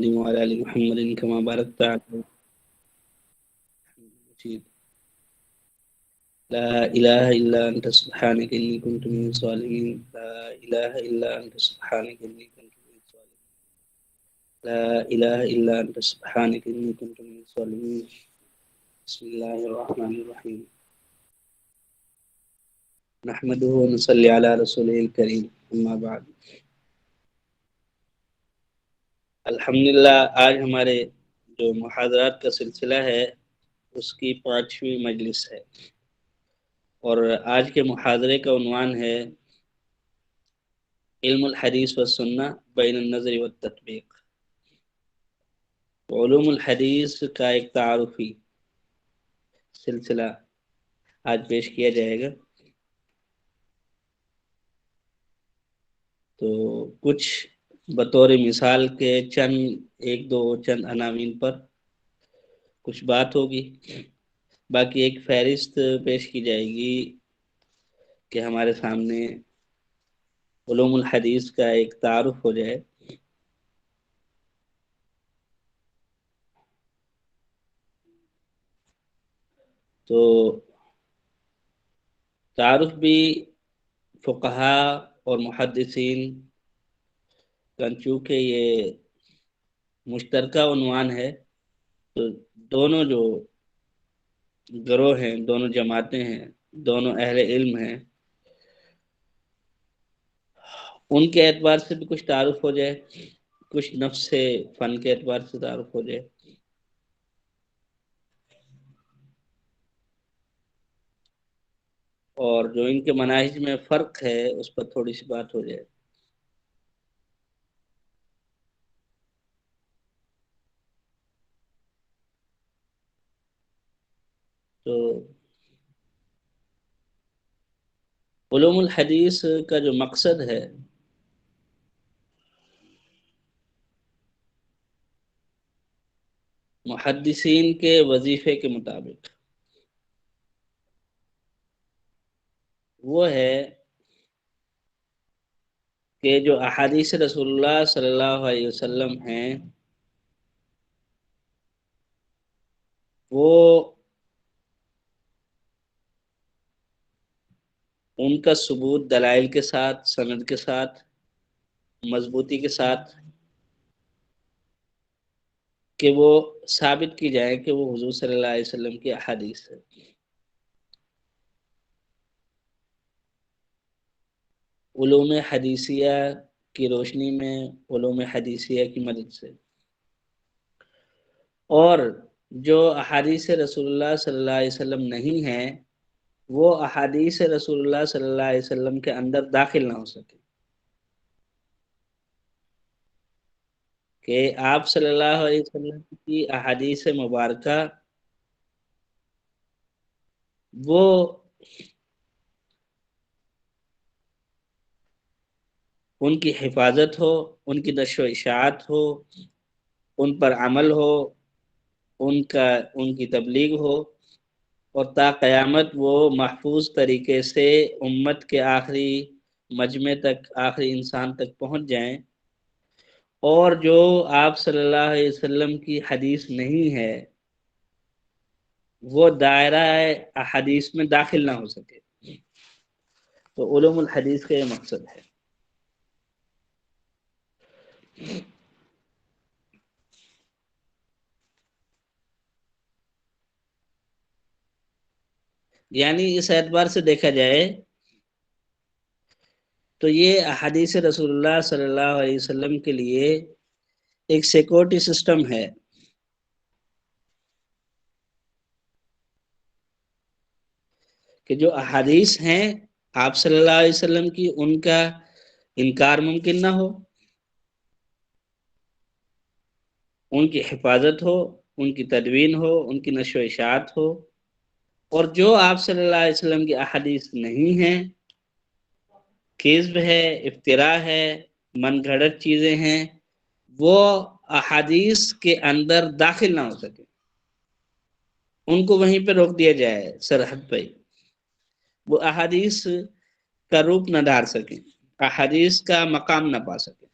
وعلى آل محمد كما باركت على مجيد. لا إله إلا أنت سبحانك إني كنت من الظالمين. لا إله إلا أنت سبحانك إني كنت من الظالمين. لا إله إلا أنت سبحانك إني كنت من الظالمين. بسم الله الرحمن الرحيم. نحمده ونصلي على رسوله الكريم. أما بعد. الحمدللہ آج ہمارے جو محاضرات کا سلسلہ ہے اس کی 5ویں مجلس ہے، اور آج کے محاضرے کا عنوان ہے علم الحدیث والسنہ بین النظر والتطبیق۔ علوم الحدیث کا ایک تعارفی سلسلہ آج پیش کیا جائے گا۔ تو کچھ بطور مثال کے چند عناوین پر کچھ بات ہوگی، باقی ایک فہرست پیش کی جائے گی کہ ہمارے سامنے علوم الحدیث کا ایک تعارف ہو جائے۔ تو تعارف بھی فقہا اور محدثین کا چونکہ یہ مشترکہ عنوان ہے، تو دونوں جو گروہ ہیں، دونوں جماعتیں ہیں، دونوں اہل علم ہیں، ان کے اعتبار سے بھی کچھ تعارف ہو جائے، کچھ نفس فن کے اعتبار سے تعارف ہو جائے۔ اور جو ان کے مناہج میں فرق ہے اس پر تھوڑی سی بات ہو جائے۔ تو علوم الحدیث کا جو مقصد ہے محدثین کے وظیفے کے مطابق وہ ہے کہ جو احادیث رسول اللہ صلی اللہ علیہ وسلم ہیں وہ ان کا ثبوت دلائل کے ساتھ، سند کے ساتھ، مضبوطی کے ساتھ کہ وہ ثابت کی جائے کہ وہ حضور صلی اللہ علیہ وسلم کی احادیث ہے۔ علوم حدیثیہ کی روشنی میں، علوم حدیثیہ کی مدد سے، اور جو احادیث رسول اللہ صلی اللہ علیہ وسلم نہیں ہیں وہ احادیث رسول اللہ صلی اللہ علیہ وسلم کے اندر داخل نہ ہو سکے، کہ آپ صلی اللہ علیہ وسلم کی احادیث مبارکہ وہ ان کی حفاظت ہو، ان کی نشر و اشاعت ہو، ان پر عمل ہو، ان کی تبلیغ ہو، اور تا قیامت وہ محفوظ طریقے سے امت کے آخری مجمع تک، آخری انسان تک پہنچ جائیں، اور جو آپ صلی اللہ علیہ وسلم کی حدیث نہیں ہے وہ دائرہ احادیث میں داخل نہ ہو سکے۔ تو علوم الحدیث کا یہ مقصد ہے۔ یعنی اس اعتبار سے دیکھا جائے تو یہ احادیث رسول اللہ صلی اللہ علیہ وسلم کے لیے ایک سیکورٹی سسٹم ہے، کہ جو احادیث ہیں آپ صلی اللہ علیہ وسلم کی، ان کا انکار ممکن نہ ہو، ان کی حفاظت ہو، ان کی تدوین ہو، ان کی نشر و اشاعت ہو، اور جو آپ صلی اللہ علیہ وسلم کی احادیث نہیں ہیں، کذب ہے، افتراء ہے، من گھڑت چیزیں ہیں، وہ احادیث کے اندر داخل نہ ہو سکے، ان کو وہیں پہ روک دیا جائے، سرحد پہ، وہ احادیث کا روپ نہ دھار سکیں، احادیث کا مقام نہ پا سکیں۔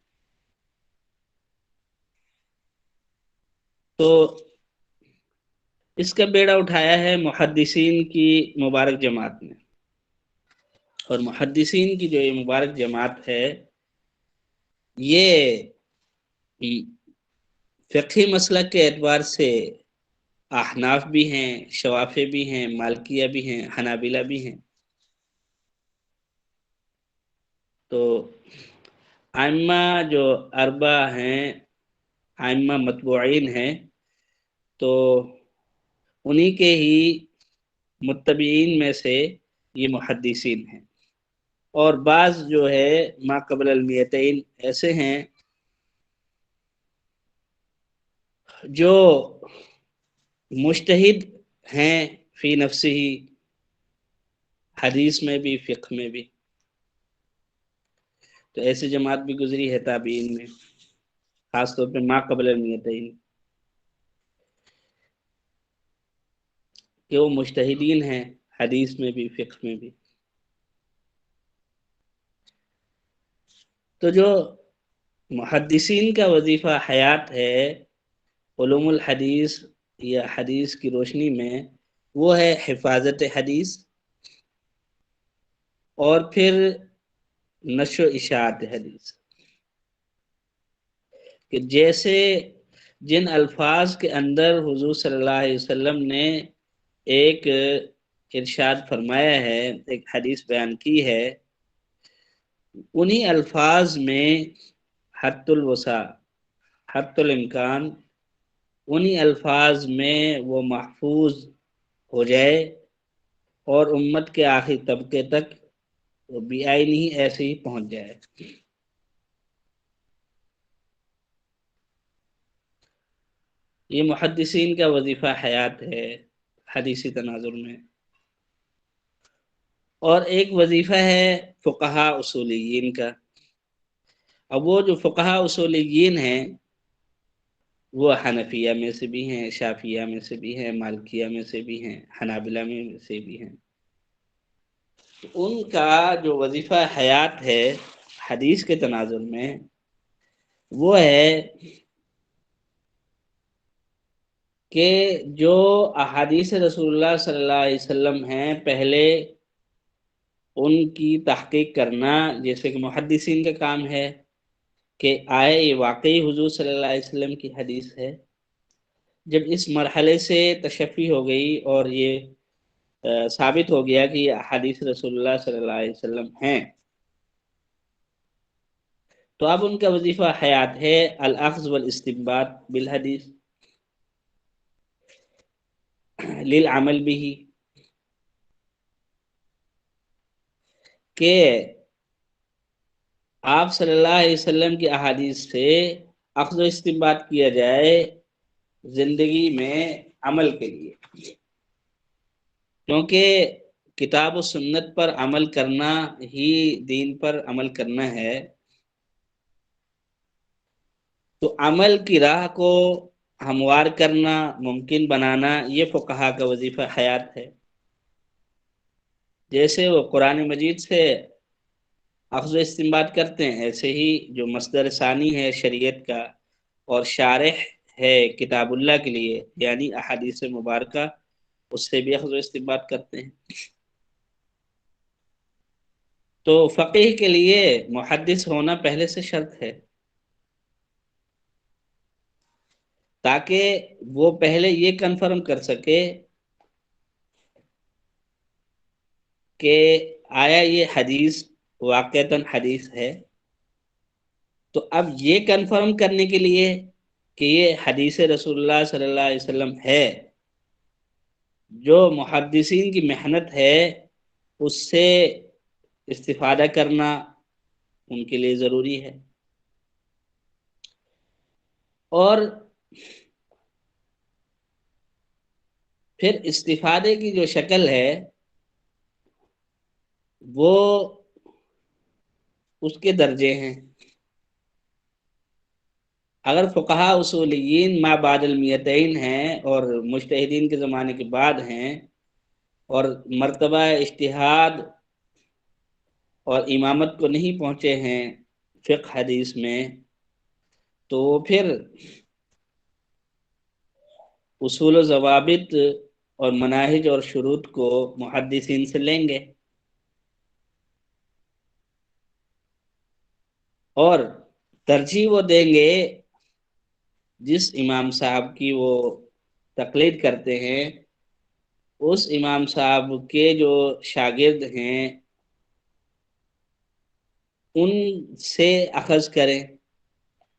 تو اس کا بیڑا اٹھایا ہے محدثین کی مبارک جماعت نے، اور محدثین کی جو یہ مبارک جماعت ہے یہ فقہی مسلک کے اعتبار سے احناف بھی ہیں، شوافی بھی ہیں، مالکیہ بھی ہیں، حنابلہ بھی ہیں۔ تو ائمہ جو اربع ہیں، ائمہ متبوعین ہیں، تو انہی کے ہی متبعین میں سے یہ محدثین ہیں۔ اور بعض جو ہے ما قبل المیتین ایسے ہیں جو مجتہد ہیں فی نفسہ ہی، حدیث میں بھی فقہ میں بھی۔ تو ایسی جماعت بھی گزری ہے تابعین میں، خاص طور پہ ما قبل المیتین، کہ وہ مجتہدین ہیں حدیث میں بھی فقہ میں بھی۔ تو جو محدثین کا وظیفہ حیات ہے علوم الحدیث یا حدیث کی روشنی میں، وہ ہے حفاظت حدیث، اور پھر نشر و اشاعت حدیث، کہ جیسے جن الفاظ کے اندر حضور صلی اللہ علیہ وسلم نے ایک ارشاد فرمایا ہے، ایک حدیث بیان کی ہے، انہی الفاظ میں حد الوسع، حد الامکان، انہی الفاظ میں وہ محفوظ ہو جائے اور امت کے آخری طبقے تک وہ بے آئینی ہی ایسے ہی پہنچ جائے۔ یہ محدثین کا وظیفہ حیات ہے حدیثی تناظر میں۔ اور ایک وظیفہ ہے فقہا اصولیین کا۔ اب وہ جو فقہا اصولیین ہیں وہ حنفیہ میں سے بھی ہیں، شافعیہ میں سے بھی ہیں، مالکیہ میں سے بھی ہیں، حنابلہ میں سے بھی ہیں۔ ان کا جو وظیفہ حیات ہے حدیث کے تناظر میں، وہ ہے کہ جو احادیث رسول اللہ صلی اللہ علیہ وسلم ہیں پہلے ان کی تحقیق کرنا، جیسے کہ محدثین کا کام ہے کہ آئے یہ واقعی حضور صلی اللہ علیہ وسلم کی حدیث ہے۔ جب اس مرحلے سے تشفی ہو گئی اور یہ ثابت ہو گیا کہ یہ احادیث رسول اللہ صلی اللہ علیہ وسلم ہیں، تو اب ان کا وظیفہ حیات ہے الاخذ والاستنباط بالحدیث للعمل بھی، کہ آپ صلی اللہ علیہ وسلم کی احادیث سے اخذ و استنباط کیا جائے زندگی میں عمل کے لیے، کیونکہ کتاب و سنت پر عمل کرنا ہی دین پر عمل کرنا ہے۔ تو عمل کی راہ کو ہموار کرنا، ممکن بنانا، یہ فقہا کا وظیفہ حیات ہے۔ جیسے وہ قرآن مجید سے اخذ و استنباط کرتے ہیں، ایسے ہی جو مصدر ثانی ہے شریعت کا اور شارح ہے کتاب اللہ کے لیے یعنی احادیث مبارکہ، اس سے بھی اخذ و استنباط کرتے ہیں۔ تو فقیہ کے لیے محدث ہونا پہلے سے شرط ہے، تاکہ وہ پہلے یہ کنفرم کر سکے کہ آیا یہ حدیث واقعتاً حدیث ہے۔ تو اب یہ کنفرم کرنے کے لیے کہ یہ حدیث رسول اللہ صلی اللہ علیہ وسلم ہے، جو محدثین کی محنت ہے اس سے استفادہ کرنا ان کے لیے ضروری ہے۔ اور پھر استفادے کی جو شکل ہے وہ اس کے درجے ہیں۔ اگر فقہا اصولیین ما بعد المیتین ہیں اور مجتہدین کے زمانے کے بعد ہیں اور مرتبہ اجتہاد اور امامت کو نہیں پہنچے ہیں فقہ حدیث میں، تو پھر اصول و ضوابط اور مناہج اور شروط کو محدثین سے لیں گے، اور ترجیح وہ دیں گے جس امام صاحب کی وہ تقلید کرتے ہیں، اس امام صاحب کے جو شاگرد ہیں ان سے اخذ کریں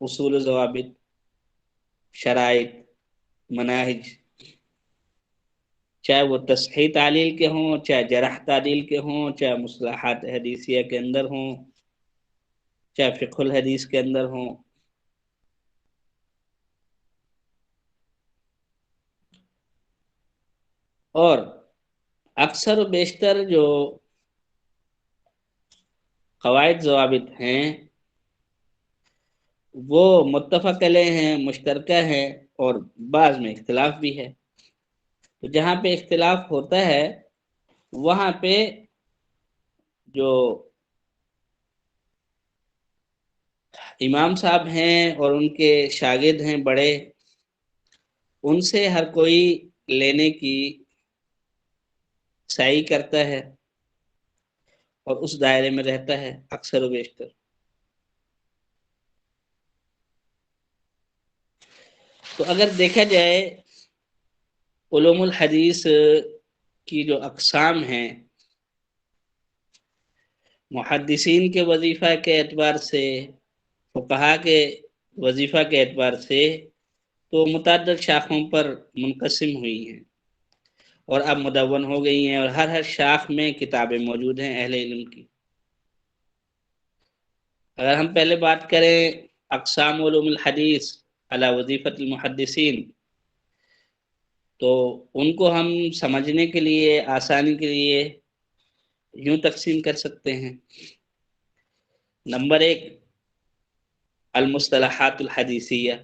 اصول و ضوابط، شرائط، مناہج، چاہے وہ تصحیح تعلیل کے ہوں، چاہے جرح تعلیل کے ہوں، چاہے مصطلحات حدیثیہ کے اندر ہوں، چاہے فقہ الحدیث کے اندر ہوں۔ اور اکثر و بیشتر جو قواعد ضوابط ہیں وہ متفق علیہ ہیں، مشترکہ ہیں، اور بعض میں اختلاف بھی ہے۔ تو جہاں پہ اختلاف ہوتا ہے وہاں پہ جو امام صاحب ہیں اور ان کے شاگرد ہیں بڑے، ان سے ہر کوئی لینے کی سعی کرتا ہے اور اس دائرے میں رہتا ہے اکثر و بیشتر۔ تو اگر دیکھا جائے علوم الحدیث کی جو اقسام ہیں، محدثین کے وظیفہ کے اعتبار سے، فقہا کے وظیفہ کے اعتبار سے، تو متعدد شاخوں پر منقسم ہوئی ہیں اور اب مدون ہو گئی ہیں، اور ہر شاخ میں کتابیں موجود ہیں اہل علم کی۔ اگر ہم پہلے بات کریں اقسام علوم الحدیث علی وظیفۃ المحدثین، تو ان کو ہم سمجھنے کے لیے، آسانی کے لیے یوں تقسیم کر سکتے ہیں۔ نمبر ایک، المصطلحات الحدیثیہ،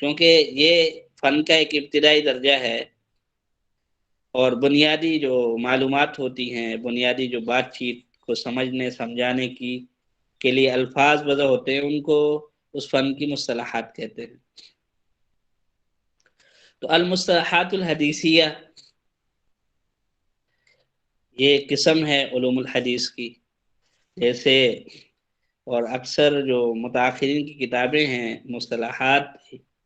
کیونکہ یہ فن کا ایک ابتدائی درجہ ہے اور بنیادی جو معلومات ہوتی ہیں، بنیادی جو بات چیت کو سمجھنے سمجھانے کی کے لیے الفاظ وضع ہوتے ہیں، ان کو اس فن کی مصطلحات کہتے ہیں۔ تو المصطلحات الحدیثیہ یہ ایک قسم ہے علوم الحدیث کی، جیسے اور اکثر جو متاخرین کی کتابیں ہیں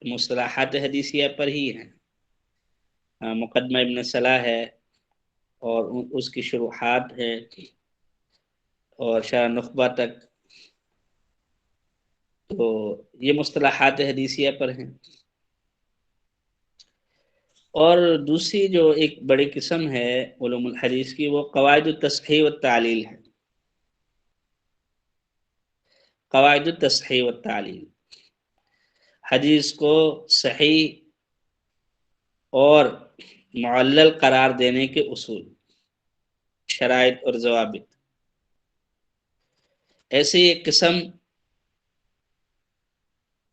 مصطلحات حدیثیہ پر ہی ہیں۔ مقدمہ ابن صلاح ہے اور اس کی شروحات ہے، اور شرح نخبہ تک، تو یہ مصطلحات حدیثیہ پر ہیں۔ اور دوسری جو ایک بڑی قسم ہے علوم الحدیث کی، وہ قواعد التصحیح والتعلیل ہے۔ قواعد التصحیح والتعلیل، حدیث کو صحیح اور معلل قرار دینے کے اصول، شرائط اور ضوابط۔ ایسی ایک قسم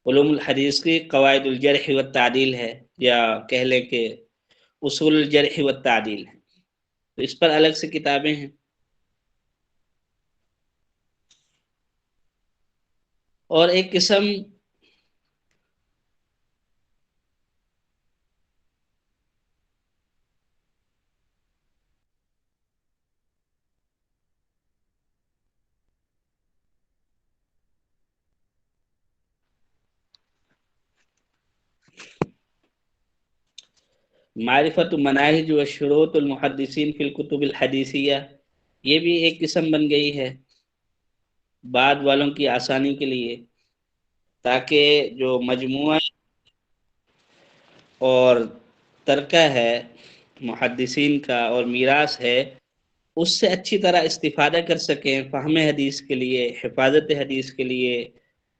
علوم الحدیث کی قواعد الجرح والتعدیل ہے، یا کہہ لیں کہ اصول الجرح والتعدیل ہے۔ تو اس پر الگ سے کتابیں ہیں۔ اور ایک قسم معرفت مناہج و شروط المحدثین فی الکتب الحدیثیہ، یہ بھی ایک قسم بن گئی ہے بعد والوں کی آسانی کے لیے، تاکہ جو مجموعہ اور ترکہ ہے محدثین کا اور میراث ہے، اس سے اچھی طرح استفادہ کر سکیں فہم حدیث کے لیے، حفاظت حدیث کے لیے،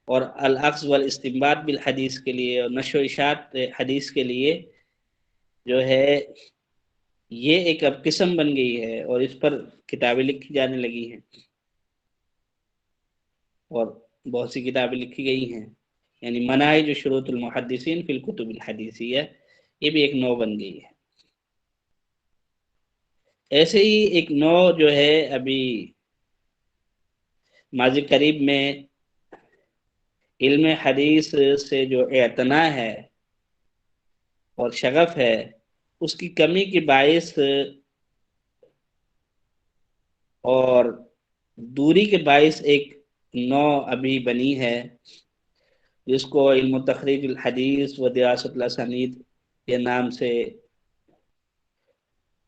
اور الاخذ والاستنباط بالحدیث کے لیے، اور نشر و اشاعت حدیث کے لیے، جو ہے یہ ایک اب قسم بن گئی ہے، اور اس پر کتابیں لکھی جانے لگی ہیں، اور بہت سی کتابیں لکھی گئی ہیں۔ یعنی مناہج و شروط المحدثین فی الکتب الحدیثیہ، یہ بھی ایک نو بن گئی ہے۔ ایسے ہی ایک نو جو ہے ابھی ماضی قریب میں علم حدیث سے جو اعتنا ہے اور شغف ہے، اس کی کمی کے باعث اور دوری کے باعث ایک نو ابھی بنی ہے، جس کو علم تخریج الحدیث و دراست الاسانید کے نام سے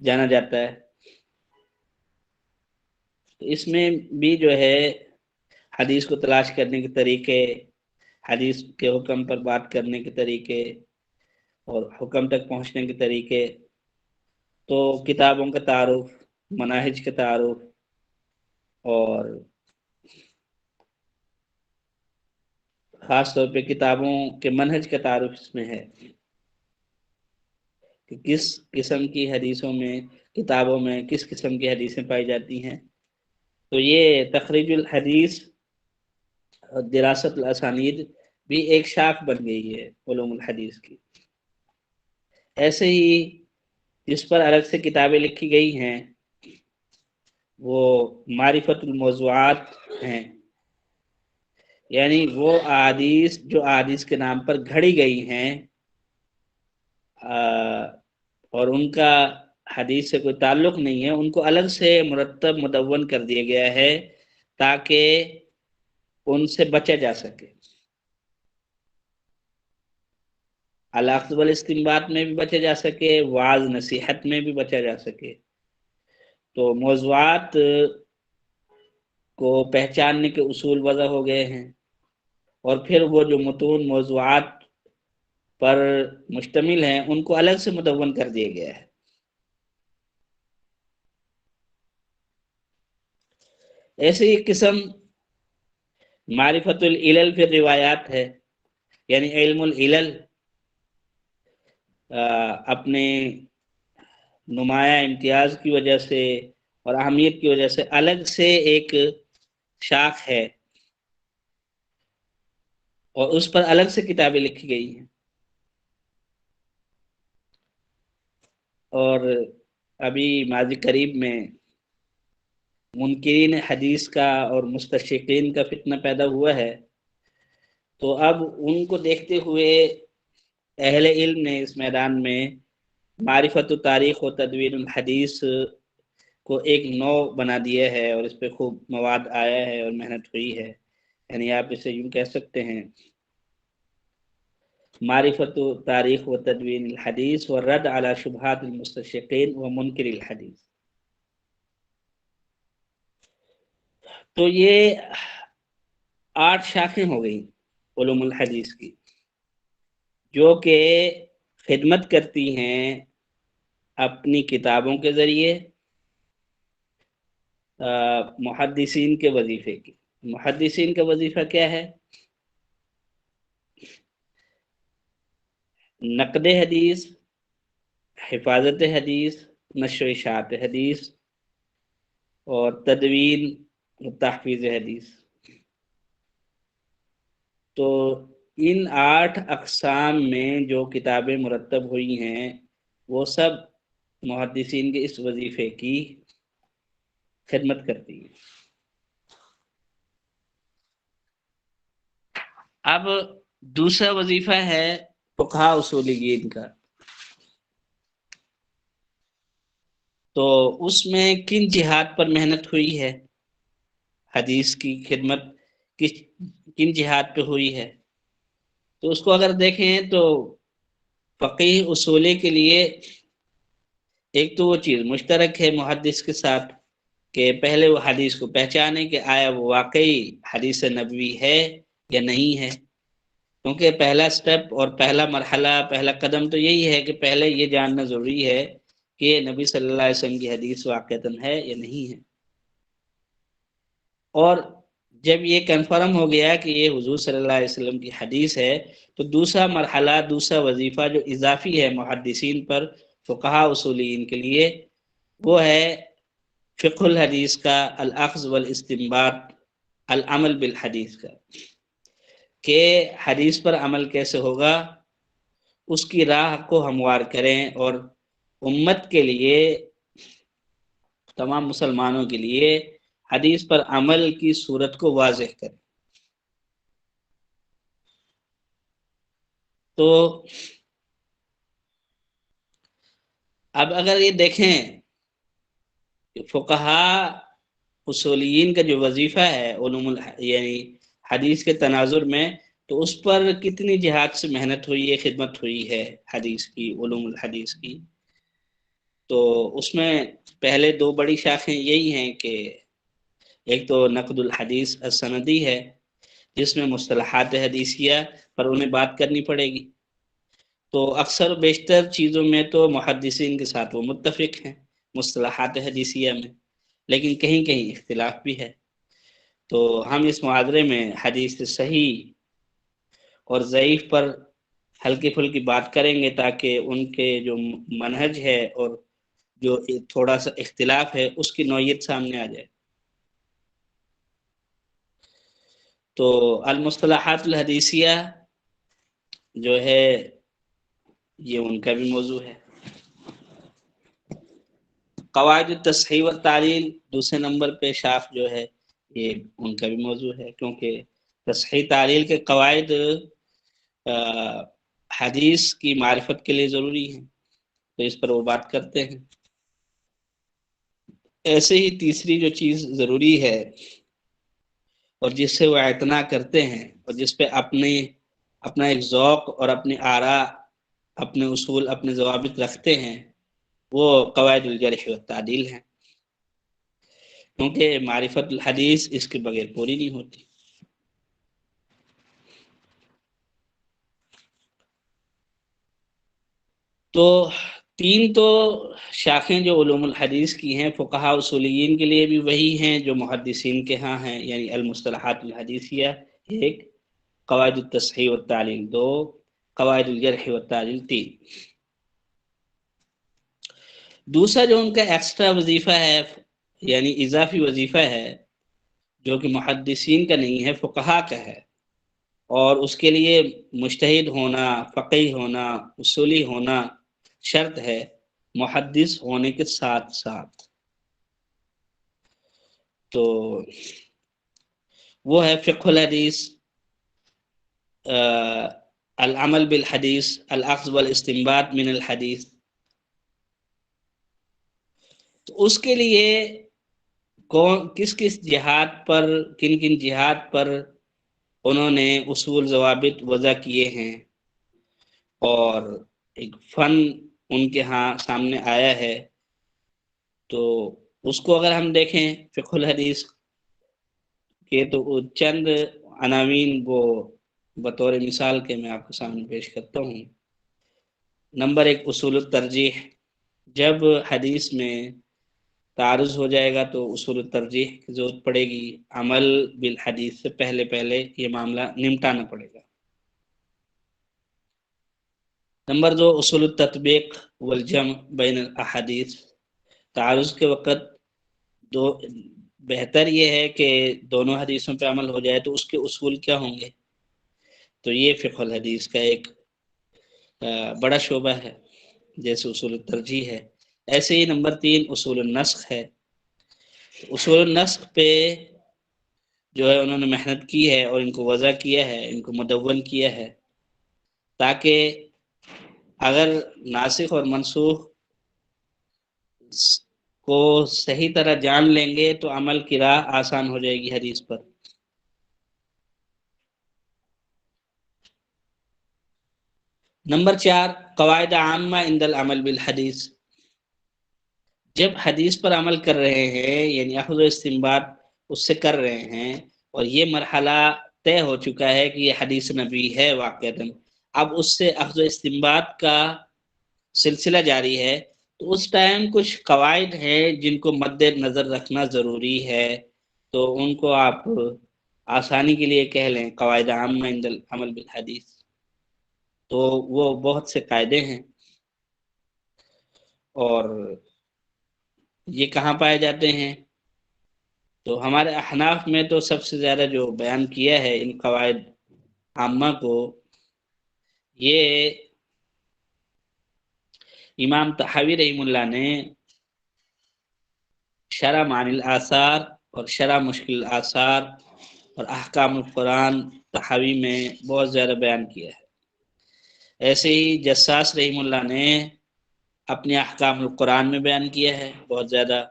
جانا جاتا ہے۔ اس میں بھی جو ہے حدیث کو تلاش کرنے کے طریقے، حدیث کے حکم پر بات کرنے کے طریقے اور حکم تک پہنچنے کے طریقے، تو کتابوں کا تعارف، مناہج کا تعارف، اور خاص طور پہ کتابوں کے منہج کا تعارف اس میں ہے کہ کس قسم کی حدیثوں میں، کتابوں میں کس قسم کی حدیثیں پائی جاتی ہیں۔ تو یہ تخریج الحدیث اور دراست الاسانید بھی ایک شاخ بن گئی ہے علوم الحدیث کی۔ ایسے ہی جس پر الگ سے کتابیں لکھی گئی ہیں وہ معرفت الموضوعات ہیں، یعنی وہ احادیث جو احادیث کے نام پر گھڑی گئی ہیں اور ان کا حدیث سے کوئی تعلق نہیں ہے، ان کو الگ سے مرتب مدون کر دیا گیا ہے تاکہ ان سے بچا جا سکے۔ الاخذ والاستنباط میں بھی بچا جا سکے، وعظ نصیحت میں بھی بچا جا سکے۔ تو موضوعات کو پہچاننے کے اصول وضع ہو گئے ہیں، اور پھر وہ جو متون موضوعات پر مشتمل ہیں ان کو الگ سے مدون کر دیا گیا ہے۔ ایسے ہی قسم معرفت العلل فی الروایات ہے، یعنی علم العلل اپنے نمایاں امتیاز کی وجہ سے اور اہمیت کی وجہ سے الگ سے ایک شاخ ہے، اور اس پر الگ سے کتابیں لکھی گئی ہیں۔ اور ابھی ماضی قریب میں منکرین حدیث کا اور مستشرقین کا فتنہ پیدا ہوا ہے، تو اب ان کو دیکھتے ہوئے اہل علم نے اس میدان میں معرفت و تاریخ و تدوین الحدیث کو ایک نو بنا دیا ہے، اور اس پہ خوب مواد آیا ہے اور محنت ہوئی ہے۔ یعنی آپ اسے یوں کہہ سکتے ہیں معرفت و تاریخ و تدوین الحدیث و رد علی شبہات المستشرقین و منکر الحدیث۔ تو یہ 8 شاخیں ہو گئی علوم الحدیث کی، جو کہ خدمت کرتی ہیں اپنی کتابوں کے ذریعے محدثین کے وظیفے کی۔ محدثین کا وظیفہ کیا ہے؟ نقد حدیث، حفاظت حدیث، نشر و اشاعت حدیث، اور تدوین و تحفیظ حدیث۔ تو ان 8 اقسام میں جو کتابیں مرتب ہوئی ہیں وہ سب محدثین کے اس وظیفے کی خدمت کرتی ہیں۔ اب دوسرا وظیفہ ہے فقہاء اصولیین کا، تو اس میں کن جہات پر محنت ہوئی ہے، حدیث کی خدمت کن جہات پہ ہوئی ہے؟ تو اس کو اگر دیکھیں تو فقیہ اصولی کے لیے ایک تو وہ چیز مشترک ہے محدث کے ساتھ کہ پہلے وہ حدیث کو پہچانے کہ آیا وہ واقعی حدیث نبوی ہے یا نہیں ہے، کیونکہ پہلا سٹیپ اور پہلا مرحلہ، پہلا قدم تو یہی ہے کہ پہلے یہ جاننا ضروری ہے کہ نبی صلی اللہ علیہ وسلم کی حدیث واقعتاً ہے یا نہیں ہے۔ اور جب یہ کنفرم ہو گیا کہ یہ حضور صلی اللہ علیہ وسلم کی حدیث ہے، تو دوسرا مرحلہ، دوسرا وظیفہ جو اضافی ہے محدثین پر، فقہاء اصولین کے لیے، وہ ہے فقہ الحدیث کا الاخذ والاستنباط، العمل بالحدیث کا، کہ حدیث پر عمل کیسے ہوگا، اس کی راہ کو ہموار کریں اور امت کے لیے، تمام مسلمانوں کے لیے حدیث پر عمل کی صورت کو واضح کریں۔ تو اب اگر یہ دیکھیں کہ فقہا اصولیین کا جو وظیفہ ہے یعنی حدیث کے تناظر میں، تو اس پر کتنی جہاد سے محنت ہوئی ہے، خدمت ہوئی ہے حدیث کی، علوم الحدیث کی. تو اس میں پہلے دو بڑی شاخیں یہی ہیں کہ ایک تو نقد الحدیث السندی ہے، جس میں مصطلحات حدیثیہ پر انہیں بات کرنی پڑے گی. تو اکثر و بیشتر چیزوں میں تو محدثین کے ساتھ وہ متفق ہیں مصطلحات حدیثیہ میں، لیکن کہیں کہیں اختلاف بھی ہے. تو ہم اس محاضرے میں حدیث صحیح اور ضعیف پر ہلکی پھلکی بات کریں گے، تاکہ ان کے جو منہج ہے اور جو تھوڑا سا اختلاف ہے اس کی نوعیت سامنے آ جائے. تو المصطلحات الحدیثیہ جو ہے یہ ان کا بھی موضوع ہے. قواعد التصحیح والتعلیل دوسرے نمبر پہ شاخ جو ہے یہ ان کا بھی موضوع ہے، کیونکہ تصحیح تعلیل کے قواعد حدیث کی معرفت کے لیے ضروری ہیں، تو اس پر وہ بات کرتے ہیں. ایسے ہی تیسری جو چیز ضروری ہے اور جس سے وہ اعتنا کرتے ہیں اور جس پہ اپنا ایک ذوق اور اپنی آراء، اپنے اصول، اپنے ضوابط رکھتے ہیں، وہ قواعد الجرح والتعدیل ہیں، کیونکہ معرفت الحدیث اس کے بغیر پوری نہیں ہوتی. تو تین تو شاخیں جو علوم الحدیث کی ہیں فقہا اصولیین کے لیے بھی وہی ہیں جو محدثین کے ہاں ہیں، یعنی المصطلحات الحدیثیہ ایک، قواعد التصحیح والتعلیل دو، قواعد الجرح والتعدیل تین. دوسرا جو ان کا ایکسٹرا وظیفہ ہے، یعنی اضافی وظیفہ ہے، جو کہ محدثین کا نہیں ہے، فقہا کا ہے، اور اس کے لیے مجتہد ہونا، فقیہ ہونا، اصولی ہونا شرط ہے محدث ہونے کے ساتھ ساتھ. تو وہ ہے فقہ الحدیث، العمل بالحدیث، الاخذ والاستنباط من الحدیث. تو اس کے لیے کس کس جہات پر، کن کن جہات پر انہوں نے اصول ضوابط وضع کیے ہیں، اور ایک فن ان کے ہاں سامنے آیا ہے. تو اس کو اگر ہم دیکھیں فقہ الحدیث کے، تو چند عناوین وہ بطور مثال کے میں آپ کے سامنے پیش کرتا ہوں. نمبر ایک، اصول الترجیح. جب حدیث میں تعارض ہو جائے گا تو اصول الترجیح کی ضرورت پڑے گی، عمل بالحدیث سے پہلے یہ معاملہ نمٹانا پڑے گا. نمبر دو، اصول التطبیق والجمع بین الاحادیث. تعارض کے وقت بہتر یہ ہے کہ دونوں حدیثوں پہ عمل ہو جائے، تو اس کے اصول کیا ہوں گے؟ تو یہ فقہ الحدیث کا ایک بڑا شعبہ ہے، جیسے اصول الترجیح ہے. ایسے ہی نمبر تین، اصول النسخ ہے. اصول النسخ پہ جو ہے انہوں نے محنت کی ہے اور ان کو وضع کیا ہے، ان کو مدون کیا ہے، تاکہ اگر ناسخ اور منسوخ کو صحیح طرح جان لیں گے تو عمل کی راہ آسان ہو جائے گی حدیث پر. نمبر چار، قواعد عامہ عند العمل بالحدیث. جب حدیث پر عمل کر رہے ہیں، یعنی اخذ و استنباط اس سے کر رہے ہیں، اور یہ مرحلہ طے ہو چکا ہے کہ یہ حدیث نبی ہے واقعتاً، اب اس سے اخذ و استنباط کا سلسلہ جاری ہے، تو اس ٹائم کچھ قواعد ہیں جن کو مد نظر رکھنا ضروری ہے. تو ان کو آپ آسانی کے لیے کہہ لیں قواعد عامہ عند العمل بالحدیث. تو وہ بہت سے قاعدے ہیں، اور یہ کہاں پائے جاتے ہیں؟ تو ہمارے احناف میں تو سب سے زیادہ جو بیان کیا ہے ان قواعد عامہ کو، یہ امام طحاوی رحم اللہ نے شرح معانی الاثار اور شرح مشکل الاثار اور احکام القرآن طحاوی میں بہت زیادہ بیان کیا ہے. ایسے ہی جساس رحم اللہ نے اپنے احکام القرآن میں بیان کیا ہے بہت زیادہ،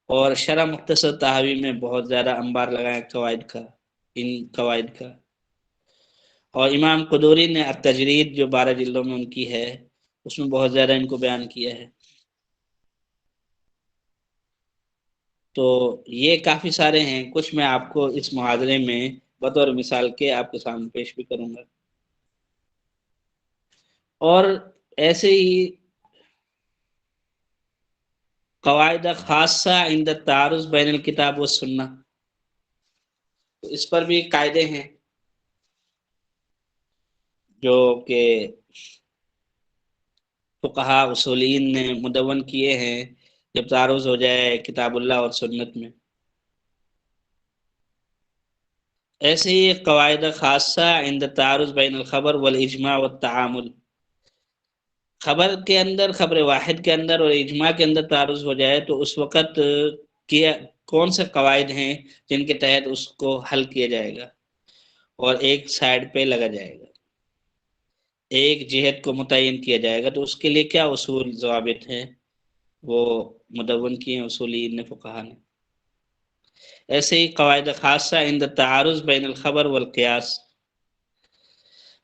اور شرح مختصر تحاوی میں بہت زیادہ انبار لگایا قواعد کا، ان قواعد کا۔ اور امام قدوری نے التجرید جو 12 جلدوں میں ان کی ہے، اس میں بہت زیادہ ان کو بیان کیا ہے۔ تو یہ کافی سارے ہیں، کچھ میں آپ کو اس محاضرے میں بطور مثال کے آپ کے سامنے پیش بھی کروں گا۔ اور ایسے ہی قواعد خاصہ عند التعارض بین الکتاب والسنہ، تو اس پر بھی قاعدے ہیں جو کہ فقہا اصولین نے مدون کیے ہیں جب تعارض ہو جائے کتاب اللہ اور سنت میں۔ ایسے ہی قواعد خاصہ عند تعارض بین الخبر والاجماع والتعامل، خبر کے اندر، خبر واحد کے اندر اور اجماع کے اندر تعارض ہو جائے تو اس وقت کیا کون سے قواعد ہیں جن کے تحت اس کو حل کیا جائے گا اور ایک سائڈ پہ لگا جائے گا، ایک جہت کو متعین کیا جائے گا، تو اس کے لیے کیا اصول ضوابط ہیں وہ مدون کیے ہیں اصولین نے، فقہا نے۔ ایسے ہی قواعد خاصہ عند تعارض بین الخبر والقیاس،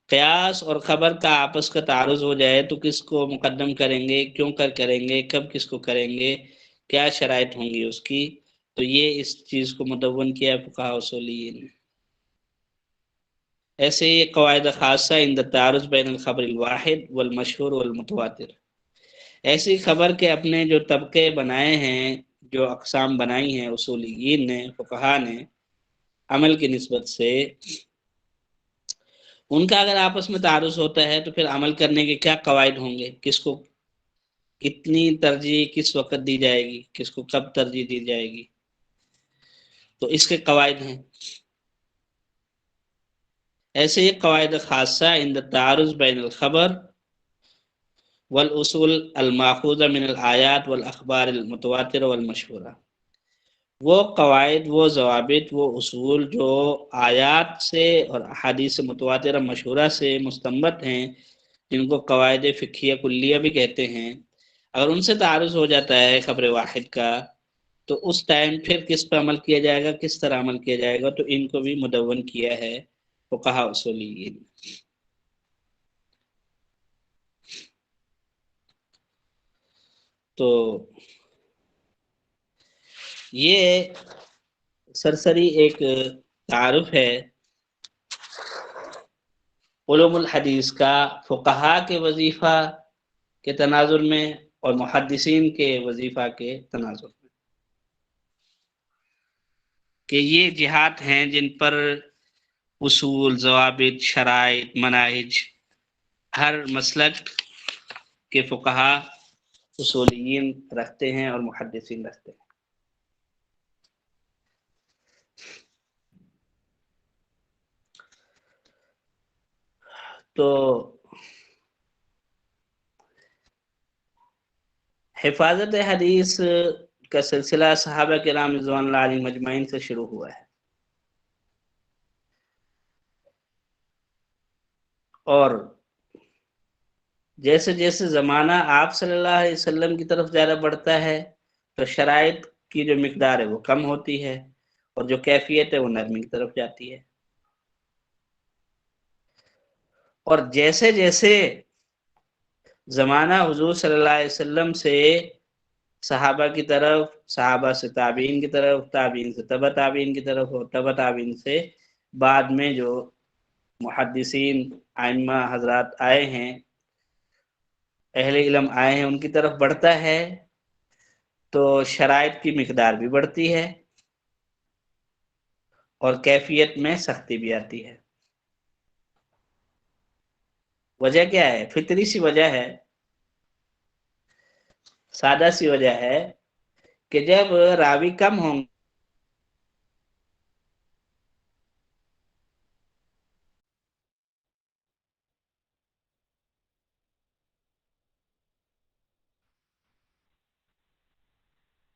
قیاس اور خبر کا آپس کا تعارض ہو جائے تو کس کو مقدم کریں گے، کیوں کریں گے، کب کس کو کریں گے، کیا شرائط ہوں گی اس کی، تو یہ اس چیز کو مدون کیا فقہا اصولین نے۔ ایسے ہی قواعد خاصہ عند التعارض بین الخبر الواحد والمشہور والمتواتر، ایسی خبر کے اپنے جو طبقے بنائے ہیں، جو اقسام بنائی ہیں اصولیین نے، فقہا نے، عمل کی نسبت سے، ان کا اگر آپس میں تعارض ہوتا ہے تو پھر عمل کرنے کے کیا قواعد ہوں گے، کس کو کتنی ترجیح کس وقت دی جائے گی، کس کو کب ترجیح دی جائے گی، تو اس کے قواعد ہیں۔ ایسے ہی قواعد خاصہ عند التعارض بین الخبر والاصول الماخوذہ من الآیات والاخبار المتواترہ والمشہورہ، وہ قواعد، وہ ضوابط، وہ اصول جو آیات سے اور احادیث متواترہ مشہورہ سے مستنبط ہیں، جن کو قواعد فقہیہ کلیہ بھی کہتے ہیں، اگر ان سے تعارض ہو جاتا ہے خبر واحد کا تو اس ٹائم پھر کس پر عمل کیا جائے گا، کس طرح عمل کیا جائے گا، تو ان کو بھی مدون کیا ہے فقہا اصولیین۔ تو یہ سرسری ایک تعارف ہے علوم الحدیث کا فقہا کے وظیفہ کے تناظر میں اور محدثین کے وظیفہ کے تناظر میں، کہ یہ جہات ہیں جن پر اصول، ضوابط، شرائط، مناہج ہر مسلک کے فقہا اصولیین رکھتے ہیں اور محدثین رکھتے ہیں۔ تو حفاظت حدیث کا سلسلہ صحابہ کرام رضوان اللہ علیہم اجمعین سے شروع ہوا ہے، اور جیسے جیسے زمانہ آپ صلی اللہ علیہ وسلم کی طرف زیادہ بڑھتا ہے تو شرائط کی جو مقدار ہے وہ کم ہوتی ہے اور جو کیفیت ہے وہ نرمی کی طرف جاتی ہے، اور جیسے جیسے زمانہ حضور صلی اللہ علیہ وسلم سے صحابہ کی طرف، صحابہ سے تابعین کی طرف، تابعین سے تبع تابعین کی طرف، اور تبع تابعین سے بعد میں جو محدثین ائمہ حضرات آئے ہیں، اہل علم آئے ہیں، ان کی طرف بڑھتا ہے تو شرائط کی مقدار بھی بڑھتی ہے اور کیفیت میں سختی بھی آتی ہے۔ وجہ کیا ہے؟ فطری سی وجہ ہے، سادہ سی وجہ ہے کہ جب راوی کم ہوں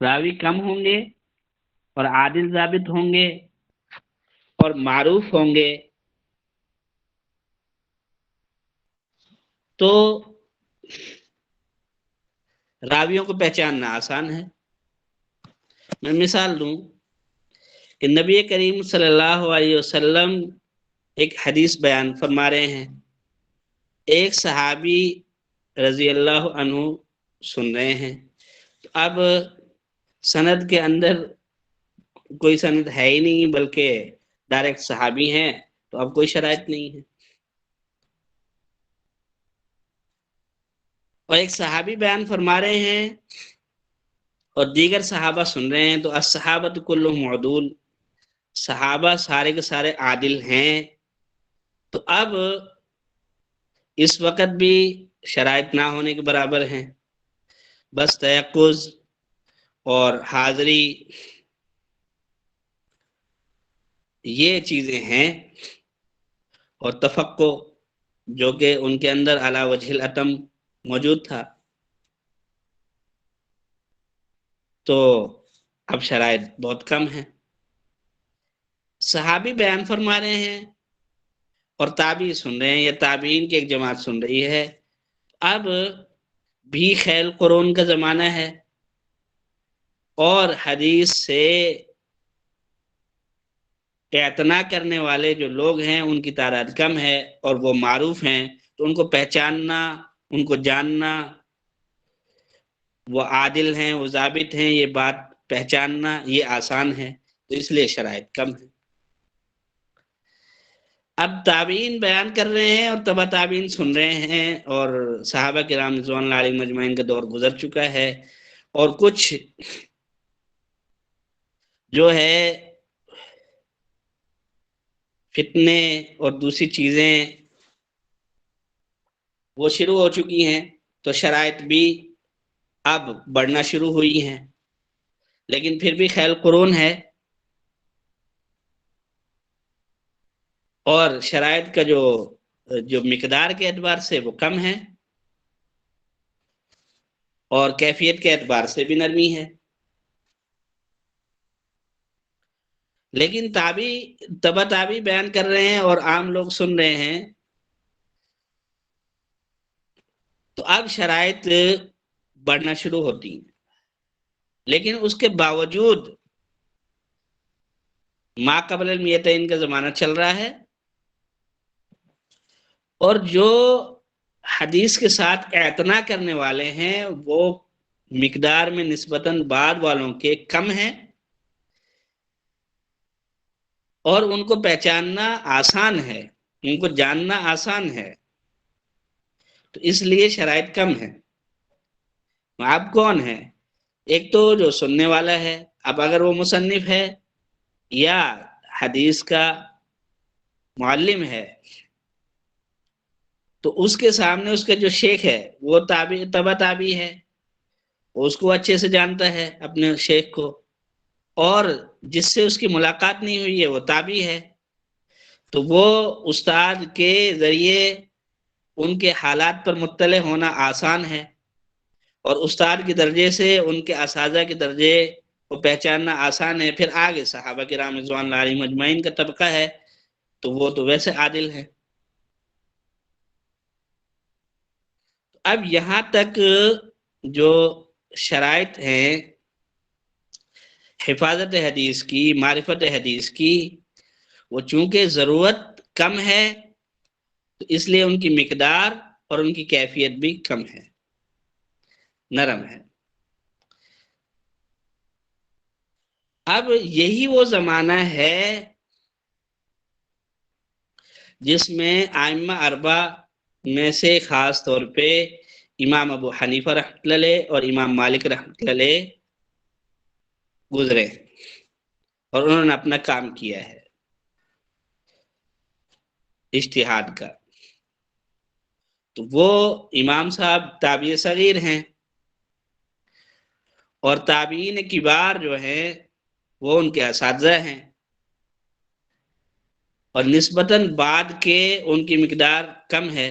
راوی کم ہوں گے اور عادل ضابط ہوں گے اور معروف ہوں گے تو راویوں کو پہچاننا آسان ہے۔ میں مثال دوں کہ نبی کریم صلی اللہ علیہ وسلم ایک حدیث بیان فرما رہے ہیں، ایک صحابی رضی اللہ عنہ سن رہے ہیں، اب سند کے اندر کوئی سند ہے ہی نہیں بلکہ ڈائریکٹ صحابی ہیں، تو اب کوئی شرائط نہیں ہے۔ اور ایک صحابی بیان فرما رہے ہیں اور دیگر صحابہ سن رہے ہیں، تو الصحابۃ کلھم عدول، صحابہ سارے کے سارے عادل ہیں۔ تو اب اس وقت بھی شرائط نہ ہونے کے برابر ہیں، بس تیقظ اور حاضری یہ چیزیں ہیں، اور تفقع جو کہ ان کے اندر علی وجہ الاتم موجود تھا۔ تو اب شرائط بہت کم ہیں۔ صحابی بیان فرما رہے ہیں اور تابعی سن رہے ہیں، یا تابعین کی ایک جماعت سن رہی ہے۔ اب بھی خیر قرون کا زمانہ ہے اور حدیث سے اعتنا کرنے والے جو لوگ ہیں ان کی تعداد کم ہے اور وہ معروف ہیں، تو ان کو پہچاننا، ان کو جاننا، وہ عادل ہیں، وہ ضابط ہیں، یہ بات پہچاننا یہ آسان ہے، تو اس لیے شرائط کم ہے۔ اب تابعین بیان کر رہے ہیں اور تبع تابعین سن رہے ہیں، اور صحابہ کرام رضوان اللہ علیہم اجمعین کا دور گزر چکا ہے، اور کچھ جو ہے فتنے اور دوسری چیزیں وہ شروع ہو چکی ہیں، تو شرائط بھی اب بڑھنا شروع ہوئی ہیں، لیکن پھر بھی خیر قرون ہے، اور شرائط کا جو مقدار کے اعتبار سے وہ کم ہے، اور کیفیت کے اعتبار سے بھی نرمی ہے۔ لیکن تبع تابعی بیان کر رہے ہیں اور عام لوگ سن رہے ہیں، تو اب شرائط بڑھنا شروع ہوتی ہیں، لیکن اس کے باوجود ما قبل المیتین کا زمانہ چل رہا ہے، اور جو حدیث کے ساتھ اعتنا کرنے والے ہیں وہ مقدار میں نسبتاً بعد والوں کے کم ہیں، اور ان کو پہچاننا آسان ہے، ان کو جاننا آسان ہے، تو اس لیے شرائط کم ہے۔ اب کون ہے؟ ایک تو جو سننے والا ہے، اب اگر وہ مصنف ہے یا حدیث کا معلم ہے، تو اس کے سامنے اس کے جو شیخ ہے وہ تبع تابعی ہے، وہ اس کو اچھے سے جانتا ہے اپنے شیخ کو، اور جس سے اس کی ملاقات نہیں ہوئی ہے وہ تابعی ہے، تو وہ استاد کے ذریعے ان کے حالات پر مطلع ہونا آسان ہے، اور استاد کے درجے سے ان کے اساتذہ کے درجے کو پہچاننا آسان ہے۔ پھر آگے صحابہ کرام رضوان اللہ علیہم اجمعین کا طبقہ ہے، تو وہ تو ویسے عادل ہے۔ اب یہاں تک جو شرائط ہیں حفاظت حدیث کی، معرفت حدیث کی، وہ چونکہ ضرورت کم ہے تو اس لیے ان کی مقدار اور ان کی کیفیت بھی کم ہے، نرم ہے۔ اب یہی وہ زمانہ ہے جس میں ائمہ اربعہ میں سے خاص طور پہ امام ابو حنیفہ رحمۃ اللہ علیہ اور امام مالک رحمۃ اللہ علیہ گزرے، اور انہوں نے اپنا کام کیا ہے اجتہاد کا۔ تو وہ امام صاحب تابعی صغیر ہیں، اور تابعین کبار جو ہیں وہ ان کے اساتذہ ہیں، اور نسبتاً بعد کے ان کی مقدار کم ہے،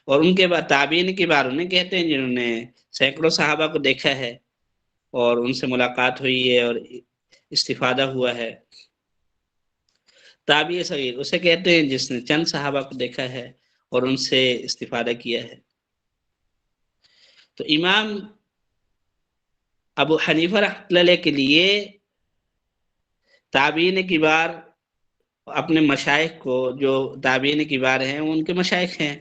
اور ان کے بعد تابعین کبار انہیں کہتے ہیں جنہوں نے سینکڑوں صحابہ کو دیکھا ہے اور ان سے ملاقات ہوئی ہے اور استفادہ ہوا ہے۔ تابعی صغیر اسے کہتے ہیں جس نے چند صحابہ کو دیکھا ہے اور ان سے استفادہ کیا ہے۔ تو امام ابو حنیفہ رحمۃ اللہ علیہ کے لیے تابعین کبار اپنے مشائخ کو، جو تابعین کبار ہیں وہ ان کے مشائخ ہیں،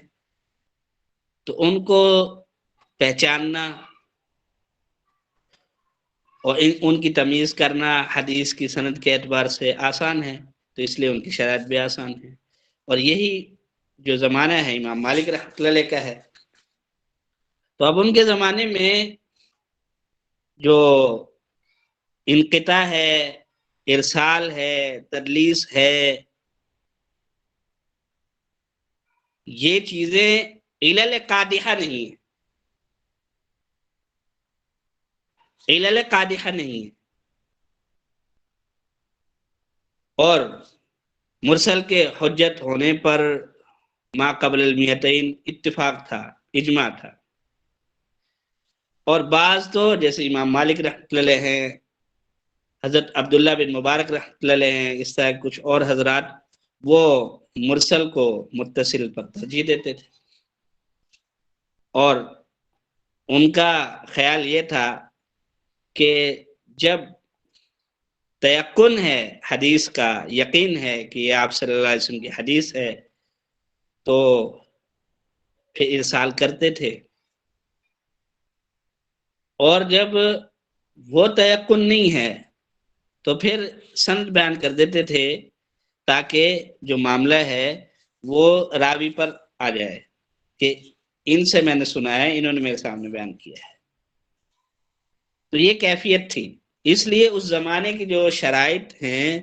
تو ان کو پہچاننا اور ان کی تمیز کرنا حدیث کی سند کے اعتبار سے آسان ہے، تو اس لیے ان کی شرائط بھی آسان ہے۔ اور یہی جو زمانہ ہے امام مالک رحمۃ اللہ علیہ کا ہے، تو اب ان کے زمانے میں جو انقطاع ہے، ارسال ہے، تدلیس ہے، یہ چیزیں علل قادحہ نہیں ہیں، علل قادحہ نہیں ہیں، اور مرسل کے حجت ہونے پر ما قبل المیتین اتفاق تھا، اجماع تھا۔ اور بعض تو جیسے امام مالک رحمۃ اللہ علیہ ہیں، حضرت عبداللہ بن مبارک رحمۃ اللہ علیہ ہیں، اس طرح کچھ اور حضرات وہ مرسل کو متصل پر ترجیح دیتے تھے، اور ان کا خیال یہ تھا کہ جب تیقن ہے حدیث کا، یقین ہے کہ یہ آپ صلی اللہ علیہ وسلم کی حدیث ہے، تو پھر ارسال کرتے تھے، اور جب وہ تیقن نہیں ہے تو پھر سند بیان کر دیتے تھے، تاکہ جو معاملہ ہے وہ راوی پر آ جائے کہ ان سے میں نے سنا ہے، انہوں نے میرے سامنے بیان کیا ہے۔ تو یہ کیفیت تھی، اس لیے اس زمانے کی جو شرائط ہیں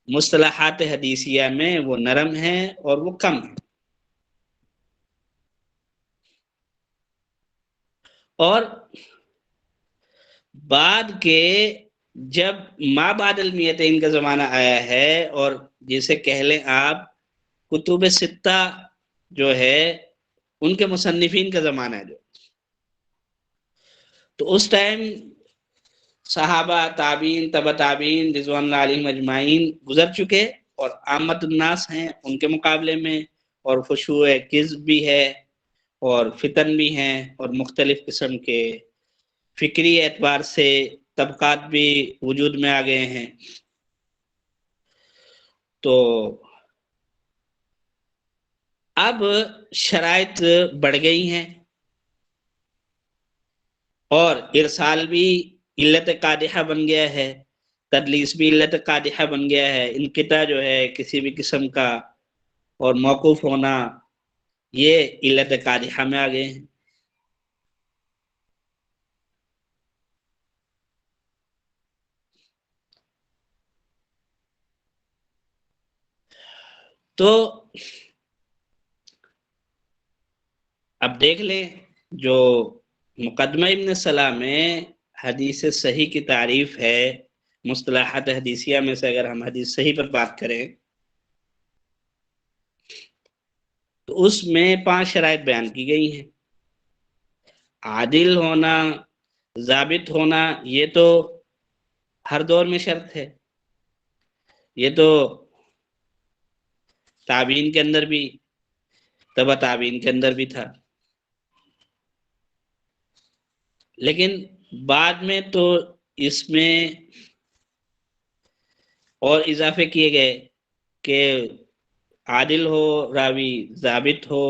مصطلحات حدیثیہ میں وہ نرم ہیں اور وہ کم ہیں۔ اور بعد کے جب ما بعد المیتین کا زمانہ آیا ہے، اور جیسے کہہ لیں آپ کتب ستہ جو ہے ان کے مصنفین کا زمانہ ہے، جو تو اس ٹائم صحابہ، تابعین، تبع تابعین رضوان اللہ علیہم اجمعین گزر چکے، اور عامت الناس ہیں ان کے مقابلے میں، اور خشوع کذب بھی ہے، اور فتن بھی ہیں، اور مختلف قسم کے فکری اعتبار سے طبقات بھی وجود میں آ گئے ہیں۔ تو اب شرائط بڑھ گئی ہیں، اور ارسال بھی علت قادحہ بن گیا ہے، تدلیس بھی علت قادحہ بن گیا ہے، انقطاع جو ہے کسی بھی قسم کا اور موقوف ہونا، یہ علت قادحہ میں آ گئے ہیں۔ تو اب دیکھ لیں جو مقدمہ ابن صلاح میں حدیث صحیح کی تعریف ہے، مصطلحات حدیثیہ میں سے اگر ہم حدیث صحیح پر بات کریں تو اس میں 5 شرائط بیان کی گئی ہیں۔ عادل ہونا، ضابط ہونا، یہ تو ہر دور میں شرط ہے، یہ تو تابعین کے اندر بھی، تبع تابعین کے اندر بھی تھا، لیکن بعد میں تو اس میں اور اضافے کیے گئے کہ عادل ہو راوی، ضابط ہو،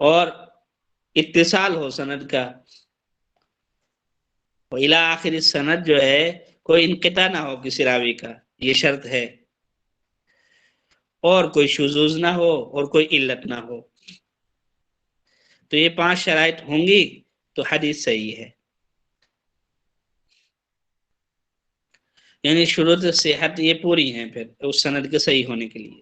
اور اتصال ہو سند کا، الی آخر سند جو ہے کوئی انقطاع نہ ہو کسی راوی کا، یہ شرط ہے، اور کوئی شذوذ نہ ہو اور کوئی علت نہ ہو۔ تو یہ 5 شرائط ہوں گی تو حدیث صحیح ہے، یعنی شروط صحت یہ پوری ہیں پھر اس سند کے صحیح ہونے کے لیے۔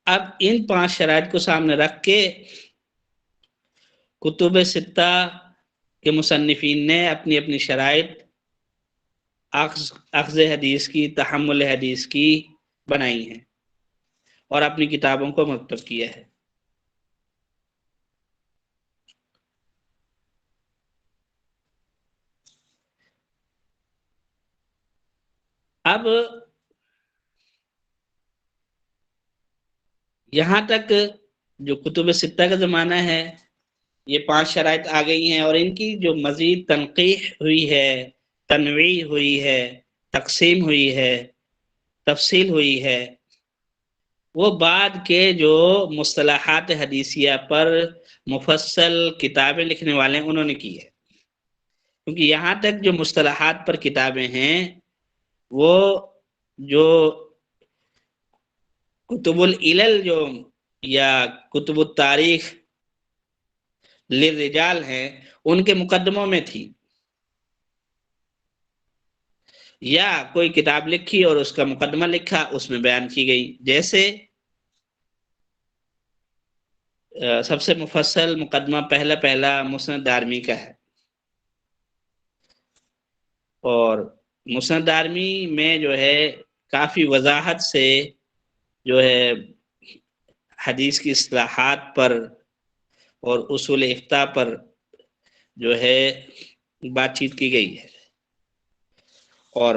اب ان 5 شرائط کو سامنے رکھ کے کتب ستہ کے مصنفین نے اپنی اپنی شرائط اخذ حدیث کی، تحمل حدیث کی بنائی ہیں، اور اپنی کتابوں کو مکتوب کیا ہے۔ اب یہاں تک جو کتب ستہ کا زمانہ ہے یہ 5 شرائط آ گئی ہیں، اور ان کی جو مزید تنقیح ہوئی ہے، تنویع ہوئی ہے، تقسیم ہوئی ہے، تفصیل ہوئی ہے، وہ بعد کے جو مصطلحات حدیثیہ پر مفصل کتابیں لکھنے والے ہیں انہوں نے کی ہے، کیونکہ یہاں تک جو مصطلحات پر کتابیں ہیں وہ جو کتب العلل جو یا کتب التاریخ للرجال ہیں ان کے مقدموں میں تھی، یا کوئی کتاب لکھی اور اس کا مقدمہ لکھا، اس میں بیان کی گئی، جیسے سب سے مفصل مقدمہ پہلا مسند دارمی کا ہے، اور مسند دارمی میں جو ہے کافی وضاحت سے جو ہے حدیث کی اصطلاحات پر اور اصول افتاء پر جو ہے بات چیت کی گئی ہے، اور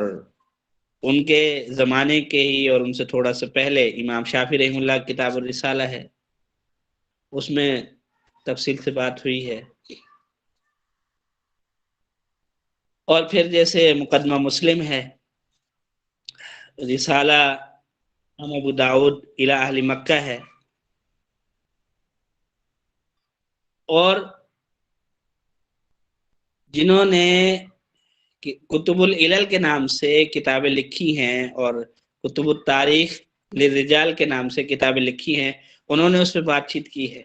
ان کے زمانے کے ہی اور ان سے تھوڑا سا پہلے امام شافعی رحمہ اللہ کتاب الرسالہ ہے، اس میں تفصیل سے بات ہوئی ہے، اور پھر جیسے مقدمہ مسلم ہے، رسالہ ابو داؤد الی اہل مکہ ہے، اور جنہوں نے کتب العلل کے نام سے کتابیں لکھی ہیں اور کتب التاریخ للرجال کے نام سے کتابیں لکھی ہیں انہوں نے اس پہ بات چیت کی ہے،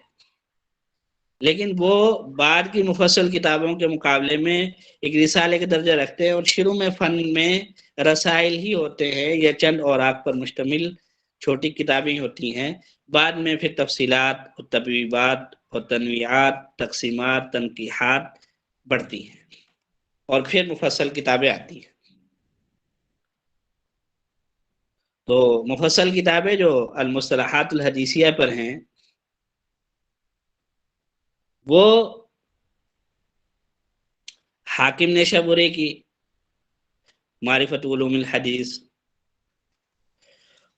لیکن وہ بعد کی مفصل کتابوں کے مقابلے میں ایک رسالے کا درجہ رکھتے ہیں، اور شروع میں فن میں رسائل ہی ہوتے ہیں یا چند اوراق پر مشتمل چھوٹی کتابیں ہوتی ہیں، بعد میں پھر تفصیلات اور تبویبات اور تنویعات، تقسیمات، تنقیحات بڑھتی ہیں، اور پھر مفصل کتابیں آتی ہیں۔ تو مفصل کتابیں جو المصطلحات الحدیثیہ پر ہیں وہ حاکم نیشابوری کی معرفت علوم الحدیث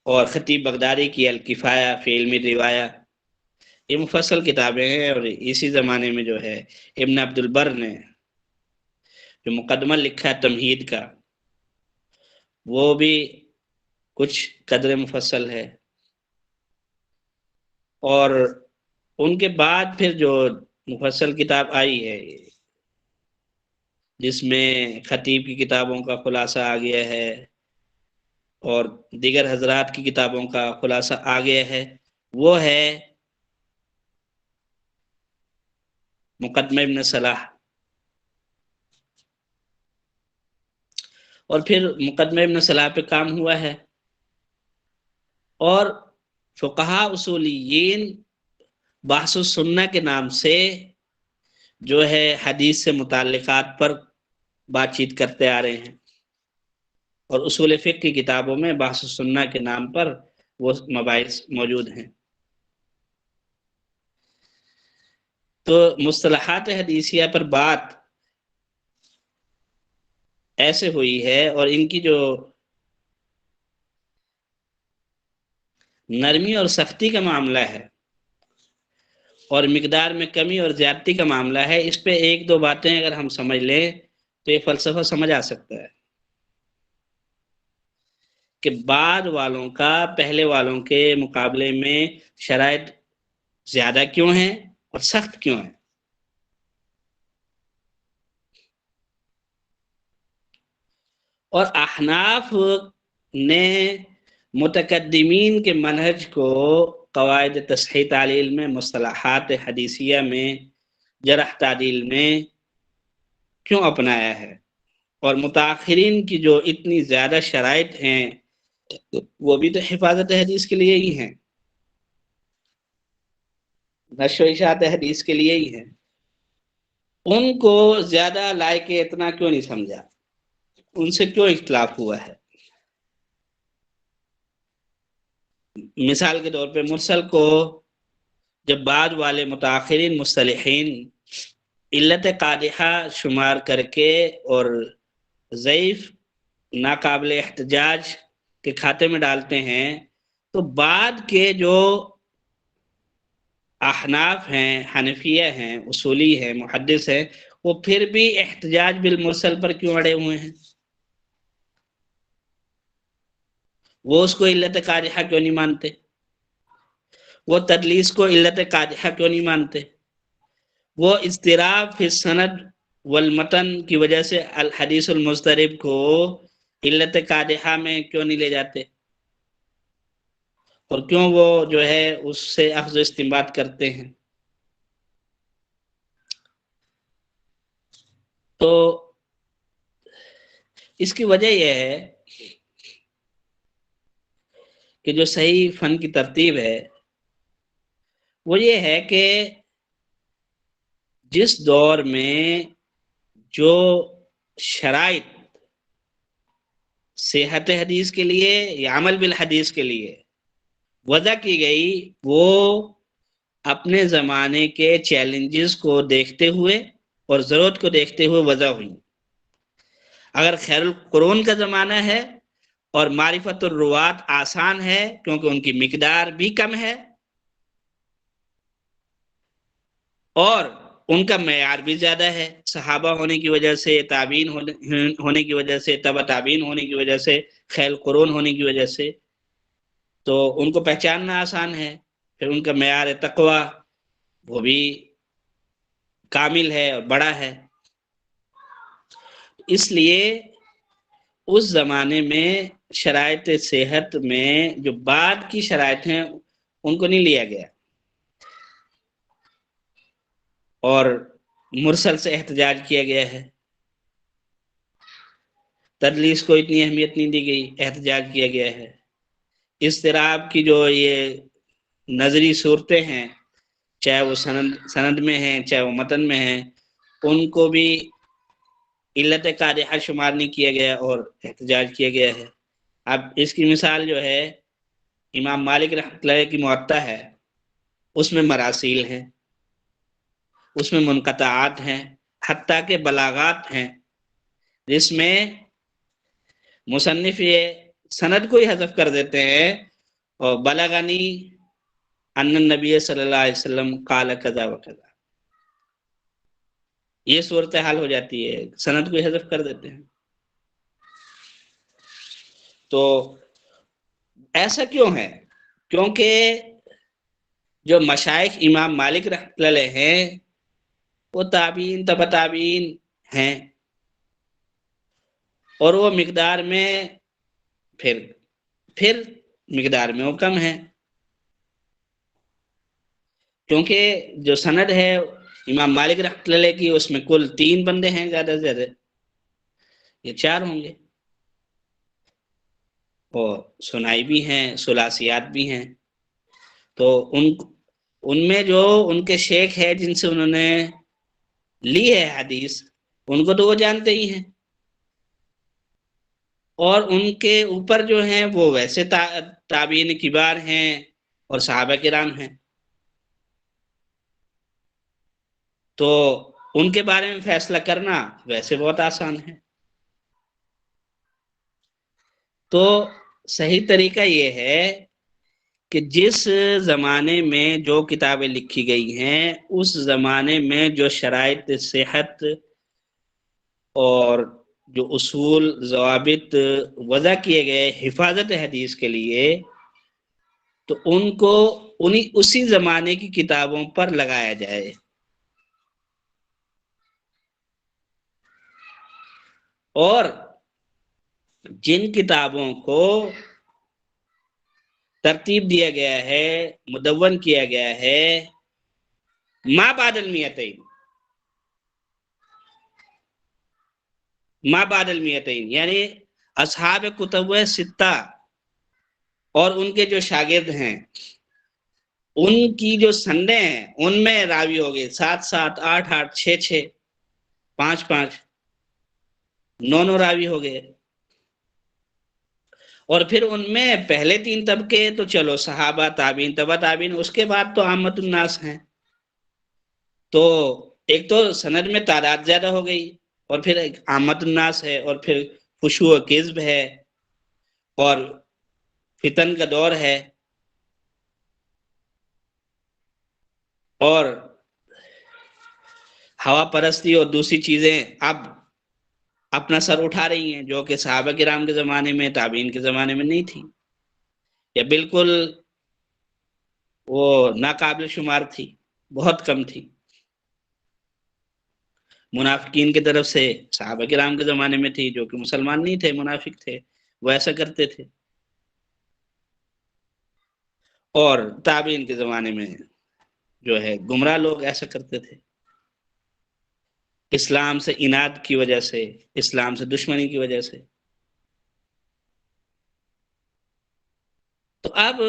اور خطیب بغدادی کی الکفایہ فی علم الروایہ، یہ مفصل کتابیں ہیں، اور اسی زمانے میں جو ہے ابن عبد البر نے جو مقدمہ لکھا ہے تمہید کا وہ بھی کچھ قدر مفصل ہے، اور ان کے بعد پھر جو مفصل کتاب آئی ہے جس میں خطیب کی کتابوں کا خلاصہ آ گیا ہے اور دیگر حضرات کی کتابوں کا خلاصہ آ گیا ہے، وہ ہے مقدمہ ابن صلاح، اور پھر مقدمہ ابن صلاح پہ کام ہوا ہے، اور فقہا اصولیین بحث السنہ کے نام سے جو ہے حدیث سے متعلقات پر بات چیت کرتے آ رہے ہیں، اور اصول فقہ کی کتابوں میں بحث السنہ کے نام پر وہ مباحث موجود ہیں۔ تو مصطلحات حدیثیہ پر بات ایسے ہوئی ہے، اور ان کی جو نرمی اور سختی کا معاملہ ہے اور مقدار میں کمی اور زیادتی کا معاملہ ہے، اس پہ ایک دو باتیں اگر ہم سمجھ لیں تو یہ فلسفہ سمجھ آ سکتا ہے کہ بعد والوں کا پہلے والوں کے مقابلے میں شرائط زیادہ کیوں ہیں اور سخت کیوں ہیں۔ اور احناف نے متقدمین کے منہج کو قواعد تصحیح تعلیل میں، مصطلحات حدیثیہ میں، جرح تعدیل میں کیوں اپنایا ہے، اور متاخرین کی جو اتنی زیادہ شرائط ہیں وہ بھی تو حفاظت حدیث کے لیے ہی ہیں، نشر و اشاعت حدیث کے لیے ہی ہیں، ان کو زیادہ لائق اتنا کیوں نہیں سمجھا، ان سے کیوں اختلاف ہوا ہے۔ مثال کے طور پہ مرسل کو جب بعد والے متاخرین مصطلحین علت قادحہ شمار کر کے اور ضعیف ناقابل احتجاج کے کھاتے میں ڈالتے ہیں، تو بعد کے جو احناف ہیں، حنفیہ ہیں، اصولی ہیں، محدث ہیں، وہ پھر بھی احتجاج بالمرسل پر کیوں اڑے ہوئے ہیں؟ وہ اس کو علت قادحہ کیوں نہیں مانتے؟ وہ تدلیس کو علت قادحہ کیوں نہیں مانتے؟ وہ اضطراب فی السند والمتن کی وجہ سے الحدیث المضطرب کو علت قادحہ میں کیوں نہیں لے جاتے؟ اور کیوں وہ جو ہے اس سے اخذ و استنباط کرتے ہیں؟ تو اس کی وجہ یہ ہے کہ جو صحیح فن کی ترتیب ہے وہ یہ ہے کہ جس دور میں جو شرائط صحت حدیث کے لیے یا عمل بالحدیث کے لیے وضع کی گئی، وہ اپنے زمانے کے چیلنجز کو دیکھتے ہوئے اور ضرورت کو دیکھتے ہوئے وضع ہوئی۔ اگر خیر القرون کا زمانہ ہے اور معرفت الروات آسان ہے کیونکہ ان کی مقدار بھی کم ہے اور ان کا معیار بھی زیادہ ہے، صحابہ ہونے کی وجہ سے، تابعین ہونے کی وجہ سے، تبع تابعین ہونے کی وجہ سے، خیر القرون ہونے کی وجہ سے، تو ان کو پہچاننا آسان ہے۔ پھر ان کا معیار تقوی وہ بھی کامل ہے اور بڑا ہے۔ اس لیے اس زمانے میں شرائط صحت میں جو بعد کی شرائط ہیں ان کو نہیں لیا گیا اور مرسل سے احتجاج کیا گیا ہے۔ تدلیس کو اتنی اہمیت نہیں دی گئی، احتجاج کیا گیا ہے۔ اضطراب کی جو یہ نظری صورتیں ہیں، چاہے وہ سند میں ہیں چاہے وہ متن میں ہیں، ان کو بھی علت قادحہ شمار نہیں کیا گیا اور احتجاج کیا گیا ہے۔ اب اس کی مثال جو ہے امام مالک رحمۃ اللہ کی موطا ہے، اس میں مراسیل ہیں، اس میں منقطعات ہیں، حتیٰ کہ بلاغات ہیں، جس میں مصنف یہ سند کو ہی حذف کر دیتے ہیں اور بلغنی ان النبی صلی اللہ علیہ وسلم قال کذا و کذا، یہ صورتحال ہو جاتی ہے، سند کو ہی حذف کر دیتے ہیں۔ تو ایسا کیوں ہے؟ کیونکہ جو مشائخ امام مالک رحمۃ اللہ علیہ ہیں وہ تابعین تبع تابعین ہیں اور وہ مقدار میں پھر مقدار میں وہ کم ہے، کیونکہ جو سند ہے امام مالک رحمۃ اللہ علیہ کی اس میں کل 3 بندے ہیں زیادہ سے زیادہ، یہ 4 ہوں گے، اور سنائی بھی ہیں، ثلاثیات بھی ہیں۔ تو ان میں جو ان کے شیخ ہے جن سے انہوں نے لی ہے حدیث، ان کو تو وہ جانتے ہی ہیں، اور ان کے اوپر جو ہیں وہ ویسے تابعین کبار ہیں اور صحابہ کرام ہیں، تو ان کے بارے میں فیصلہ کرنا ویسے بہت آسان ہے۔ تو صحیح طریقہ یہ ہے کہ جس زمانے میں جو کتابیں لکھی گئی ہیں اس زمانے میں جو شرائط صحت اور جو اصول ضوابط وضع کیے گئے حفاظت حدیث کے لیے، تو ان کو اسی زمانے کی کتابوں پر لگایا جائے، اور جن کتابوں کو ترتیب دیا گیا ہے، مدون کیا گیا ہے ما بعد المیتین یعنی اصحاب کتب ستہ اور ان کے جو شاگرد ہیں ان کی جو سندیں ہیں ان میں راوی ہو گئے 7 7 8 8 6 6 5 5 9 راوی ہو گئے، اور پھر ان میں پہلے 3 طبقے تو چلو صحابہ تابعین تبع تابعین، اس کے بعد تو عامت الناس ہیں، تو ایک تو سند میں تعداد زیادہ ہو گئی، اور پھر ایک عامت الناس ہے، اور پھر خشوع و کذب ہے، اور فتن کا دور ہے، اور ہوا پرستی اور دوسری چیزیں اب اپنا سر اٹھا رہی ہیں، جو کہ صحابہ کرام کے زمانے میں، تابعین کے زمانے میں نہیں تھی، یا بالکل وہ ناقابل شمار تھی، بہت کم تھی۔ منافقین کی طرف سے صحابہ کرام کے زمانے میں تھی، جو کہ مسلمان نہیں تھے، منافق تھے، وہ ایسا کرتے تھے، اور تابعین کے زمانے میں جو ہے گمراہ لوگ ایسا کرتے تھے، اسلام سے اناد کی وجہ سے، اسلام سے دشمنی کی وجہ سے۔ تو اب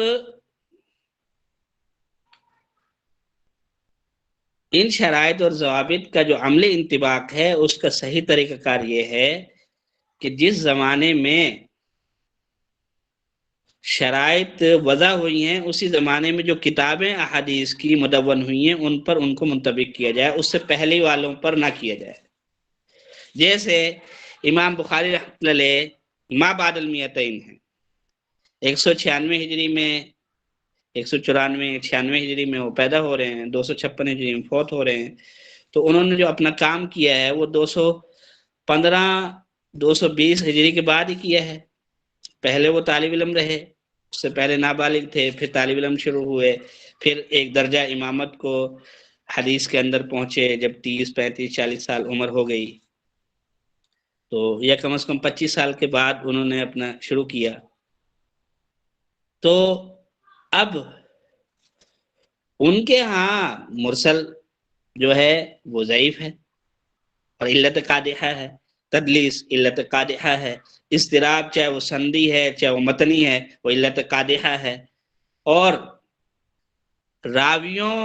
ان شرائط اور ضوابط کا جو عملی انطباق ہے، اس کا صحیح طریقہ کار یہ ہے کہ جس زمانے میں شرائط وضع ہوئی ہیں، اسی زمانے میں جو کتابیں احادیث کی مدون ہوئی ہیں، ان پر ان کو منطبق کیا جائے، اس سے پہلے والوں پر نہ کیا جائے۔ جیسے امام بخاری رحمۃ اللہ علیہ ما بعد المیتین ہیں، 196 ہجری میں، 194 96 ہجری میں وہ پیدا ہو رہے ہیں، 256 ہجری میں فوت ہو رہے ہیں۔ تو انہوں نے جو اپنا کام کیا ہے وہ 215 220 ہجری کے بعد ہی کیا ہے۔ پہلے وہ طالب علم رہے، اس سے پہلے نابالغ تھے، پھر طالب علم شروع ہوئے، پھر ایک درجہ امامت کو حدیث کے اندر پہنچے جب 30 35 40 سال عمر ہو گئی، تو یا کم از کم 25 سال کے بعد انہوں نے اپنا شروع کیا۔ تو اب ان کے ہاں مرسل جو ہے وہ ضعیف ہے، اور علت قادحہ ہے، تدلیس علت قادحہ ہے، اضطراب چاہے وہ سندی ہے چاہے وہ متنی ہے، وہ علت قادحہ ہے، اور راویوں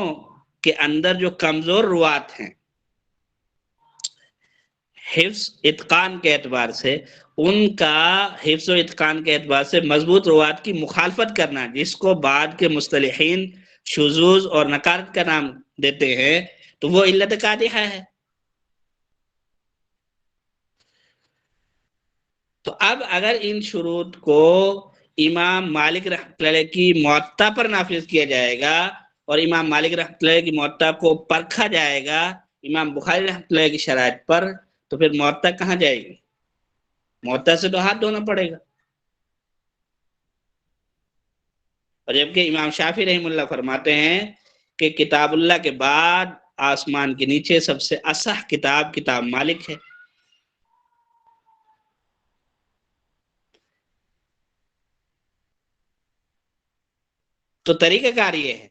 کے اندر جو کمزور روات ہیں حفظ اتقان کے اعتبار سے، ان کا حفظ و اتقان کے اعتبار سے مضبوط روات کی مخالفت کرنا، جس کو بعد کے مصطلحین شذوذ اور نکارت کا نام دیتے ہیں، تو وہ علت قادحہ ہے۔ تو اب اگر ان شروط کو امام مالک رحمۃ اللہ علیہ کی موطا پر نافذ کیا جائے گا، اور امام مالک رحمۃ اللہ علیہ کی موطا کو پرکھا جائے گا امام بخاری رحمۃ اللہ علیہ کی شرائط پر، تو پھر موطا کہاں جائے گی؟ موطا سے تو ہاتھ دھونا پڑے گا۔ اور جبکہ امام شافعی رحمہ اللہ فرماتے ہیں کہ کتاب اللہ کے بعد آسمان کے نیچے سب سے اصح کتاب مالک ہے۔ تو طریقہ کار یہ ہے،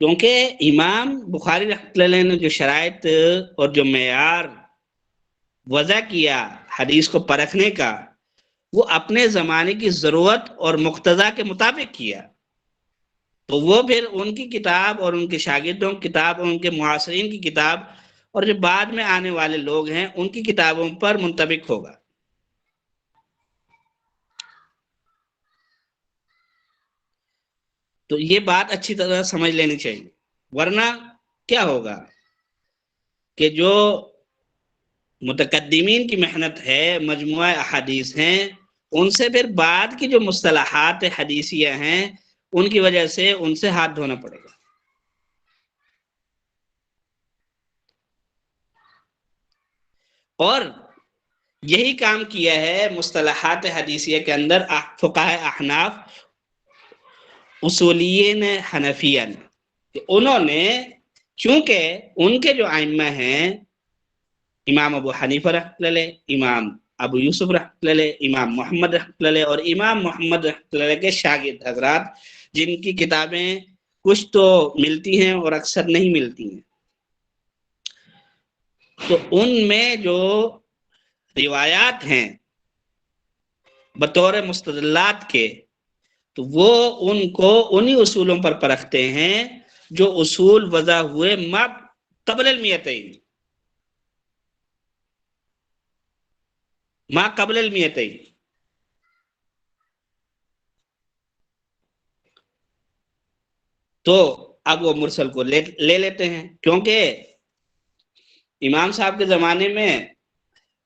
کیونکہ امام بخاری رحمۃ اللہ علیہ نے جو شرائط اور جو معیار وضع کیا حدیث کو پرکھنے کا، وہ اپنے زمانے کی ضرورت اور مقتضا کے مطابق کیا، تو وہ پھر ان کی کتاب اور ان کے شاگردوں کی کتاب اور ان کے معاصرین کی کتاب اور جو بعد میں آنے والے لوگ ہیں ان کی کتابوں پر منطبق ہوگا۔ تو یہ بات اچھی طرح سمجھ لینی چاہیے، ورنہ کیا ہوگا کہ جو متقدمین کی محنت ہے، مجموعہ احادیث ہیں، ان سے پھر بعد کی جو مصطلحات حدیثیہ ہیں ان کی وجہ سے ان سے ہاتھ دھونا پڑے گا۔ اور یہی کام کیا ہے مصطلحات حدیثیہ کے اندر فقہاء احناف، اصولین حنفیہ نے، کہ انہوں نے چونکہ ان کے جو ائمہ ہیں امام ابو حنیفہ رحمۃ اللہ علیہ، امام ابو یوسف رحمۃ اللہ علیہ، امام محمد رحمۃ اللہ علیہ، اور امام محمد رحمۃ اللہ علیہ کے شاگرد حضرات، جن کی کتابیں کچھ تو ملتی ہیں اور اکثر نہیں ملتی ہیں، تو ان میں جو روایات ہیں بطور مستدلات کے، تو وہ ان کو انہی اصولوں پر پرکھتے ہیں جو اصول وضع ہوئے ما قبل المیتین، ما قبل المیتین۔ تو اب وہ مرسل کو لے لیتے ہیں، کیونکہ امام صاحب کے زمانے میں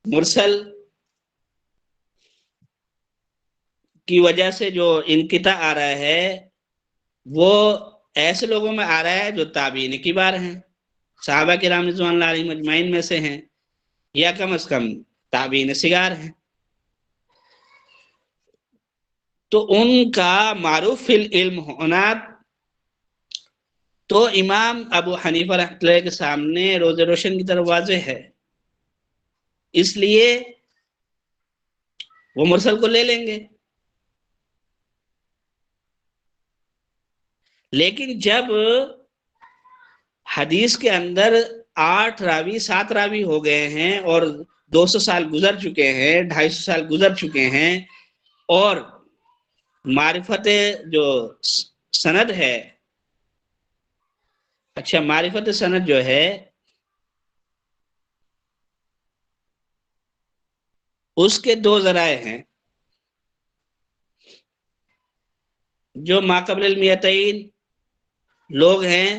مرسل کی وجہ سے جو انقطاع آ رہا ہے وہ ایسے لوگوں میں آ رہا ہے جو تابعین کبار ہیں، صحابہ کرام رضوان اللہ علیہم اجمعین میں سے ہیں، یا کم از کم تابعین صغار ہیں، تو ان کا معروف فی العلم ہونا تو امام ابو حنیفہ رحمۃ اللہ کے سامنے روز روشن کی طرف واضح ہے، اس لیے وہ مرسل کو لے لیں گے۔ لیکن جب حدیث کے اندر 8 راوی 7 راوی ہو گئے ہیں اور 200 سال گزر چکے ہیں، 250 سال گزر چکے ہیں، اور معرفت جو سند ہے، اچھا معرفت سند جو ہے اس کے 2 ذرائع ہیں، جو ماقبل المیتین لوگ ہیں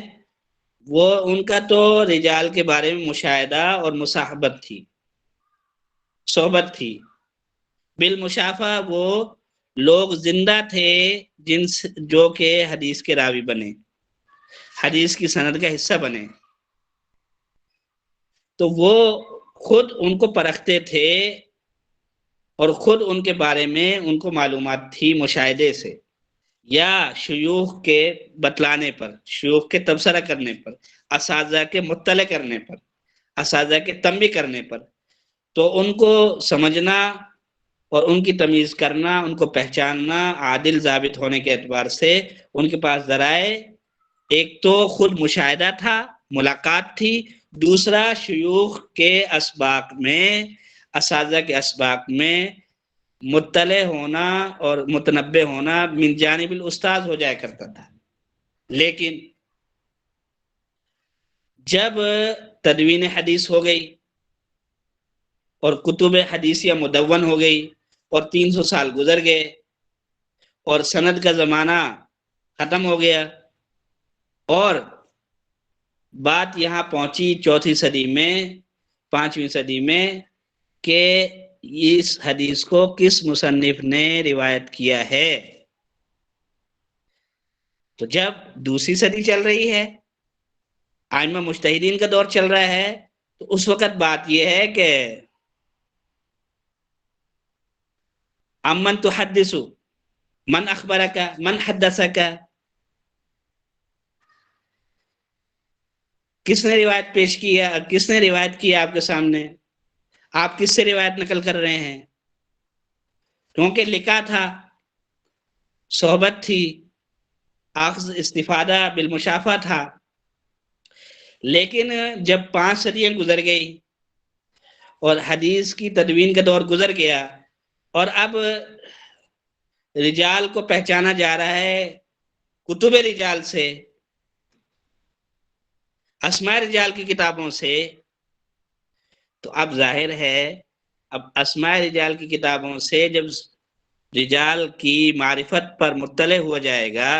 وہ ان کا تو رجال کے بارے میں مشاہدہ اور مصاحبت تھی، صحبت تھی، بالمشافہ وہ لوگ زندہ تھے جو کہ حدیث کے راوی بنے، حدیث کی سند کا حصہ بنے، تو وہ خود ان کو پرکھتے تھے اور خود ان کے بارے میں ان کو معلومات تھی مشاہدے سے یا شیوخ کے بتلانے پر، شیوخ کے تبصرہ کرنے پر، اساتذہ کے مطلع کرنے پر، اساتذہ کے تنبیہ کرنے پر، تو ان کو سمجھنا اور ان کی تمیز کرنا، ان کو پہچاننا، عادل ضابط ہونے کے اعتبار سے ان کے پاس ذرائع ایک تو خود مشاہدہ تھا، ملاقات تھی، دوسرا شیوخ کے اسباق میں، اساتذہ کے اسباق میں مطلع ہونا اور متنبع ہونا من جانب الاستاذ ہو جایا کرتا تھا۔ لیکن جب تدوین حدیث ہو گئی اور کتب حدیثیہ مدون ہو گئی اور 300 سال گزر گئے اور سند کا زمانہ ختم ہو گیا، اور بات یہاں پہنچی 4 صدی میں، 5ویں صدی میں، کہ اس حدیث کو کس مصنف نے روایت کیا ہے، تو جب 2 صدی چل رہی ہے، ائمہ مجتہدین کا دور چل رہا ہے، تو اس وقت بات یہ ہے کہ امن تحدث، من اخبرک، من حدثک، کس نے روایت پیش کیا، کس نے روایت کیا آپ کے سامنے، آپ کس سے روایت نقل کر رہے ہیں، کیونکہ لکھا تھا، صحبت تھی، اخذ استفادہ بالمشافہ تھا۔ لیکن جب 5 صدیاں گزر گئی اور حدیث کی تدوین کا دور گزر گیا اور اب رجال کو پہچانا جا رہا ہے کتب رجال سے، اسماء رجال کی کتابوں سے، تو اب ظاہر ہے اب اسماء رجال کی کتابوں سے جب رجال کی معرفت پر مطلع ہو جائے گا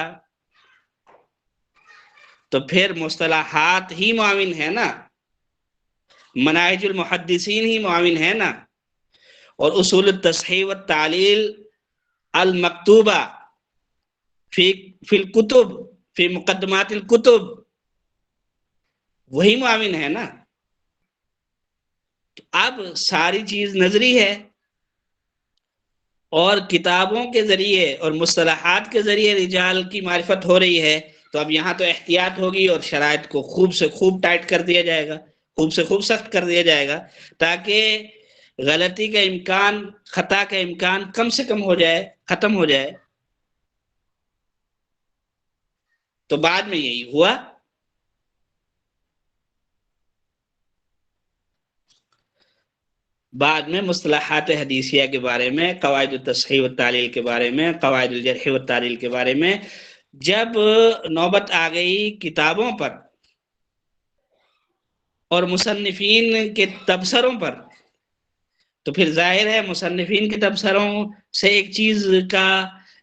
تو پھر مصطلحات ہی معاون ہے نا، مناہج المحدثین ہی معاون ہے نا، اور اصول التصحیح والتعلیل المکتوبہ فی الکتب، فی مقدمات الکتب، وہی معاون ہے نا۔ اب ساری چیز نظری ہے اور کتابوں کے ذریعے اور مصطلحات کے ذریعے رجال کی معرفت ہو رہی ہے، تو اب یہاں تو احتیاط ہوگی اور شرائط کو خوب سے خوب ٹائٹ کر دیا جائے گا، خوب سے خوب سخت کر دیا جائے گا، تاکہ غلطی کا امکان، خطا کا امکان کم سے کم ہو جائے، ختم ہو جائے۔ تو بعد میں یہی ہوا، بعد میں مصطلحات حدیثیہ کے بارے میں، قواعد التصحیح والتعلیل کے بارے میں، قواعد الجرح والتعدیل کے بارے میں جب نوبت آ گئی کتابوں پر اور مصنفین کے تبصروں پر، تو پھر ظاہر ہے مصنفین کے تبصروں سے ایک چیز کا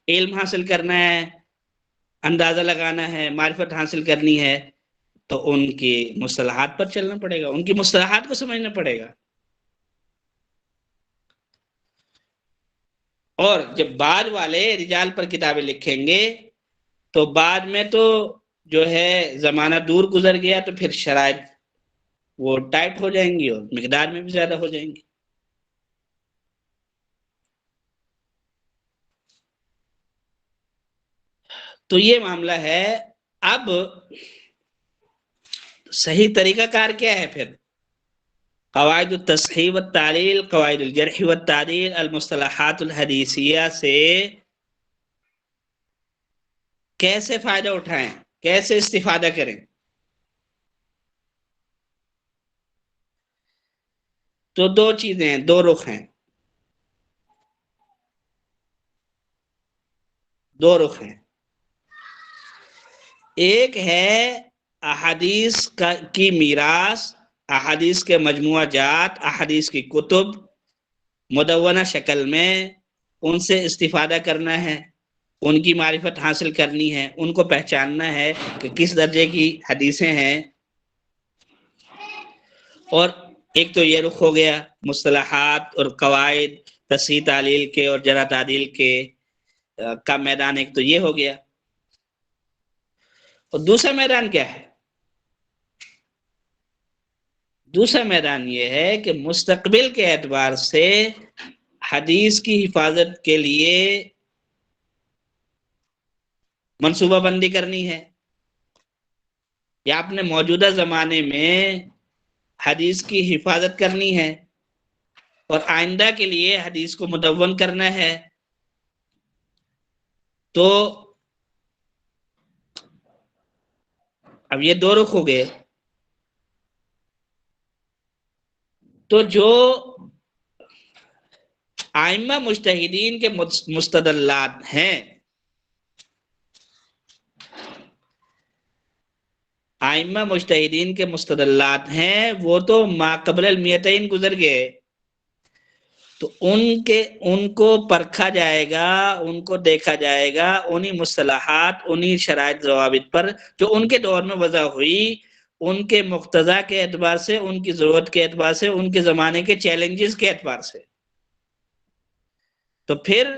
علم حاصل کرنا ہے، اندازہ لگانا ہے، معرفت حاصل کرنی ہے، تو ان کی مصطلحات پر چلنا پڑے گا، ان کی مصطلحات کو سمجھنا پڑے گا۔ اور جب بعد والے رجال پر کتابیں لکھیں گے تو بعد میں تو جو ہے زمانہ دور گزر گیا تو پھر شرائط وہ ٹائٹ ہو جائیں گی اور مقدار میں بھی زیادہ ہو جائیں گی. تو یہ معاملہ ہے. اب صحیح طریقہ کار کیا ہے پھر؟ قواعد التصحیح والتعلیل، قواعد الجرح والتعدیل، المصطلحات الحدیثیہ سے کیسے فائدہ اٹھائیں، کیسے استفادہ کریں؟ تو دو چیزیں ہیں، دو رخ ہیں. دو رخ ہیں. ایک ہے احادیث کی میراث، احادیث کے مجموعہ جات، احادیث کی کتب مدونہ شکل میں ان سے استفادہ کرنا ہے، ان کی معرفت حاصل کرنی ہے، ان کو پہچاننا ہے کہ کس درجے کی حدیثیں ہیں. اور ایک تو یہ رخ ہو گیا مصطلحات اور قواعد تصحیح تعلیل کے اور جرح تعدیل کے کا میدان، ایک تو یہ ہو گیا. اور دوسرا میدان کیا ہے؟ دوسرا میدان یہ ہے کہ مستقبل کے اعتبار سے حدیث کی حفاظت کے لیے منصوبہ بندی کرنی ہے، یا اپنے موجودہ زمانے میں حدیث کی حفاظت کرنی ہے اور آئندہ کے لیے حدیث کو مدون کرنا ہے. تو اب یہ دو رخ ہو گئے. تو جو ائمہ مجتہدین کے مستدلات ہیں، ائمہ مجتہدین کے مستدلات ہیں، وہ تو ما قبل المیتین گزر گئے. تو ان کو پرکھا جائے گا، ان کو دیکھا جائے گا انہی مصطلحات، انہی شرائط ضوابط پر جو ان کے دور میں وضع ہوئی، ان کے مقتضا کے اعتبار سے، ان کی ضرورت کے اعتبار سے، ان کے زمانے کے چیلنجز کے اعتبار سے. تو پھر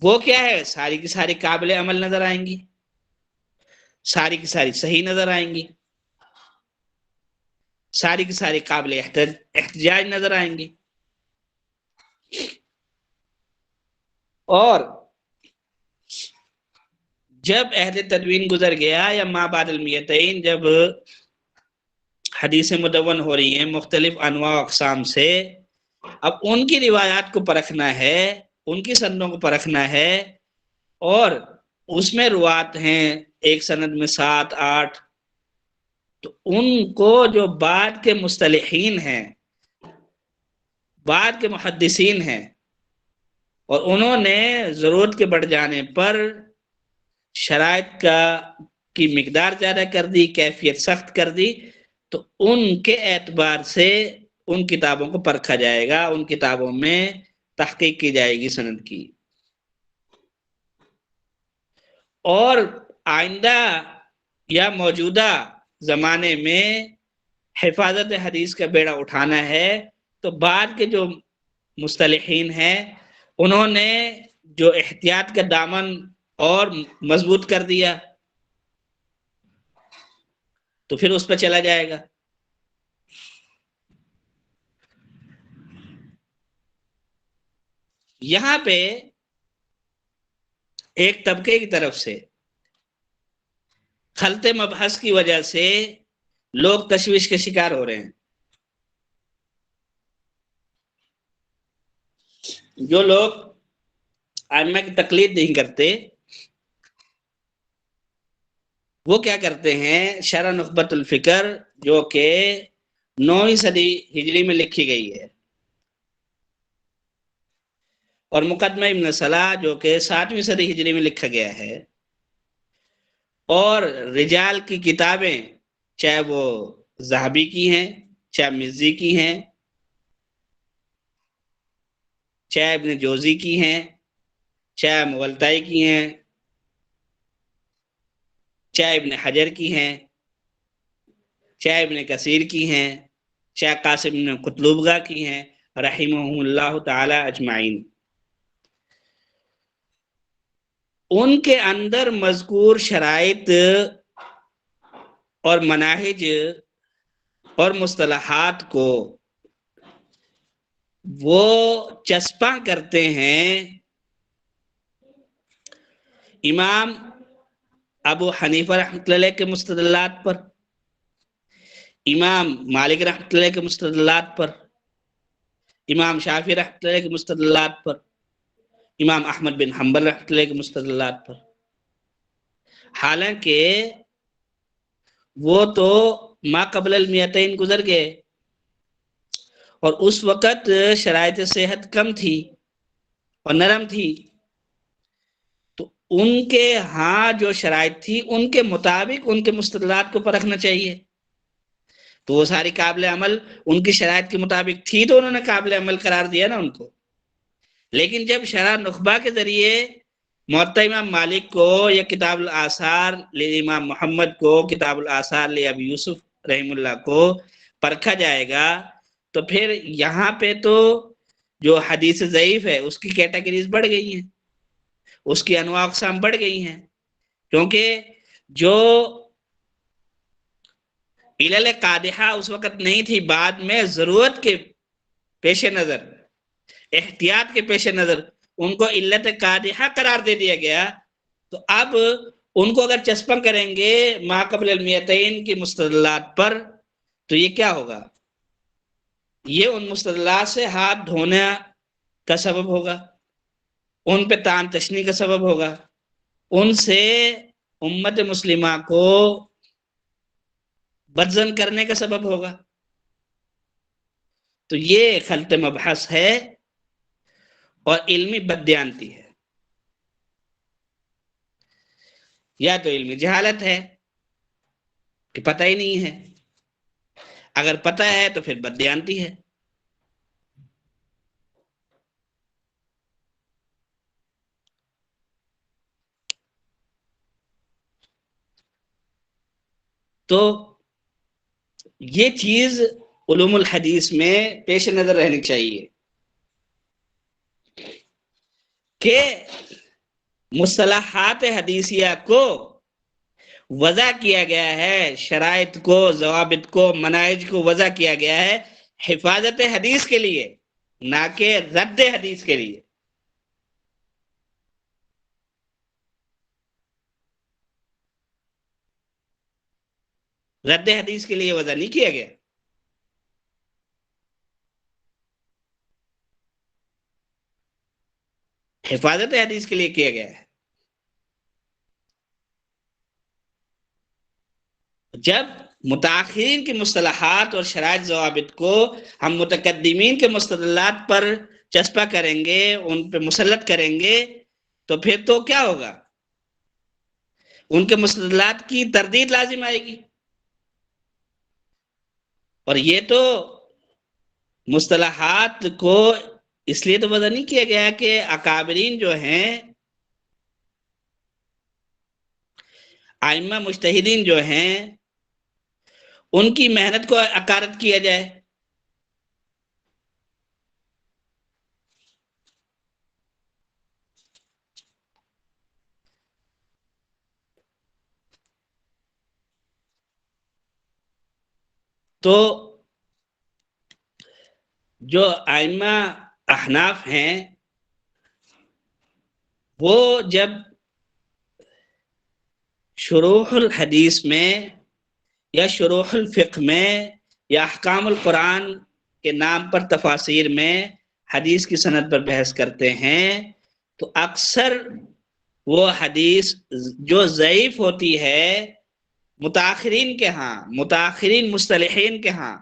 وہ کیا ہے، ساری کی ساری قابل عمل نظر آئیں گی، ساری کی ساری صحیح نظر آئیں گی، ساری کی ساری قابل احتجاج نظر آئیں گی. اور جب عہد تدوین گزر گیا یا ما بعد المیتین، جب حدیثیں مدون ہو رہی ہیں مختلف انواع و اقسام سے، اب ان کی روایات کو پرکھنا ہے، ان کی سندوں کو پرکھنا ہے. اور اس میں روات ہیں ایک سند میں 7-8، تو ان کو جو بعد کے مصطلحین ہیں، بعد کے محدثین ہیں، اور انہوں نے ضرورت کے بڑھ جانے پر شرائط کی مقدار زیادہ کر دی، کیفیت سخت کر دی، تو ان کے اعتبار سے ان کتابوں کو پرکھا جائے گا، ان کتابوں میں تحقیق کی جائے گی سند کی. اور آئندہ یا موجودہ زمانے میں حفاظت حدیث کا بیڑا اٹھانا ہے، تو بعد کے جو مصطلحین ہیں انہوں نے جو احتیاط کا دامن اور مضبوط کر دیا، تو پھر اس پہ چلا جائے گا. یہاں پہ ایک طبقے کی طرف سے خلط مبحث کی وجہ سے لوگ تشویش کے شکار ہو رہے ہیں. جو لوگ ائمہ کی تقلید نہیں کرتے، وہ کیا کرتے ہیں، شرح نخبۃ الفکر جو کہ 9ویں صدی ہجری میں لکھی گئی ہے، اور مقدمہ ابن صلاح جو کہ 7ویں صدی ہجری میں لکھا گیا ہے، اور رجال کی کتابیں چاہے وہ ذہبی کی ہیں، چاہے مزی کی ہیں، چاہے ابن جوزی کی ہیں، چاہے مغلطائی کی ہیں، چاہے ابن حجر کی ہیں، چاہے ابن کثیر کی ہیں، چاہے قاسم بن قطلبگہ کی ہیں، رحمہم اللہ تعالی اجمعین، ان کے اندر مذکور شرائط اور مناہج اور مصطلحات کو وہ چسپاں کرتے ہیں امام ابو حنیفہ رحمۃ اللہ علیہ کے مستدلات پر، امام مالک رحمۃ اللہ کے مستدلات پر، امام شافعی رحمۃ اللہ کے مستدلات پر، امام احمد بن حنبل رحمۃ اللہ کے مستدلات پر. حالانکہ وہ تو ما قبل المیتین گزر گئے اور اس وقت شرائط صحت کم تھی اور نرم تھی، تو ان کے ہاں جو شرائط تھی ان کے مطابق ان کے مستدلات کو پرکھنا چاہیے. تو وہ ساری قابل عمل ان کی شرائط کے مطابق تھی تو انہوں نے قابل عمل قرار دیا نا ان کو. لیکن جب شرح نخبہ کے ذریعے موطا امام مالک کو یا کتاب الآثار امام محمد کو، کتاب الآثار ابی یوسف رحم اللہ کو پرکھا جائے گا، تو پھر یہاں پہ تو جو حدیث ضعیف ہے اس کی کیٹیگریز بڑھ گئی ہیں، اس کی انواع اقسام بڑھ گئی ہیں، کیونکہ جو علل قادحہ اس وقت نہیں تھی، بعد میں ضرورت کے پیش نظر، احتیاط کے پیش نظر ان کو علت قادحہ قرار دے دیا گیا. تو اب ان کو اگر چسپاں کریں گے ما قبل المیتین کی مستدلات پر تو یہ کیا ہوگا؟ یہ ان مستدلات سے ہاتھ دھونے کا سبب ہوگا، ان پہ تان تشنی کا سبب ہوگا، ان سے امت مسلمہ کو بدزن کرنے کا سبب ہوگا. تو یہ خلط مبحث ہے اور علمی بددیانتی ہے. یا تو علمی جہالت ہے کہ پتہ ہی نہیں ہے، اگر پتہ ہے تو پھر بددیانتی ہے. تو یہ چیز علوم الحدیث میں پیش نظر رہنی چاہیے کہ مصطلحات حدیثیہ کو وضع کیا گیا ہے، شرائط کو، ضوابط کو، مناہج کو وضع کیا گیا ہے حفاظت حدیث کے لیے، نہ کہ رد حدیث کے لیے. رد حدیث کے لیے وضع نہیں کیا گیا. حفاظت حدیث کے لیے کیا گیا ہے. جب متاخرین کی مصطلحات اور شرائط ضوابط کو ہم متقدمین کے مستدلات پر چسپاں کریں گے، ان پہ مسلط کریں گے، تو پھر تو کیا ہوگا؟ ان کے مستدلات کی تردید لازم آئے گی. اور یہ تو مصطلحات کو اس لیے تو وضع نہیں کیا گیا کہ اکابرین جو ہیں، ائمہ مجتہدین جو ہیں، ان کی محنت کو اکارت کیا جائے. تو جو ائمہ احناف ہیں وہ جب شروح الحدیث میں یا شروح الفقہ میں یا احکام القرآن کے نام پر تفاسیر میں حدیث کی سند پر بحث کرتے ہیں تو اکثر وہ حدیث جو ضعیف ہوتی ہے متاخرین کے ہاں، متاخرین مصطلحین کے ہاں،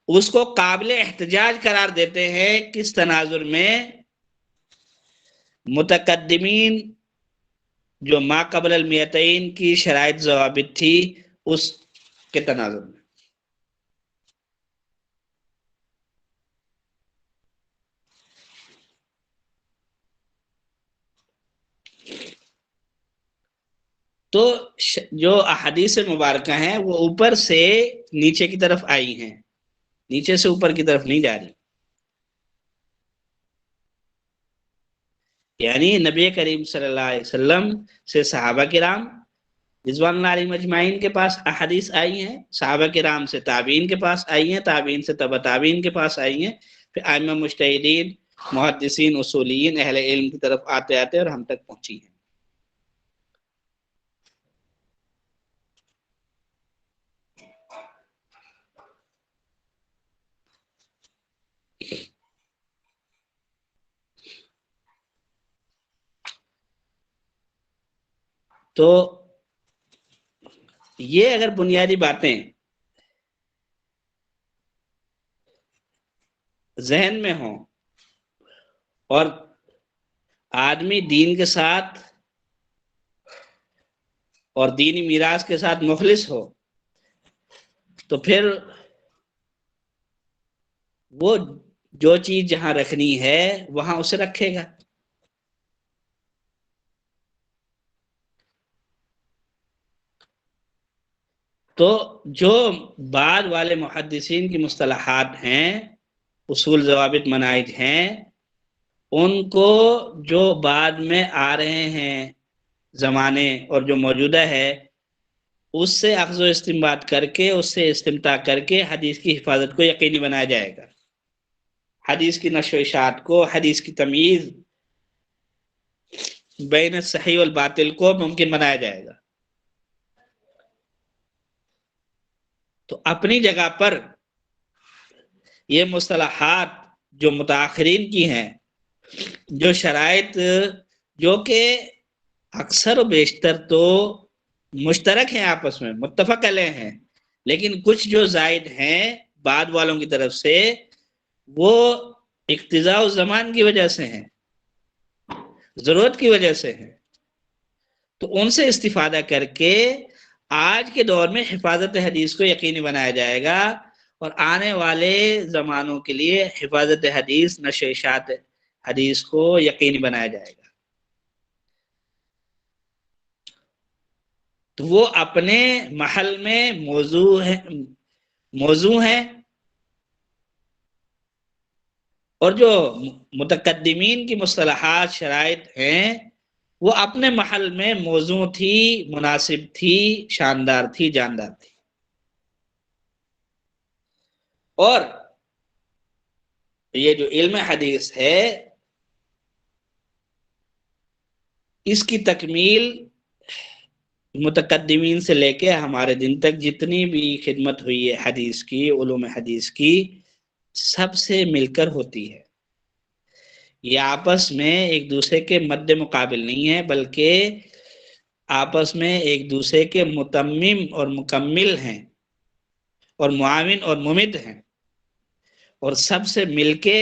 اس کو قابل احتجاج قرار دیتے ہیں. کس تناظر میں؟ متقدمین جو ما قبل المیتین کی شرائط ضوابط تھی اس کے تناظر میں. تو جو احادیث مبارکہ ہیں وہ اوپر سے نیچے کی طرف آئی ہیں، نیچے سے اوپر کی طرف نہیں جا رہی. یعنی نبی کریم صلی اللہ علیہ وسلم سے صحابہ کرام رضوان اللہ علیہم اجمعین کے پاس احادیث آئی ہیں، صحابہ کرام سے تابعین کے پاس آئی ہیں، تابعین سے تبع تابعین کے پاس آئی ہیں، پھر ائمہ مجتہدین، محدثین، اصولیین، اہل علم کی طرف آتے آتے اور ہم تک پہنچی ہیں۔ تو یہ اگر بنیادی باتیں ذہن میں ہوں اور آدمی دین کے ساتھ اور دینی میراث کے ساتھ مخلص ہو تو پھر وہ جو چیز جہاں رکھنی ہے وہاں اسے رکھے گا۔ تو جو بعد والے محدثین کی مصطلحات ہیں، اصول، ضوابط، مناہج ہیں، ان کو جو بعد میں آ رہے ہیں زمانے اور جو موجودہ ہے اس سے اخذ و استنباط کر کے، اس سے استمتاع کر کے حدیث کی حفاظت کو یقینی بنایا جائے گا، حدیث کی نشر و اشاعت کو، حدیث کی تمییز بین الصحیح والباطل کو ممکن بنایا جائے گا۔ تو اپنی جگہ پر یہ مصطلحات جو متاخرین کی ہیں، جو شرائط جو کہ اکثر و بیشتر تو مشترک ہیں، آپس میں متفق علیہ ہیں، لیکن کچھ جو زائد ہیں بعد والوں کی طرف سے وہ اقتضاء الزمان کی وجہ سے ہیں، ضرورت کی وجہ سے ہیں، تو ان سے استفادہ کر کے آج کے دور میں حفاظت حدیث کو یقینی بنایا جائے گا، اور آنے والے زمانوں کے لیے حفاظت حدیث، نشر و اشاعت حدیث کو یقینی بنایا جائے گا۔ تو وہ اپنے محل میں موضوع ہیں، اور جو متقدمین کی مصطلحات، شرائط ہیں، وہ اپنے محل میں موضوع تھی، مناسب تھی، شاندار تھی، جاندار تھی۔ اور یہ جو علم حدیث ہے اس کی تکمیل متقدمین سے لے کے ہمارے دن تک جتنی بھی خدمت ہوئی ہے حدیث کی، علوم حدیث کی، سب سے مل کر ہوتی ہے۔ یہ آپس میں ایک دوسرے کے مد مقابل نہیں ہے، بلکہ آپس میں ایک دوسرے کے متمم اور مکمل ہیں، اور معاون اور ممد ہیں، اور سب سے مل کے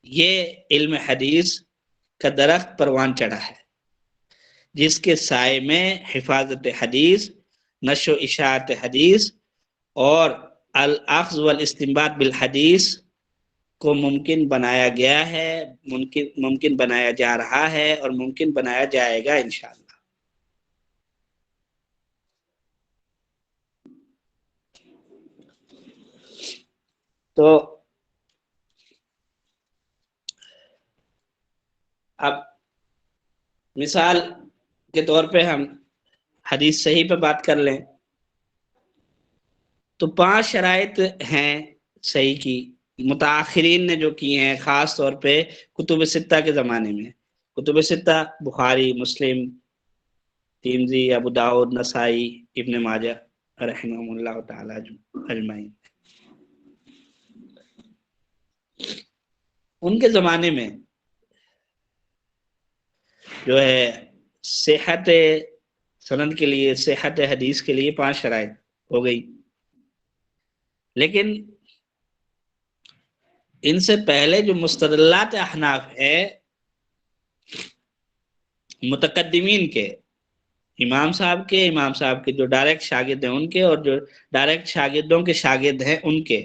یہ علم حدیث کا درخت پروان چڑھا ہے، جس کے سائے میں حفاظت حدیث، نشر و اشاعت حدیث اور الاخذ والاستنباط بالحدیث کو ممکن بنایا گیا ہے، ممکن بنایا جا رہا ہے، اور ممکن بنایا جائے گا انشاءاللہ۔ تو اب مثال کے طور پہ ہم حدیث صحیح پہ بات کر لیں تو 5 شرائط ہیں صحیح کی، متاخرین نے جو کی ہیں، خاص طور پہ کتب ستہ کے زمانے میں۔ کتب ستہ بخاری، مسلم، ترمذی، ابو داؤد، نسائی، ابن ماجہ رحمہم اللہ تعالی اجمعین۔ ان کے زمانے میں جو ہے صحت سند کے لیے، صحت حدیث کے لیے 5 شرائط ہو گئی، لیکن ان سے پہلے جو مستدلات احناف ہے متقدمین کے، امام صاحب کے جو ڈائریکٹ شاگرد ہیں ان کے، اور جو ڈائریکٹ شاگردوں کے شاگرد ہیں ان کے،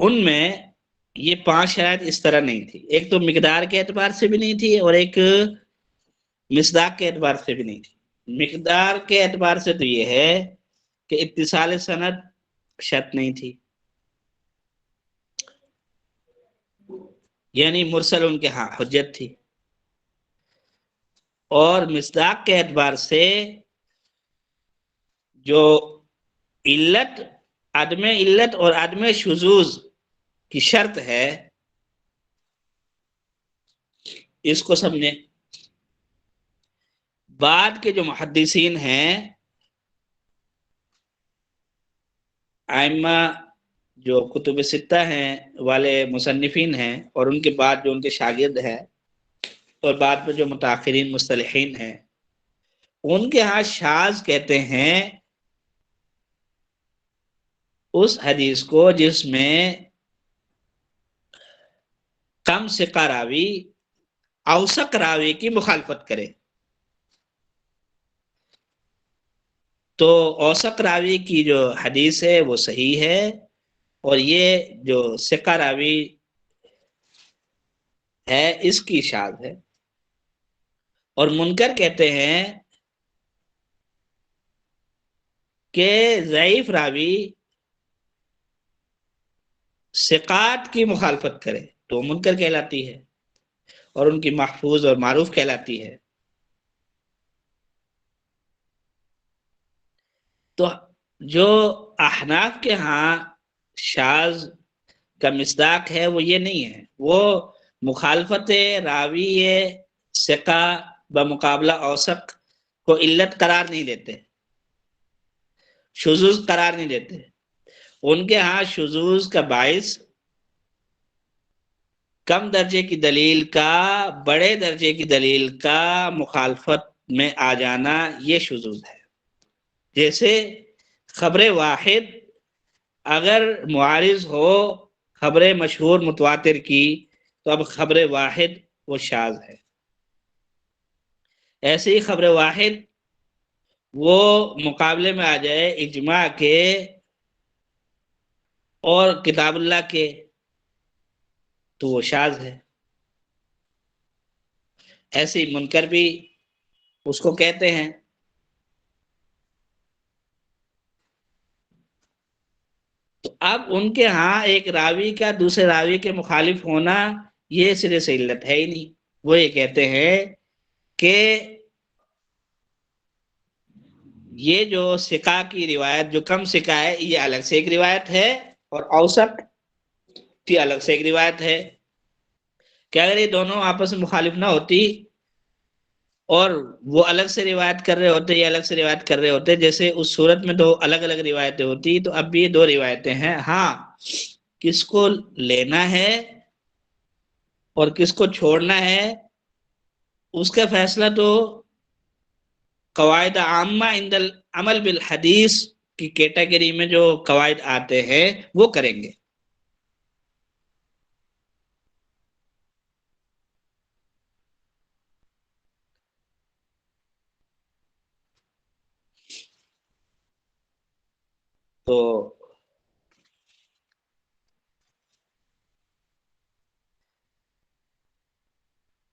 ان میں یہ 5 شرائط اس طرح نہیں تھی۔ ایک تو مقدار کے اعتبار سے بھی نہیں تھی، اور ایک مصداق کے اعتبار سے بھی نہیں تھی۔ مقدار کے اعتبار سے تو یہ ہے کہ اتصال سند شرط نہیں تھی، یعنی مرسل ان کے ہاں حجت تھی۔ اور مصداق کے اعتبار سے جو علت، عدم علت اور عدم شذوذ کی شرط ہے، اس کو سمجھیں۔ بعد کے جو محدثین ہیں، ائمہ جو کتب ستہ ہیں والے مصنفین ہیں، اور ان کے بعد جو ان کے شاگرد ہیں، اور بعد میں جو متاخرین مصطلحین ہیں، ان کے ہاں شاذ کہتے ہیں اس حدیث کو جس میں کم ثقہ راوی اوثق راوی کی مخالفت کرے۔ تو اوثق راوی کی جو حدیث ہے وہ صحیح ہے، اور یہ جو ثقہ راوی ہے اس کی شاذ ہے۔ اور منکر کہتے ہیں کہ ضعیف راوی ثقات کی مخالفت کرے تو منکر کہلاتی ہے، اور ان کی محفوظ اور معروف کہلاتی ہے۔ تو جو احناف کے ہاں شاذ کا مصداق ہے وہ یہ نہیں ہے، وہ مخالفت راوی ثقہ بمقابلہ اوثق کو علت قرار نہیں دیتے، شذوذ قرار نہیں دیتے۔ ان کے ہاں شذوذ کا باعث کم درجے کی دلیل کا بڑے درجے کی دلیل کا مخالفت میں آ جانا، یہ شذوذ ہے۔ جیسے خبر واحد اگر معارض ہو خبر مشہور متواتر کی، تو اب خبر واحد وہ شاذ ہے۔ ایسے ہی خبر واحد وہ مقابلے میں آ جائے اجماع کے اور کتاب اللہ کے، تو وہ شاذ ہے۔ ایسے ہی منکر بھی اس کو کہتے ہیں۔ تو اب ان کے ہاں ایک راوی کا دوسرے راوی کے مخالف ہونا یہ سرے سے علت ہے ہی نہیں۔ وہ یہ کہتے ہیں کہ یہ جو ثقہ کی روایت جو کم ثقہ ہے یہ الگ سے ایک روایت ہے، اور اوثق کی الگ سے ایک روایت ہے، کہ اگر یہ دونوں آپس میں مخالف نہ ہوتی اور وہ الگ سے روایت کر رہے ہوتے، یہ الگ سے روایت کر رہے ہوتے، جیسے اس صورت میں دو الگ الگ روایتیں ہوتی، تو اب بھی یہ دو روایتیں ہیں۔ ہاں، کس کو لینا ہے اور کس کو چھوڑنا ہے اس کا فیصلہ تو قواعد عامہ عند العمل بالحدیث کی کیٹیگری میں جو قواعد آتے ہیں وہ کریں گے۔ تو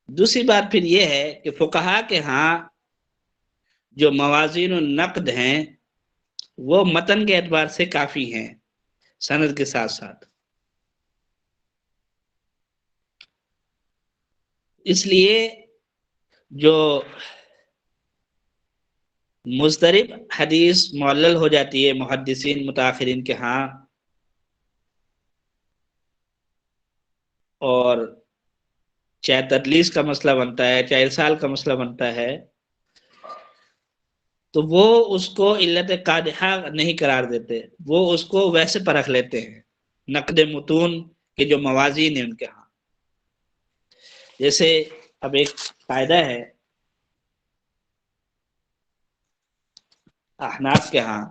دوسری بات پھر یہ ہے کہ فقہا کے ہاں جو موازین النقد ہیں وہ متن کے اعتبار سے کافی ہیں سند کے ساتھ ساتھ، اس لیے جو مضطرب حدیث معلل ہو جاتی ہے محدثین متاخرین کے ہاں، اور چاہے تدلیس کا مسئلہ بنتا ہے چاہے ارسال کا مسئلہ بنتا ہے، تو وہ اس کو علت قادحہ نہیں قرار دیتے، وہ اس کو ویسے پرکھ لیتے ہیں نقد متون کے جو موازین ہیں ان کے ہاں۔ جیسے اب ایک قاعدہ ہے احناف کے ہاں،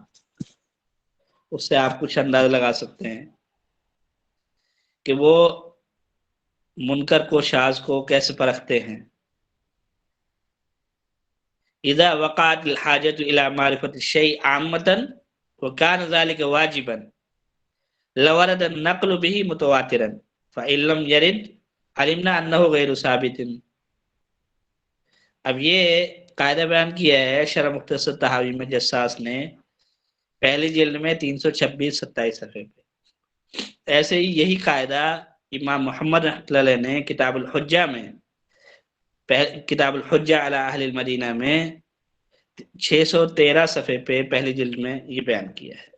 اس سے آپ کچھ اندازہ لگا سکتے ہیں کہ وہ منکر کو شاذ کو کیسے پرکھتے ہیں۔ اذا وقعت الحاجة الى معرفة الشيء عامة وكان ذلك واجبا لورد النقل به متواترا فإن لم يرد علمنا انه غیر ثابت۔ اب یہ قاعدہ بیان کیا ہے شرح مختصر تحاوی میں جساس نے پہلی جلد میں 326-27 صفحے پہ۔ ایسے ہی یہی قاعدہ امام محمد رحمۃ اللہ علیہ نے کتاب الحجہ میں کتاب الحجہ علی اہل المدینہ میں 613 صفحے پہ پہلی جلد میں یہ بیان کیا ہے.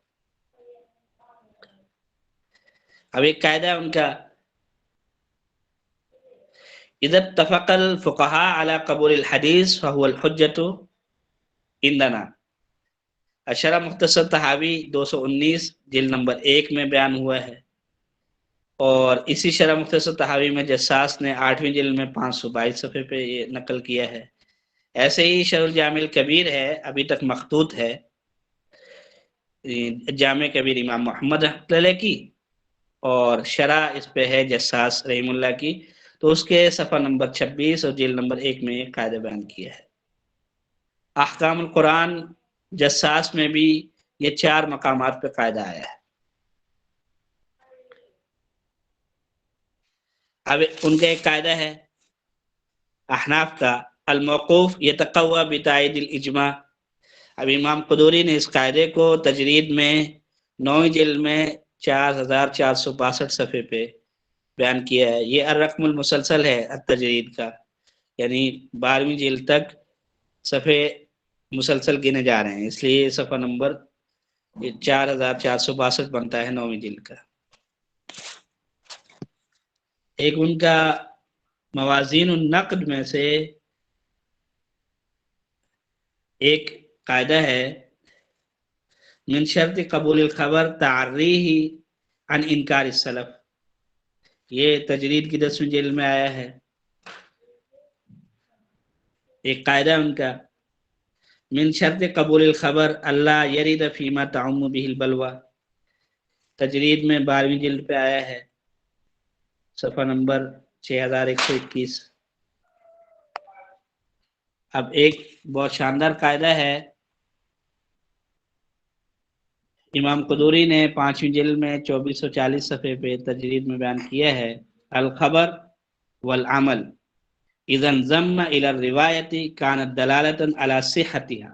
اب ایک قاعدہ ان کا، اذا اتفق الفقهاء على قبول الحدیث فهو الحجة عندنا. شرح مختصر تحاوی 219 جلد نمبر 1 میں بیان ہوا ہے، اور اسی شرح مختصر تحاوی میں جساس نے 8ویں جلد میں 522 صفحے پہ یہ نقل کیا ہے. ایسے ہی شرح الجامع الکبیر ہے، ابھی تک مخطوط ہے، جامع کبیر امام محمد رحمۃ اللہ کی، اور شرح اس پہ ہے جساس رحم اللہ کی. تو اس کے صفحہ نمبر 26 اور جلد نمبر 1 میں یہ قاعدہ بیان کیا ہے. احکام القرآن جساس میں بھی یہ 4 مقامات پہ قاعدہ آیا ہے. اب ان کا ایک قاعدہ ہے احناف کا، الموقوف یتقوی بتائید الاجماع. اب امام قدوری نے اس قاعدے کو تجرید میں 9ویں جلد میں 4462 صفحے پہ بیان کیا ہے. یہ الرقم المسلسل ہے التجرید کا، یعنی 12ویں جلد تک صفحے مسلسل گنے جا رہے ہیں، اس لیے صفحہ نمبر 4462 بنتا ہے 9ویں جلد کا. ایک ان کا موازین النقد میں سے ایک قاعدہ ہے، من شرط قبول الخبر تعریہ عن انکار السلف. یہ تجرید کی 10ویں جلد میں آیا ہے. ایک قاعدہ ان کا، من شرط قبول الخبر اللہ یرید فیما تعم به البلوى. تجرید میں 12ویں جلد پہ آیا ہے، صفحہ نمبر 6121. اب ایک بہت شاندار قاعدہ ہے، امام قدوری نے 5ویں جلد میں 2440 صفحے پہ تجرید میں بیان کیا ہے، الخبر والعمل اذا انضم الى الروایت كانت دلالة على صحتها.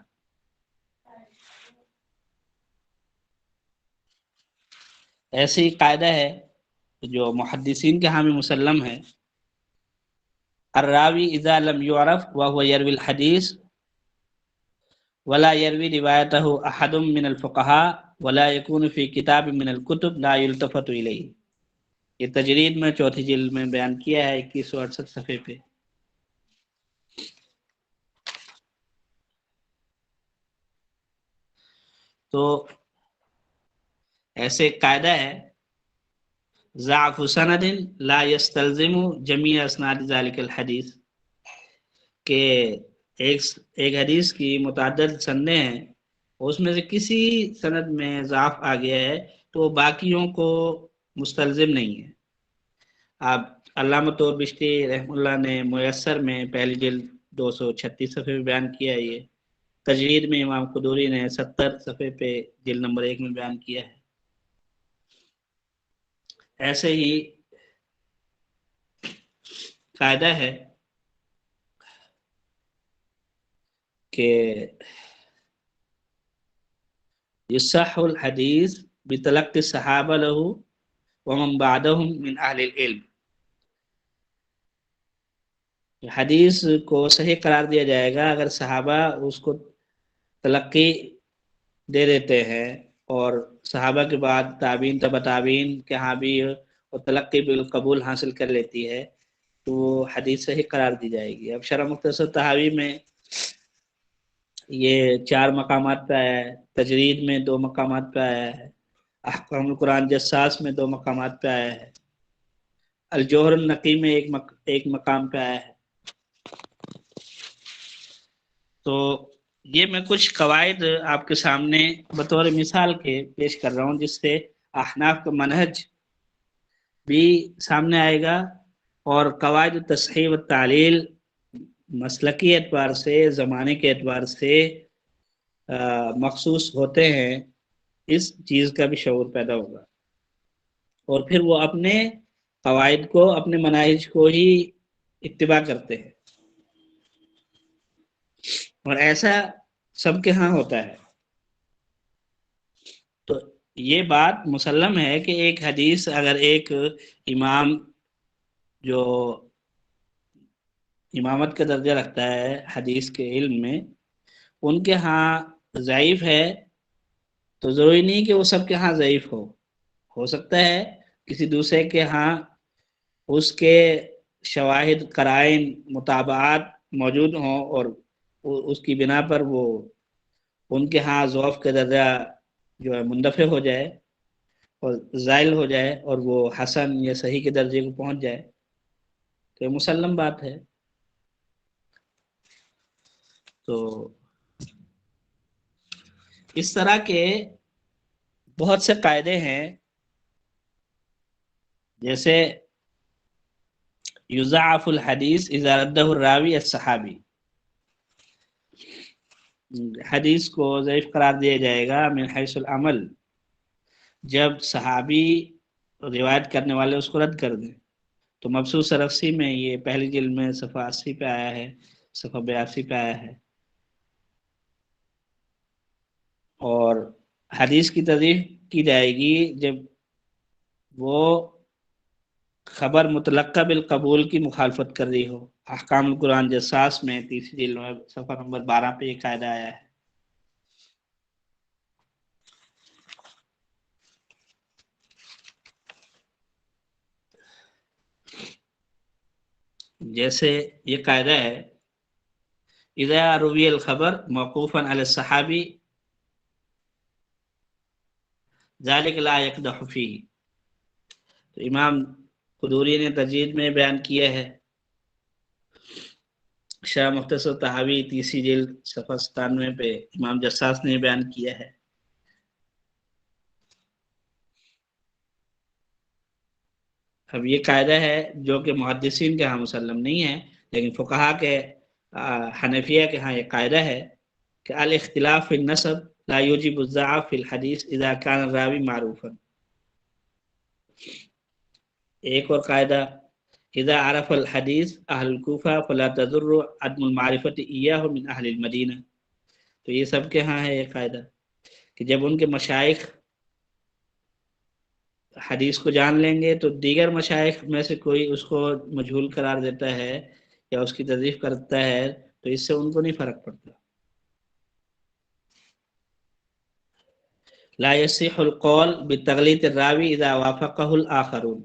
ایسی قاعدہ ہے جو محدثین کے حامی مسلم ہے، الراوی اذا لم يعرف وهو يروي الحديث ولا يروي روایته احد من الفقهاء ولا يكون في كتاب من الكتب لا يلتفت اليه. یہ تجرید میں 4تھی جلد میں بیان کیا ہے 2168 صفحے پہ. تو ایسے قاعدہ ہے، ضعف سند لا يستلزم جميع اسناد ذلك الحدیث، کہ ایک حدیث کی متعدد سندیں ہیں، اس میں سے کسی سند میں ضعف آ گیا ہے تو باقیوں کو مستلزم نہیں ہے. اب علامہ بشتی رحم اللہ نے میسر میں پہلی جلد 236 صفحے میں بیان کیا ہے. یہ تجرید میں امام قدوری نے 70 صفحے پہ جلد نمبر 1 میں بیان کیا ہے. ایسے ہی قاعدہ ہے کہ یصح الحدیث بتلقی الصحابہ له ومن بعدهم من اہل العلم. حدیث کو صحیح قرار دیا جائے گا اگر صحابہ اس کو تلقی دے دیتے ہیں، اور صحابہ کے بعد تابعین تبع تابعین کے ہاں بھی اور تلقی بالقبول حاصل کر لیتی ہے تو وہ حدیث صحیح قرار دی جائے گی. اب شرح مختصر تحاوی میں یہ 4 مقامات پہ آیا ہے، تجرید میں 2 مقامات پہ آیا ہے، احکام القرآن جساس میں 2 مقامات پہ آیا ہے، الجوہر النقی میں ایک مقام پہ آیا ہے. تو یہ میں کچھ قواعد آپ کے سامنے بطور مثال کے پیش کر رہا ہوں، جس سے احناف کا منہج بھی سامنے آئے گا، اور قواعد تصحیح و تعلیل مسلکی اعتبار سے، زمانے کے اعتبار سے مخصوص ہوتے ہیں، اس چیز کا بھی شعور پیدا ہوگا، اور پھر وہ اپنے قواعد کو، اپنے مناہج کو ہی اتباع کرتے ہیں. اور ایسا سب کے ہاں ہوتا ہے. تو یہ بات مسلم ہے کہ ایک حدیث اگر ایک امام جو امامت کا درجہ رکھتا ہے حدیث کے علم میں، ان کے ہاں ضعیف ہے تو ضروری نہیں کہ وہ سب کے ہاں ضعیف ہو سکتا ہے کسی دوسرے کے ہاں اس کے شواہد قرائن مطابعات موجود ہوں اور اس کی بنا پر وہ ان کے ہاں ضعف کا درجہ جو ہے مندفع ہو جائے اور زائل ہو جائے اور وہ حسن یا صحیح کے درجے کو پہنچ جائے، تو یہ مسلم بات ہے۔ تو اس طرح کے بہت سے قاعدے ہیں، جیسے یضاعف الحدیث اذا رده الراوی الصحابی، حدیث کو ضعیف قرار دیا جائے گا من حیث العمل جب صحابی روایت کرنے والے اس کو رد کر دیں۔ تو مبسوط رفسی میں یہ پہلی جلد میں صفحہ 80 پہ آیا ہے، صفحہ 82 پہ آیا ہے۔ اور حدیث کی تضعیف کی جائے گی جب وہ خبر متلقہ بالقبول کی مخالفت کر رہی ہو۔ احکام القرآن جساس میں تیسری جلد میں صفحہ نمبر 12 پہ یہ قاعدہ آیا ہے۔ جیسے یہ قاعدہ ہے اذا روی الخبر موقوفا علی الصحابی ذلك لا يقدح فيه، تو امام قدوری نے تجوید میں بیان کیا ہے، شاہ مختصر طحاوی تیسری جلد صفحہ 97 پہ امام جساس نے بیان کیا ہے۔ اب یہ قاعدہ ہے جو کہ محدثین کے ہاں مسلم نہیں ہے، لیکن فقہا کے حنفیہ کے ہاں یہ قاعدہ ہے کہ الاختلاف فی النسب لا یوجب الضعف فی الحدیث اذا کان الراوی معروفا۔ ایک اور قاعدہ اذا عرف الحدیث اہل الکوفہ فلا تضر عدم المعرفت ایاہ من اہل المدینہ، تو یہ سب کے ہاں ہے یہ قاعدہ کہ جب ان کے مشائخ حدیث کو جان لیں گے تو دیگر مشائخ میں سے کوئی اس کو مجہول قرار دیتا ہے یا اس کی تضعیف کرتا ہے تو اس سے ان کو نہیں فرق پڑتا۔ لا يصح القول بتغلیط الراوی اذا وافقہ الاخرون،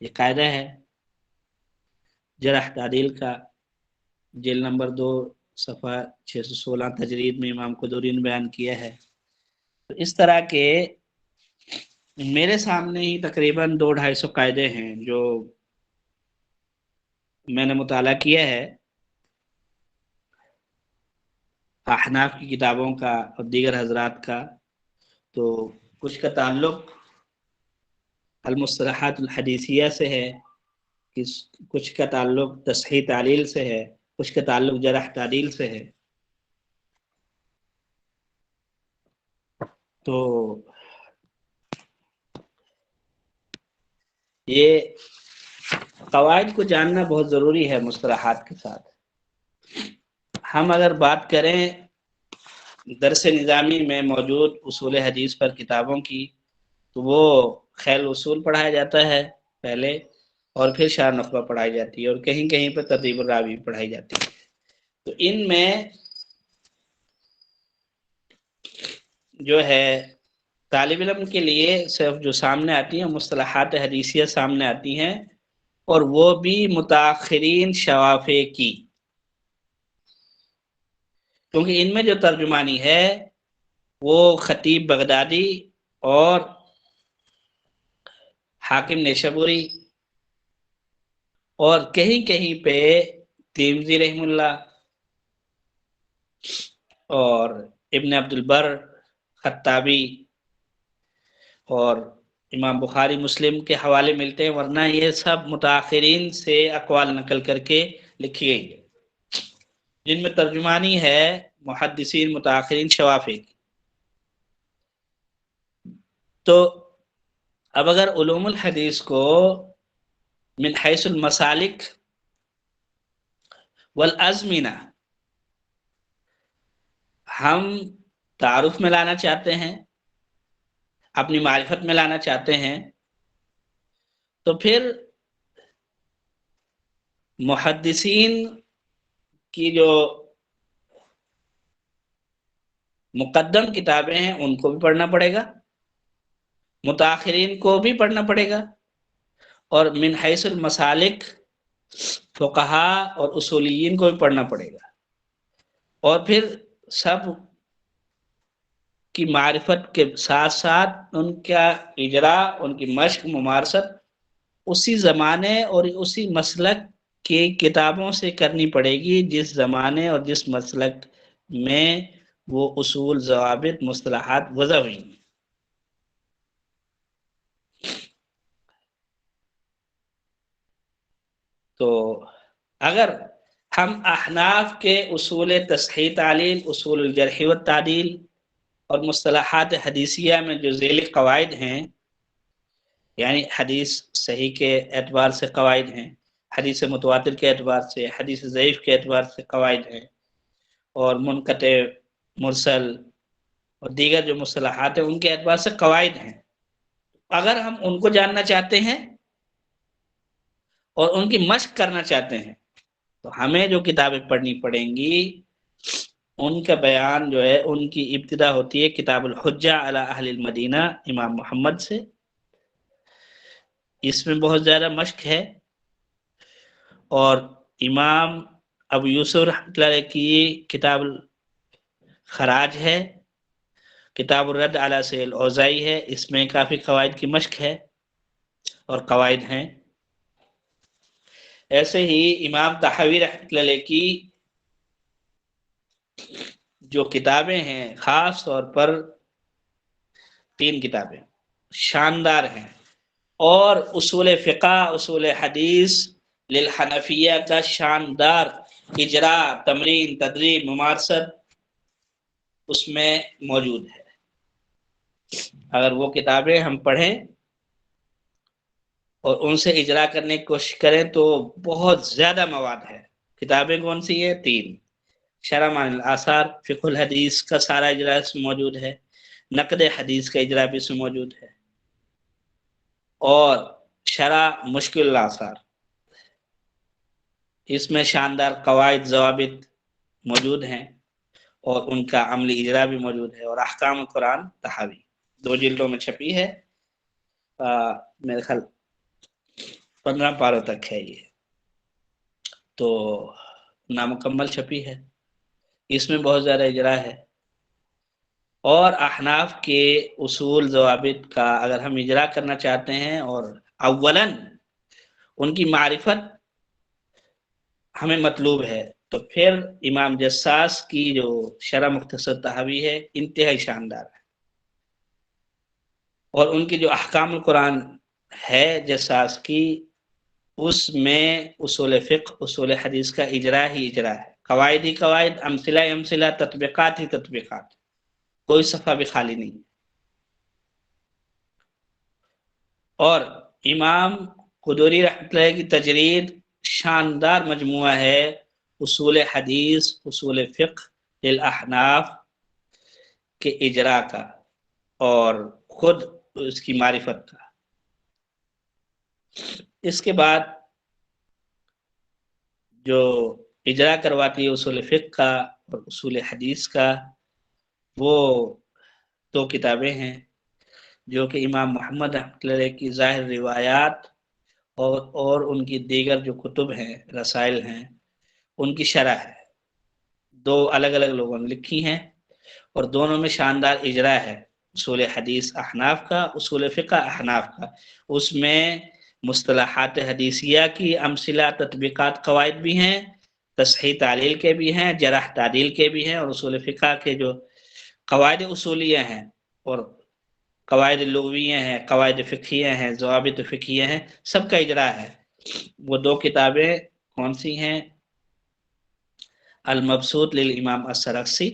یہ قاعدہ ہے جرح تعدیل کا، جلد نمبر 2 صفحہ 616 تجرید میں امام قدوری نے بیان کیا ہے۔ تو اس طرح کے میرے سامنے ہی تقریباً 200-250 قاعدے ہیں جو میں نے مطالعہ کیا ہے احناف کی کتابوں کا اور دیگر حضرات کا۔ تو کچھ کا تعلق المصطلحات الحدیثیہ سے ہے، کچھ کا تعلق تصحیح تعلیل سے ہے، کچھ کا تعلق جرح تعدیل سے ہے۔ تو یہ قواعد کو جاننا بہت ضروری ہے مصطلحات کے ساتھ۔ ہم اگر بات کریں درس نظامی میں موجود اصول حدیث پر کتابوں کی، تو وہ خیل اصول پڑھایا جاتا ہے پہلے، اور پھر شرح نخبہ پڑھائی جاتی ہے، اور کہیں کہیں پر ترتیب الراوی پڑھائی جاتی ہے۔ تو ان میں جو ہے طالب علم کے لیے صرف جو سامنے آتی ہیں مصطلحات حدیثیہ سامنے آتی ہیں، اور وہ بھی متاخرین شوافع کی، کیونکہ ان میں جو ترجمانی ہے وہ خطیب بغدادی اور حاکم نیشابوری اور کہیں کہیں پہ ترمذی رحم اللہ اور ابن عبد البر خطابی اور امام بخاری مسلم کے حوالے ملتے ہیں، ورنہ یہ سب متاخرین سے اقوال نقل کر کے لکھی گئی ہے جن میں ترجمانی ہے محدثین متاخرین شوافع کی۔ تو اب اگر علوم الحدیث کو من حیث المسالک والازمنہ ہم تعارف میں لانا چاہتے ہیں، اپنی معرفت میں لانا چاہتے ہیں، تو پھر محدثین کی جو مقدم کتابیں ہیں ان کو بھی پڑھنا پڑے گا، متاخرین کو بھی پڑھنا پڑے گا، اور من حیث المسالک فقہا اور اصولیین کو بھی پڑھنا پڑے گا، اور پھر سب کی معرفت کے ساتھ ساتھ ان کا اجراء، ان کی مشق ممارست اسی زمانے اور اسی مسلک کی کتابوں سے کرنی پڑے گی جس زمانے اور جس مسلک میں وہ اصول، ضوابط، مصطلحات وضع ہوئی ہیں۔ تو اگر ہم احناف کے اصول تصحیح تعلیل، اصول الجرح والتعدیل اور مصطلحات حدیثیہ میں جو ذیلی قواعد ہیں، یعنی حدیث صحیح کے اعتبار سے قواعد ہیں، حدیث متواتر کے اعتبار سے، حدیث ضعیف کے اعتبار سے قواعد ہیں، اور منقطع، مرسل اور دیگر جو مصطلحات ہیں ان کے اعتبار سے قواعد ہیں، اگر ہم ان کو جاننا چاہتے ہیں اور ان کی مشق کرنا چاہتے ہیں تو ہمیں جو کتابیں پڑھنی پڑیں گی ان کا بیان جو ہے، ان کی ابتدا ہوتی ہے کتاب الحجہ علی اہل المدینہ امام محمد سے، اس میں بہت زیادہ مشق ہے، اور امام ابو یوسف رحمۃ اللہ علیہ کی کتاب خراج ہے، کتاب الرد علی سیل الاوزاعی ہے، اس میں کافی قواعد کی مشق ہے اور قواعد ہیں۔ ایسے ہی امام طحاوی رحمۃ اللہ علیہ کی جو کتابیں ہیں، خاص طور پر 3 کتابیں شاندار ہیں، اور اصول فقہ، اصول حدیث للحنفیہ کا شاندار اجراء، تمرین، تدریب، ممارست اس میں موجود ہے۔ اگر وہ کتابیں ہم پڑھیں اور ان سے اجرا کرنے کی کوشش کریں تو بہت زیادہ مواد ہے۔ کتابیں کون سی ہیں؟ 3: شرح معانی الاثار، فقہ الحدیث کا سارا اجرا اس میں موجود ہے، نقد حدیث کا اجرا بھی اس میں موجود ہے، اور شرح مشکل الاثار، اس میں شاندار قواعد، ضوابط موجود ہیں اور ان کا عملی اجرا بھی موجود ہے، اور احکام القرآن طحاوی 2 جلدوں میں چھپی ہے، میرے خیال 15 پاروں تک ہے، یہ تو نامکمل چھپی ہے، اس میں بہت زیادہ اجرا ہے، اور احناف کے اصول، ضوابط کا اگر ہم اجرا کرنا چاہتے ہیں اور اولاً ان کی معرفت ہمیں مطلوب ہے تو پھر امام جساس کی جو شرح مختصر طحاوی ہے انتہائی شاندار ہے، اور ان کی جو احکام القرآن ہے جساس کی، اس میں اصول فقہ، اصول حدیث کا اجرا ہی اجرا ہے، قواعد ہی قواعد، امثلہ ہی امثلہ، تطبیقات ہی تطبیقات، کوئی صفحہ بھی خالی نہیں۔ اور امام قدوری رحمۃ اللہ کی تجرید شاندار مجموعہ ہے اصول حدیث، اصول فقہ للاحناف کے اجرا کا اور خود اس کی معرفت کا۔ اس کے بعد جو اجرا کرواتی ہے اصول فقہ کا اور اصول حدیث کا، وہ 2 کتابیں ہیں جو کہ امام محمد رحمۃ اللہ علیہ کی ظاہر روایات اور ان کی دیگر جو کتب ہیں، رسائل ہیں، ان کی شرح ہے، 2 الگ الگ لوگوں نے لکھی ہیں، اور دونوں میں شاندار اجرا ہے، اصول حدیث احناف کا، اصول فقہ احناف کا، اس میں مصطلحات حدیثیہ کی امثلہ، تطبیقات، قواعد بھی ہیں، تصحیح تعلیل کے بھی ہیں، جرح تعدیل کے بھی ہیں، اور اصول فقہ کے جو قواعد اصولیہ ہیں اور قواعد لغویہ ہیں، قواعد فقہیہ ہیں، ضوابط فقہیہ ہیں، سب کا اجرا ہے۔ وہ 2 کتابیں کون سی ہیں؟ المبسوط للامام السرخسی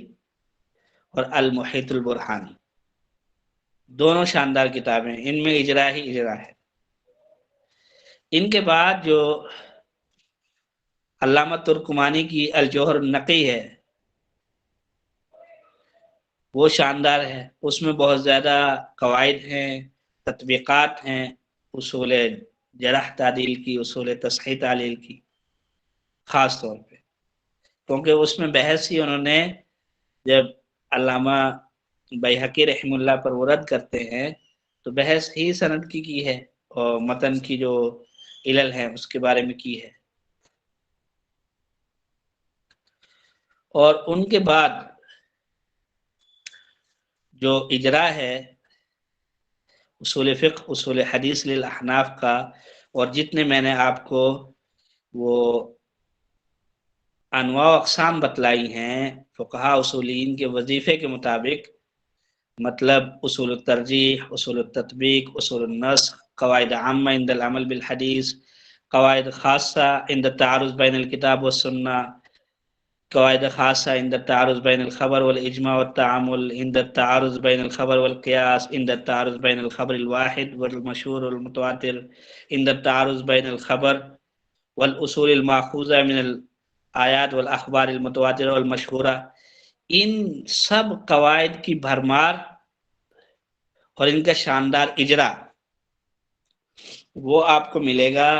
اور المحیط البرہانی، دونوں شاندار کتابیں، ان میں اجرا ہی اجرا ہے۔ ان کے بعد جو علامہ ترکمانی کی الجوہر النقی ہے وہ شاندار ہے، اس میں بہت زیادہ قواعد ہیں، تطبیقات ہیں، اصول جرح تعدیل کی، اصول تصحیح تعلیل کی، خاص طور پہ، کیونکہ اس میں بحث ہی انہوں نے، جب علامہ بیہقی رحم اللہ پر وہ رد کرتے ہیں تو بحث ہی سند کی ہے، اور متن کی جو علل ہے اس کے بارے میں کی ہے. اور ان کے بعد جو اجرا ہے اصول فقہ اصول حدیث للاحناف کا، اور جتنے میں نے آپ کو وہ انواع و اقسام بتلائی ہیں فقہا اصولین کے وظیفے کے مطابق، مطلب اصول الترجیح، اصول التطبیق، اصول النسخ، قواعد عامہ عند العمل بالحدیث، قواعد خاصہ عند التعارض بین الکتاب والسنہ، قواعد خاصة عند التعارض بين الخبر والإجماع والتعامل، عند التعارض بين الخبر والقياس، عند التعارض بين الخبر الواحد والمشهور والمتواتر، عند التعارض بين الخبر والأصول المأخوذة من الآيات والأخبار المتواترة والمشهورة. ان سب قواعد کی بھرمار اور ان کا شاندار اجرا وہ آپ کو ملے گا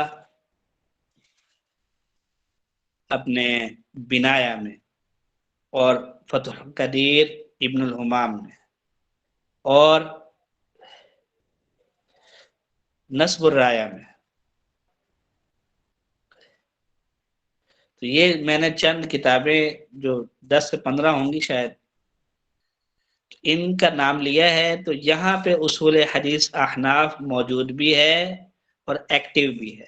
اپنے بنایا میں، اور فتح القدیر ابن الحمام میں، اور نصب الرایا میں. تو یہ میں نے چند کتابیں جو 10 سے 15 ہوں گی شاید ان کا نام لیا ہے. تو یہاں پہ اصول حدیث احناف موجود بھی ہے اور ایکٹیو بھی ہے،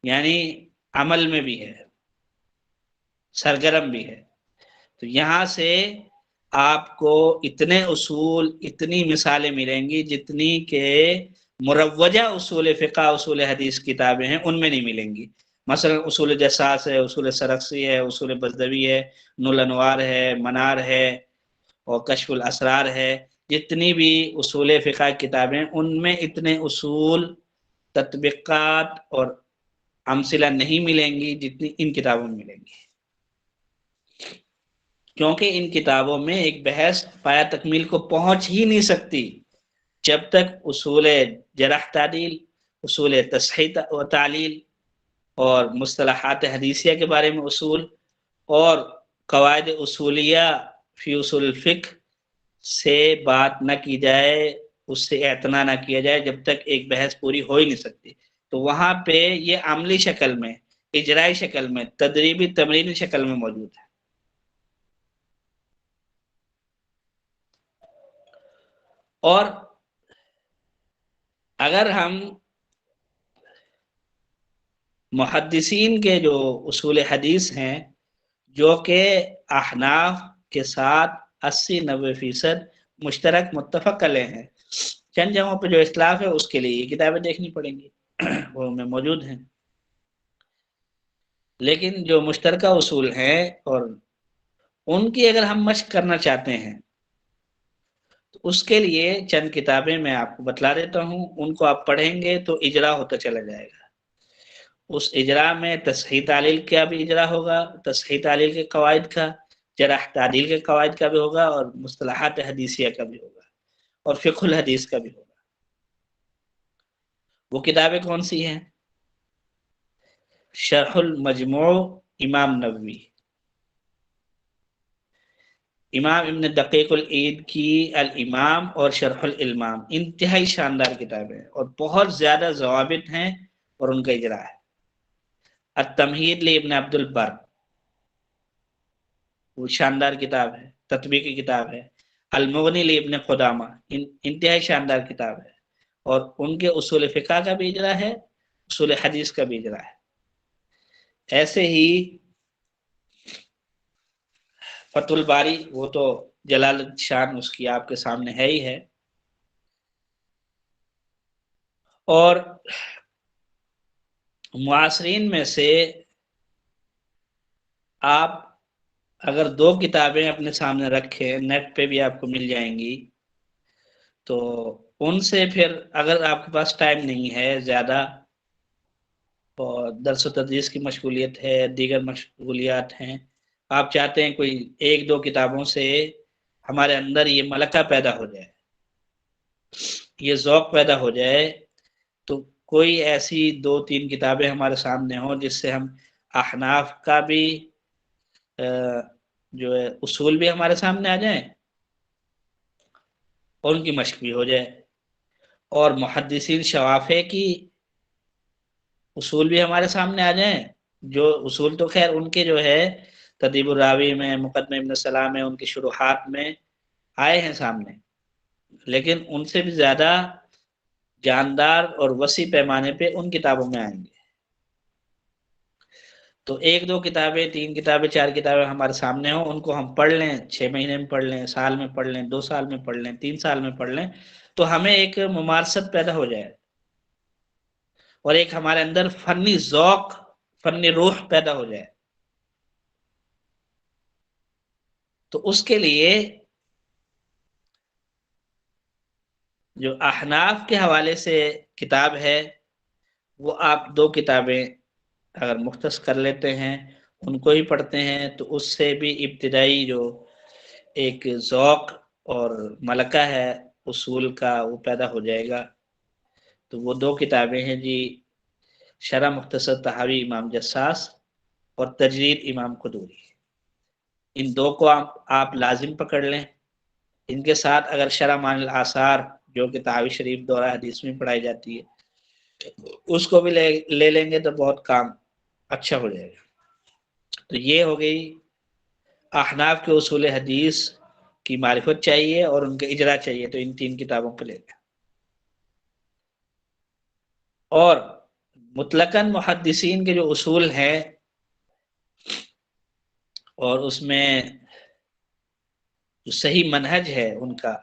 یعنی عمل میں بھی ہے، سرگرم بھی ہے. تو یہاں سے آپ کو اتنے اصول، اتنی مثالیں ملیں گی جتنی کہ مروجہ اصول فقہ اصول حدیث کتابیں ہیں ان میں نہیں ملیں گی. مثلا اصول جساس ہے، اصول سرخسی ہے، اصول بزدوی ہے، نور الانوار ہے، منار ہے، اور کشف الاسرار ہے. جتنی بھی اصول فقہ کتابیں ان میں اتنے اصول، تطبیقات اور امثلہ نہیں ملیں گی جتنی ان کتابوں میں ملیں گی، کیونکہ ان کتابوں میں ایک بحث پایا تکمیل کو پہنچ ہی نہیں سکتی جب تک اصول جرح تعدیل، اصول تصحیح و تعلیل، اور مصطلحات حدیثیہ کے بارے میں اصول، اور قواعد اصولیہ فی اصول الفقہ سے بات نہ کی جائے، اس سے اعتنا نہ کیا جائے، جب تک ایک بحث پوری ہو ہی نہیں سکتی. تو وہاں پہ یہ عملی شکل میں، اجرائی شکل میں، تدریبی تمرینی شکل میں موجود ہے. اور اگر ہم محدثین کے جو اصول حدیث ہیں جو کہ احناف کے ساتھ 80-90% مشترک متفق علیہ ہیں، چند جگہوں پہ جو اختلاف ہے اس کے لیے یہ کتابیں دیکھنی پڑیں گی، وہ میں موجود ہیں. لیکن جو مشترکہ اصول ہیں اور ان کی اگر ہم مشق کرنا چاہتے ہیں تو اس کے لیے چند کتابیں میں آپ کو بتلا دیتا ہوں، ان کو آپ پڑھیں گے تو اجرا ہوتا چلا جائے گا. اس اجرا میں تصحیح تعلیل کا بھی اجرا ہوگا، تصحیح تعلیل کے قواعد کا، جرح تعدیل کے قواعد کا بھی ہوگا، اور مصطلحات حدیثیہ کا بھی ہوگا، اور فقہ الحدیث کا بھی ہوگا. وہ کتابیں کون سی ہیں؟ شرح المجموع امام نووی، امام ابن دقیق العید کی الامام اور شرح الامام، انتہائی شاندار کتابیں ہیں اور بہت زیادہ ضوابط ہیں اور ان کا اجرا ہے. التمہید لابن عبد البر، وہ شاندار کتاب ہے، تطبیقی کتاب ہے. المغنی لابن قدامہ، انتہائی شاندار کتاب ہے، اور ان کے اصول فقہ کا بھی اجرا ہے، اصول حدیث کا بھی اجرا ہے. ایسے ہی فتح الباری، وہ تو جلال شان اس کی آپ کے سامنے ہے ہی ہے. اور معاصرین میں سے آپ اگر 2 کتابیں اپنے سامنے رکھیں، نیٹ پہ بھی آپ کو مل جائیں گی، تو ان سے پھر اگر آپ کے پاس ٹائم نہیں ہے زیادہ اور درس و تدریس کی مشغولیت ہے، دیگر مشغولیات ہیں، آپ چاہتے ہیں کوئی 1-2 کتابوں سے ہمارے اندر یہ ملکہ پیدا ہو جائے، یہ ذوق پیدا ہو جائے، تو کوئی ایسی 2-3 کتابیں ہمارے سامنے ہوں جس سے ہم احناف کا بھی جو ہے اصول بھی ہمارے سامنے آ جائیں اور ان کی مشق بھی ہو جائے، اور محدثین شوافع کی اصول بھی ہمارے سامنے آ جائیں، جو اصول تو خیر ان کے جو ہے تدیب الراوی میں، مقدمہ ابن السلام میں، ان کی شروحات میں آئے ہیں سامنے، لیکن ان سے بھی زیادہ جاندار اور وسیع پیمانے پہ ان کتابوں میں آئیں گے۔ تو ایک دو کتابیں، 3 کتابیں، 4 کتابیں ہمارے سامنے ہوں، ان کو ہم پڑھ لیں، 6 مہینے میں پڑھ لیں، سال میں پڑھ لیں، 2 سال میں پڑھ لیں، 3 سال میں پڑھ لیں، تو ہمیں ایک ممارست پیدا ہو جائے اور ایک ہمارے اندر فنی ذوق، فنی روح پیدا ہو جائے۔ تو اس کے لیے جو احناف کے حوالے سے کتاب ہے وہ آپ 2 کتابیں اگر مختص کر لیتے ہیں، ان کو ہی پڑھتے ہیں، تو اس سے بھی ابتدائی جو ایک ذوق اور ملکہ ہے اصول کا وہ پیدا ہو جائے گا۔ تو وہ 2 کتابیں ہیں جی، شرح مختصر طحاوی امام جساس اور تجرید امام قدوری، ان 2 کو آپ لازم پکڑ لیں۔ ان کے ساتھ اگر شرح معانی الاثار جو کہ طحاوی شریف دورہ حدیث میں پڑھائی جاتی ہے اس کو بھی لے لیں گے تو بہت کام اچھا ہو جائے گا۔ تو یہ ہو گئی احناف کے اصول حدیث کی معرفت چاہیے اور ان کے اجرا چاہیے، تو ان 3 کتابوں کو لے لیں۔ اور مطلقاً محدثین کے جو اصول ہیں اور اس میں جو صحیح منہج ہے ان کا،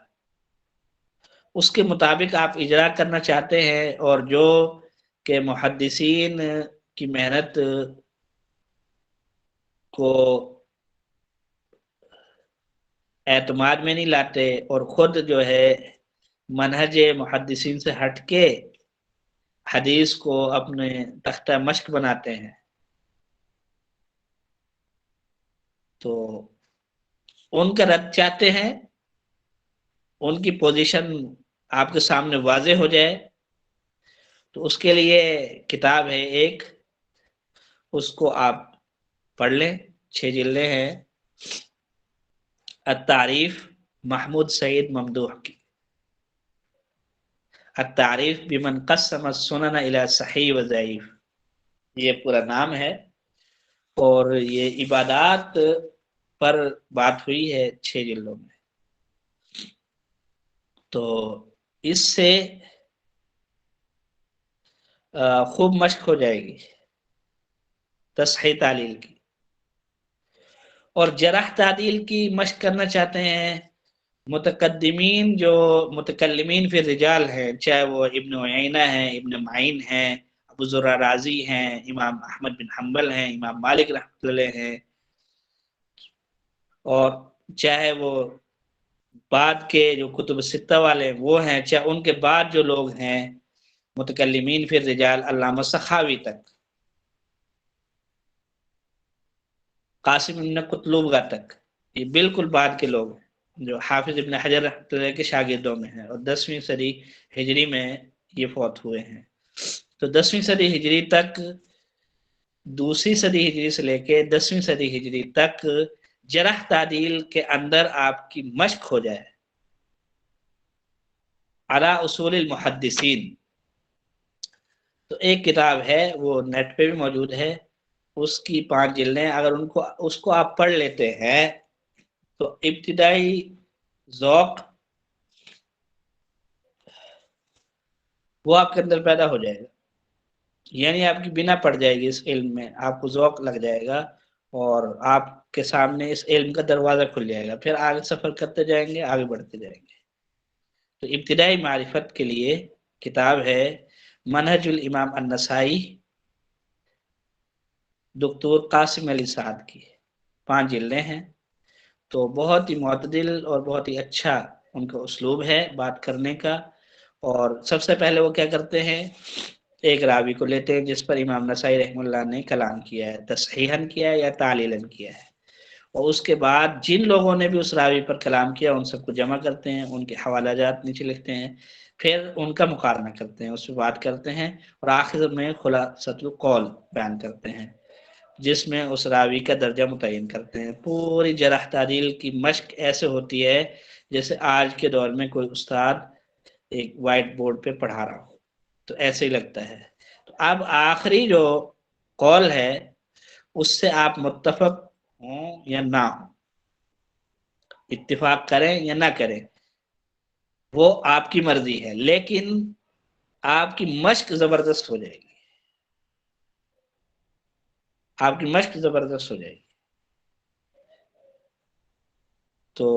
اس کے مطابق آپ اجرا کرنا چاہتے ہیں، اور جو کہ محدثین کی محنت کو اعتماد میں نہیں لاتے اور خود جو ہے منہج محدثین سے ہٹ کے حدیث کو اپنے تختہ مشق بناتے ہیں، تو ان کا رد چاہتے ہیں، ان کی پوزیشن آپ کے سامنے واضح ہو جائے، تو اس کے لیے کتاب ہے ایک، اس کو آپ پڑھ لیں، 6 جلدیں ہیں، التعریف محمود سعید ممدوح کی، التعریف بمن قسم السنن الى صحیح و ضعیف، یہ پورا نام ہے، اور یہ عبادات پر بات ہوئی ہے 6 جلدوں میں۔ تو اس سے خوب مشق ہو جائے گی تصحیح تعلیل کی، اور جرح تعدیل کی مشق کرنا چاہتے ہیں متقدمین جو متکلمین فی الرجال ہیں، چاہے وہ ابن عیینہ ہیں، ابن معین ہیں، ابو زرع رازی ہیں، امام احمد بن حنبل ہیں، امام مالک رحمۃ اللہ ہیں، اور چاہے وہ بعد کے جو کتب ستہ والے وہ ہیں، چاہے ان کے بعد جو لوگ ہیں متکلمین فی الرجال، علامہ سخاوی تک، قاسم ابن قطلوبگہ تک، یہ بالکل بعد کے لوگ ہیں جو حافظ ابن حجر رحمۃ اللہ کے شاگردوں میں ہیں، اور 10ویں صدی ہجری میں یہ فوت ہوئے ہیں۔ تو 10ویں صدی ہجری تک، 2ویں صدی ہجری سے لے کے 10ویں صدی ہجری تک جرح تعدیل کے اندر آپ کی مشق ہو جائے علی اصول المحدثین، تو ایک کتاب ہے وہ نیٹ پہ بھی موجود ہے، اس کی 5 جلدیں، اگر اس کو آپ پڑھ لیتے ہیں تو ابتدائی ذوق وہ آپ کے اندر پیدا ہو جائے گا، یعنی آپ کی بنا پڑ جائے گی اس علم میں، آپ کو ذوق لگ جائے گا اور آپ کے سامنے اس علم کا دروازہ کھل جائے گا، پھر آگے سفر کرتے جائیں گے، آگے بڑھتے جائیں گے۔ تو ابتدائی معرفت کے لیے کتاب ہے منہج الامام النسائی، دکتور قاسم علی سعد کی، 5 جلدیں ہیں، تو بہت ہی معتدل اور بہت ہی اچھا ان کا اسلوب ہے بات کرنے کا۔ اور سب سے پہلے وہ کیا کرتے ہیں، ایک راوی کو لیتے ہیں جس پر امام نسائی رحمہ اللہ نے کلام کیا ہے، تصحیحاً کیا ہے یا تعلیلاً کیا ہے، اور اس کے بعد جن لوگوں نے بھی اس راوی پر کلام کیا ان سب کو جمع کرتے ہیں، ان کے حوالہ جات نیچے لکھتے ہیں، پھر ان کا مقارنہ کرتے ہیں، اس پہ بات کرتے ہیں، اور آخر میں خلاصۃ القول بیان کرتے ہیں۔ جس میں اس راوی کا درجہ متعین کرتے ہیں۔ پوری جرح تعدیل کی مشق ایسے ہوتی ہے جیسے آج کے دور میں کوئی استاد ایک وائٹ بورڈ پہ پڑھا رہا ہو، تو ایسے ہی لگتا ہے۔ تو اب آخری جو قول ہے اس سے آپ متفق ہوں یا نہ ہوں، اتفاق کریں یا نہ کریں، وہ آپ کی مرضی ہے، لیکن آپ کی مشق زبردست ہو جائے گی، آپ کی مشق زبردست ہو جائے گی۔ تو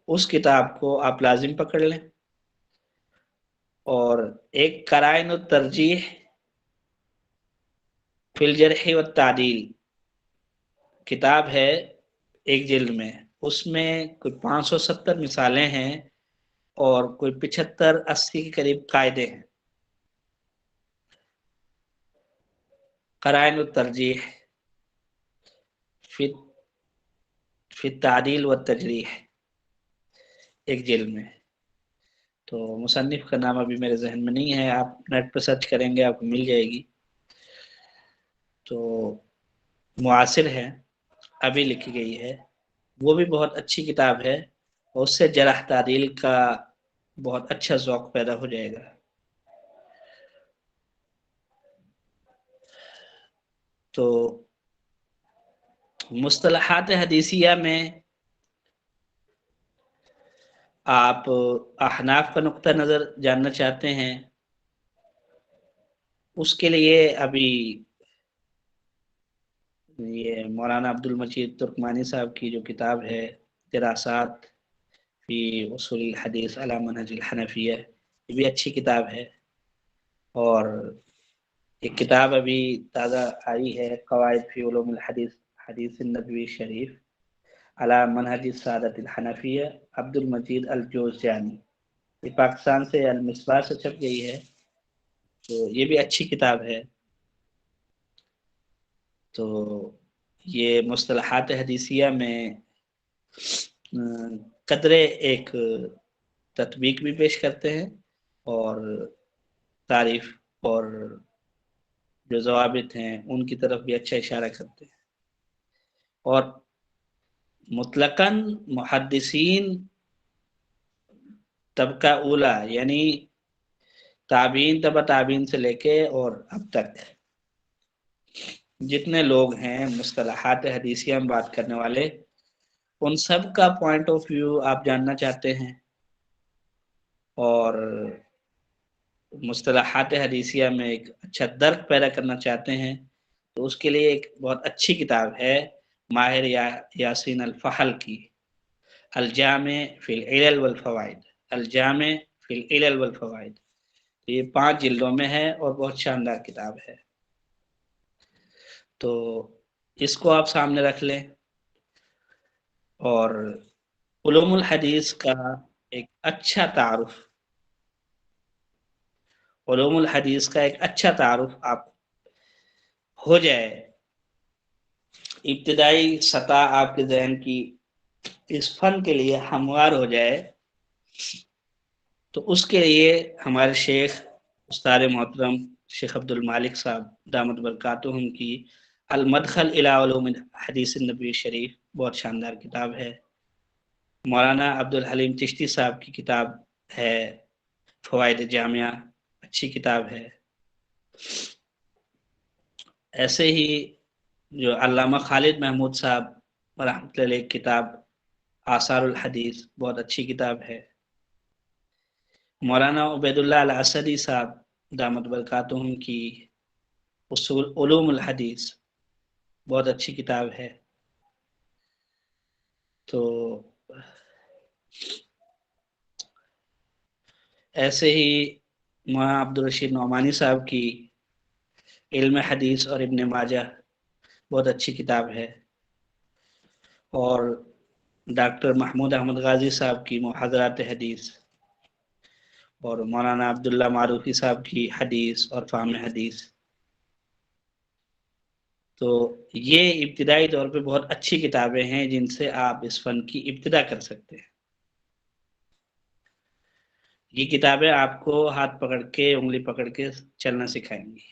اس کتاب کو آپ لازم پکڑ لیں۔ اور ایک قرائن الترجیح فی الجرح والتعدیل کتاب ہے، ایک جلد میں، اس میں کوئی 570 مثالیں ہیں اور کوئی 75-80 کے قریب قاعدے ہیں۔ قرائن الترجیح فی التعدیل والتجریح، ایک جلد میں۔ تو مصنف کا نام ابھی میرے ذہن میں نہیں ہے، آپ نیٹ پہ سرچ کریں گے آپ کو مل جائے گی۔ تو معاصر ہے، ابھی لکھی گئی ہے، وہ بھی بہت اچھی کتاب ہے، اور اس سے جرح تعدیل کا بہت اچھا ذوق پیدا ہو جائے گا۔ تو مصطلحات حدیثیہ میں آپ احناف کا نقطہ نظر جاننا چاہتے ہیں، اس کے لیے ابھی یہ مولانا عبد المجید ترکمانی صاحب کی جو کتاب ہے دراسات فی اصول الحدیث علی منہج الحنفیہ، یہ بھی اچھی کتاب ہے۔ اور ایک کتاب ابھی تازہ آئی ہے، قواعد فی علوم الحدیث حدیث النبوی شریف علی منہج السادۃ الحنفیہ، عبد المجید الجوزجانی، یہ پاکستان سے المصباح سے چھپ گئی ہے، تو یہ بھی اچھی کتاب ہے۔ تو یہ مصطلحات حدیثیہ میں قدرے ایک تطبیق بھی پیش کرتے ہیں، اور تعریف اور جو ضوابط ہیں ان کی طرف بھی اچھا اشارہ کرتے ہیں۔ اور مطلقاً محدثین طبقہ اولا یعنی تابعین، تبع تابعین سے لے کے اور اب تک جتنے لوگ ہیں مصطلحات حدیثیہ میں بات کرنے والے، ان سب کا پوائنٹ آف ویو آپ جاننا چاہتے ہیں اور مصطلحات حدیثیہ میں ایک اچھا درک پیدا کرنا چاہتے ہیں، تو اس کے لیے ایک بہت اچھی کتاب ہے ماہر یاسین الفحل کی الجامع فی العلل والفوائد، الجامع فی العلل والفوائد، یہ 5 جلدوں میں ہے اور بہت شاندار کتاب ہے۔ تو اس کو آپ سامنے رکھ لیں، اور علوم الحدیث کا ایک اچھا تعارف، علوم الحدیث کا ایک اچھا تعارف آپ ہو جائے، ابتدائی سطح آپ کے ذہن کی اس فن کے لیے ہموار ہو جائے، تو اس کے لیے ہمارے شیخ استاد محترم شیخ عبد المالک صاحب دامت برکاتہم کی المدخل الی علوم حدیث النبوی شریف بہت شاندار کتاب ہے۔ مولانا عبد الحلیم چشتی صاحب کی کتاب ہے فوائد جامعہ، اچھی کتاب ہے۔ ایسے ہی جو علامہ خالد محمود صاحب رحمۃ اللہ علیہ کتاب آثار الحدیث بہت اچھی کتاب ہے۔ مولانا عبید اللہ الاسدی صاحب دامت برکاتہم کی اصول علوم الحدیث بہت اچھی کتاب ہے۔ تو ایسے ہی مولانا عبد الرشید نعمانی صاحب کی علم حدیث اور ابن ماجہ بہت اچھی کتاب ہے، اور ڈاکٹر محمود احمد غازی صاحب کی محاضرات حدیث، اور مولانا عبداللہ معروفی صاحب کی حدیث اور فہم حدیث۔ تو یہ ابتدائی طور پہ بہت اچھی کتابیں ہیں جن سے آپ اس فن کی ابتدا کر سکتے ہیں۔ یہ کتابیں آپ کو ہاتھ پکڑ کے، انگلی پکڑ کے چلنا سکھائیں گی۔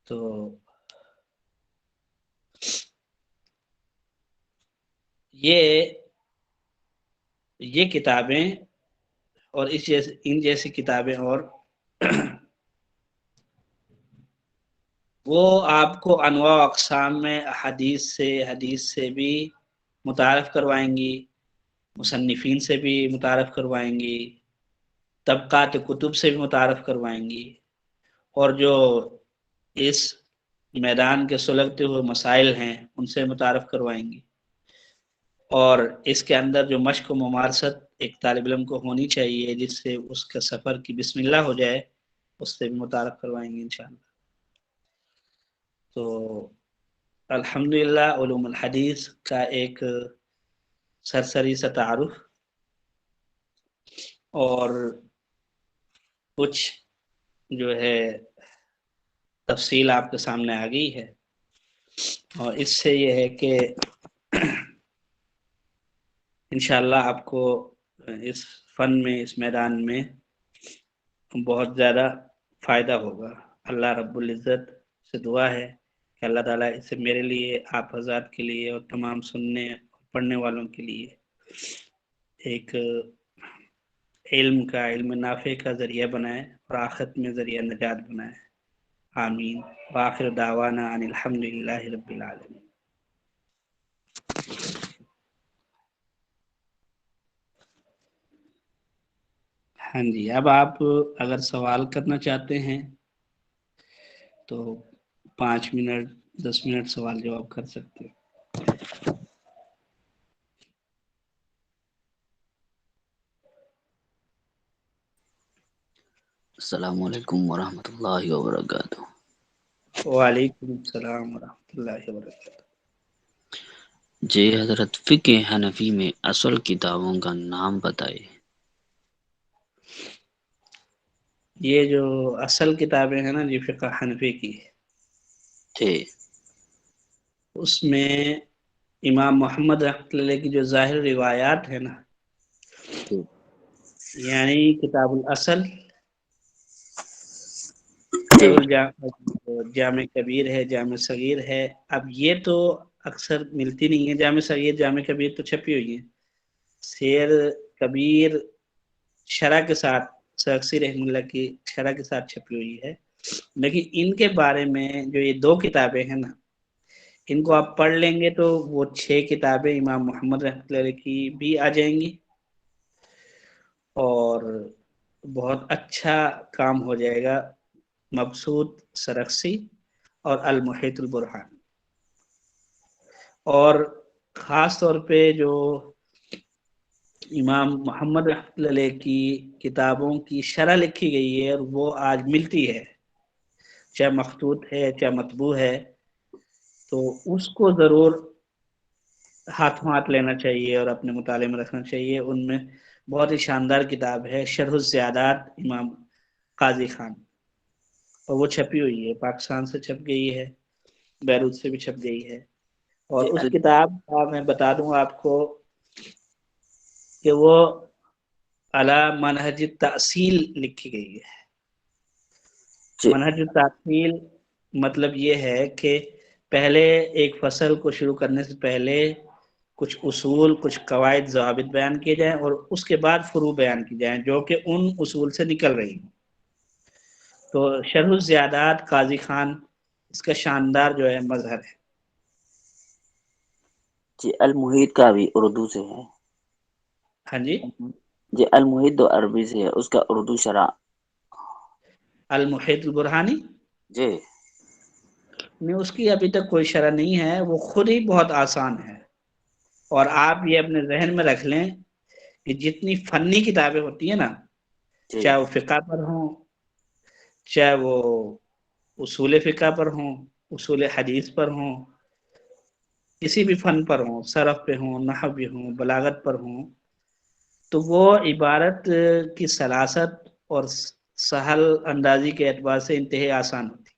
تو یہ کتابیں اور ان جیسی کتابیں اور وہ آپ کو انواع و اقسام میں حدیث سے بھی متعارف کروائیں گی، مصنفین سے بھی متعارف کروائیں گی، طبقات کتب سے بھی متعارف کروائیں گی، اور جو اس میدان کے سلگتے ہوئے مسائل ہیں ان سے متعارف کروائیں گی، اور اس کے اندر جو مشق و ممارست ایک طالب علم کو ہونی چاہیے جس سے اس کا سفر کی بسم اللہ ہو جائے، اس سے بھی متعارف کروائیں گے انشاءاللہ۔ تو الحمدللہ علوم الحدیث کا ایک سرسری سا تعارف اور کچھ جو ہے تفصیل آپ کے سامنے آ گئی ہے، اور اس سے یہ ہے کہ انشاءاللہ آپ کو اس فن میں، اس میدان میں بہت زیادہ فائدہ ہوگا۔ اللہ رب العزت سے دعا ہے کہ اللہ تعالیٰ اس سے میرے لیے، آپ حضرات کے لیے اور تمام سننے اور پڑھنے والوں کے لیے ایک علم نافع کا ذریعہ بنائے اور آخرت میں ذریعہ نجات بنائے، آمین۔ وآخر دعوانا ان الحمدللہ رب العالمین۔ ہاں جی، اب آپ اگر سوال کرنا چاہتے ہیں تو 5 منٹ 10 منٹ سوال جواب کر سکتے ہیں۔ السلام علیکم ورحمۃ اللہ وبرکاتہ۔ وعلیکم السلام ورحمۃ اللہ وبرکاتہ۔ جی حضرت، فقہ حنفی میں اصل کتابوں کا نام بتائے۔ یہ جو اصل کتابیں ہیں نا جی فقہ حنفی کی، جی اس میں امام محمد رحمۃ اللہ کی جو ظاہر روایات ہے نا، جی یعنی کتاب الاصل، جی جامع کبیر ہے، جامع صغیر ہے۔ اب یہ تو اکثر ملتی نہیں ہے، جامع صغیر جامع کبیر تو چھپی ہوئی ہیں، سیر کبیر شرح کے ساتھ، سرخسی رحم اللہ کی شرح کے ساتھ چھپی ہوئی ہے، لیکن ان کے بارے میں جو یہ 2 کتابیں ہیں نا، ان کو آپ پڑھ لیں گے تو وہ 6 کتابیں امام محمد رحمۃ اللہ کی بھی آ جائیں گی، اور بہت اچھا کام ہو جائے گا مبسوط سرخسی اور المحیط البرہان۔ اور خاص طور پہ جو امام محمد رحمۃ اللہ علیہ کی کتابوں کی شرح لکھی گئی ہے اور وہ آج ملتی ہے، چاہے مخطوط ہے چاہے مطبوع ہے، تو اس کو ضرور ہاتھوں ہاتھ لینا چاہیے اور اپنے مطالعے میں رکھنا چاہیے۔ ان میں بہت ہی شاندار کتاب ہے شرح الزیادات امام قاضی خان، اور وہ چھپی ہوئی ہے، پاکستان سے چھپ گئی ہے، بیروت سے بھی چھپ گئی ہے۔ اور جی اس کتاب کا میں بتا دوں آپ کو کہ وہ علی منہج التأصیل لکھی گئی ہے۔ جی منہج التأصیل مطلب یہ ہے کہ پہلے ایک فصل کو شروع کرنے سے پہلے کچھ اصول، کچھ قواعد، ضوابط بیان کیے جائیں اور اس کے بعد فروع بیان کی جائیں جو کہ ان اصول سے نکل رہی ہیں۔ تو شرح الزیادات قاضی خان، اس کا شاندار جو ہے مظہر ہے۔ جی المحیط کا بھی اردو سے ہے۔ ہاں جی، جی المحیط تو عربی سے ہے، اس کا اردو شرح۔ المحیط البرہانی جی میں اس کی ابھی تک کوئی شرح نہیں ہے، وہ خود ہی بہت آسان ہے، اور آپ یہ اپنے ذہن میں رکھ لیں کہ جتنی فنی کتابیں ہوتی ہیں نا، جی چاہے وہ فقہ پر ہوں، چاہے وہ اصول فقہ پر ہوں، اصول حدیث پر ہوں، کسی بھی فن پر ہوں، صرف پہ ہوں، نحو پہ ہوں، بلاغت پر ہوں، تو وہ عبارت کی سلاست اور سہل اندازی کے اعتبار سے انتہائی آسان ہوتی،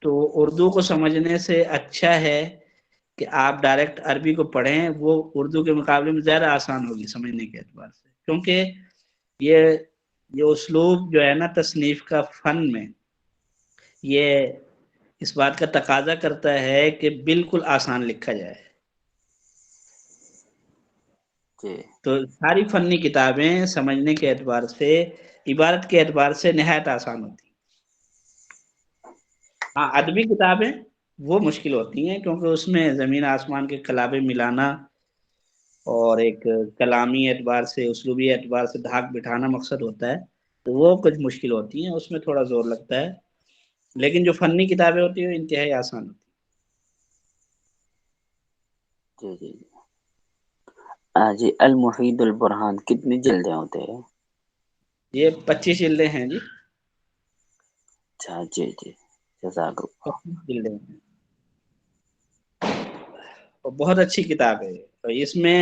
تو اردو کو سمجھنے سے اچھا ہے کہ آپ ڈائریکٹ عربی کو پڑھیں، وہ اردو کے مقابلے میں زیادہ آسان ہوگی سمجھنے کے اعتبار سے، کیونکہ یہ اسلوب جو ہے نا تصنیف کا فن میں، یہ اس بات کا تقاضا کرتا ہے کہ بالکل آسان لکھا جائے. جی تو ساری فنی کتابیں سمجھنے کے اعتبار سے، عبارت کے اعتبار سے نہایت آسان ہوتی ہیں. ہاں ادبی کتابیں وہ مشکل ہوتی ہیں، کیونکہ اس میں زمین آسمان کے کلابے ملانا اور ایک کلامی اعتبار سے، اسلوبی اعتبار سے دھاک بٹھانا مقصد ہوتا ہے. تو وہ کچھ مشکل ہوتی ہیں، اس میں تھوڑا زور لگتا ہے. لیکن جو فنی کتابیں ہوتی ہیں وہ انتہائی آسان ہوتی جی جی جی. جی المحید البرہان کتنی جلدیں ہوتے ہیں؟ ہیں. یہ 25 جلدیں ہیں جی. اچھا جی جی جزاک اللہ. 25 جلدیں ہیں. بہت اچھی کتاب ہے. اس میں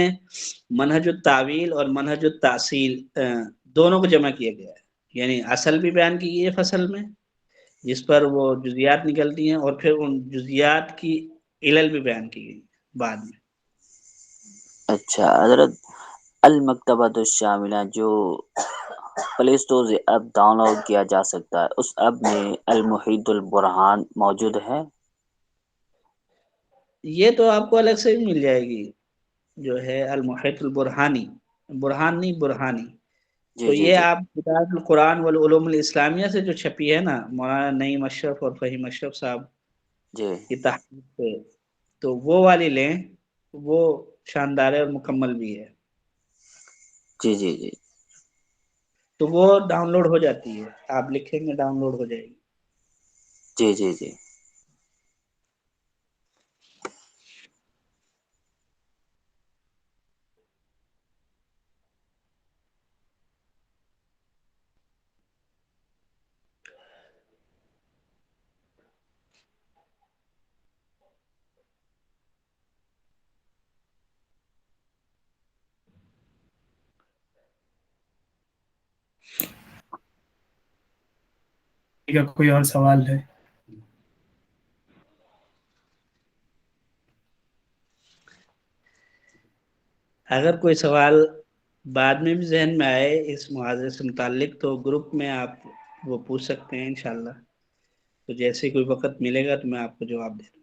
منہج التاویل اور منہج التاصیل دونوں کو جمع کیا گیا ہے. یعنی اصل بھی بیان کی گئی ہے فصل میں، جس پر وہ جزیات نکلتی ہیں، اور پھر ان جزیات کی علل بھی بیان کی گئی بعد میں. اچھا حضرت، المکتبۃ الشاملہ جو پلے اسٹور سے ایپ ڈاؤن لوڈ کیا جا سکتا ہے، اس ایپ میں المحید البرہان موجود ہے؟ یہ تو آپ کو الگ سے بھی مل جائے گی، جو ہے المحیط البرہانی، برہان نہیں برہانی. جی تو جی یہ جی آپ کتاب القرآن والعلوم الاسلامیہ سے جو چھپی ہے نا، مولانا نعیم اشرف اور فہیم اشرف صاحب جی کی تحقیق سے، تو وہ والی لیں. وہ شاندار ہے اور مکمل بھی ہے. جی جی جی تو وہ ڈاؤن لوڈ ہو جاتی ہے، آپ لکھیں گے ڈاؤن لوڈ ہو جائے گی. جی جی جی. ٹھیک ہے، کوئی اور سوال ہے؟ اگر کوئی سوال بعد میں بھی ذہن میں آئے اس محاضرے سے متعلق، تو گروپ میں آپ وہ پوچھ سکتے ہیں انشاءاللہ. تو جیسے کوئی وقت ملے گا تو میں آپ کو جواب دے دوں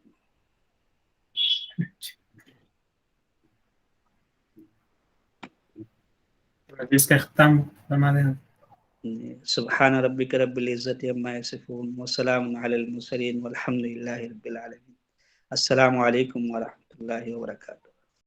اس کا اختتام فرما دیں. گا. سبحان ربک رب العزت عما یصفون وسلام علی المرسلین والحمد للہ رب العالمین. السلام علیکم ورحمۃ اللہ وبرکاتہ.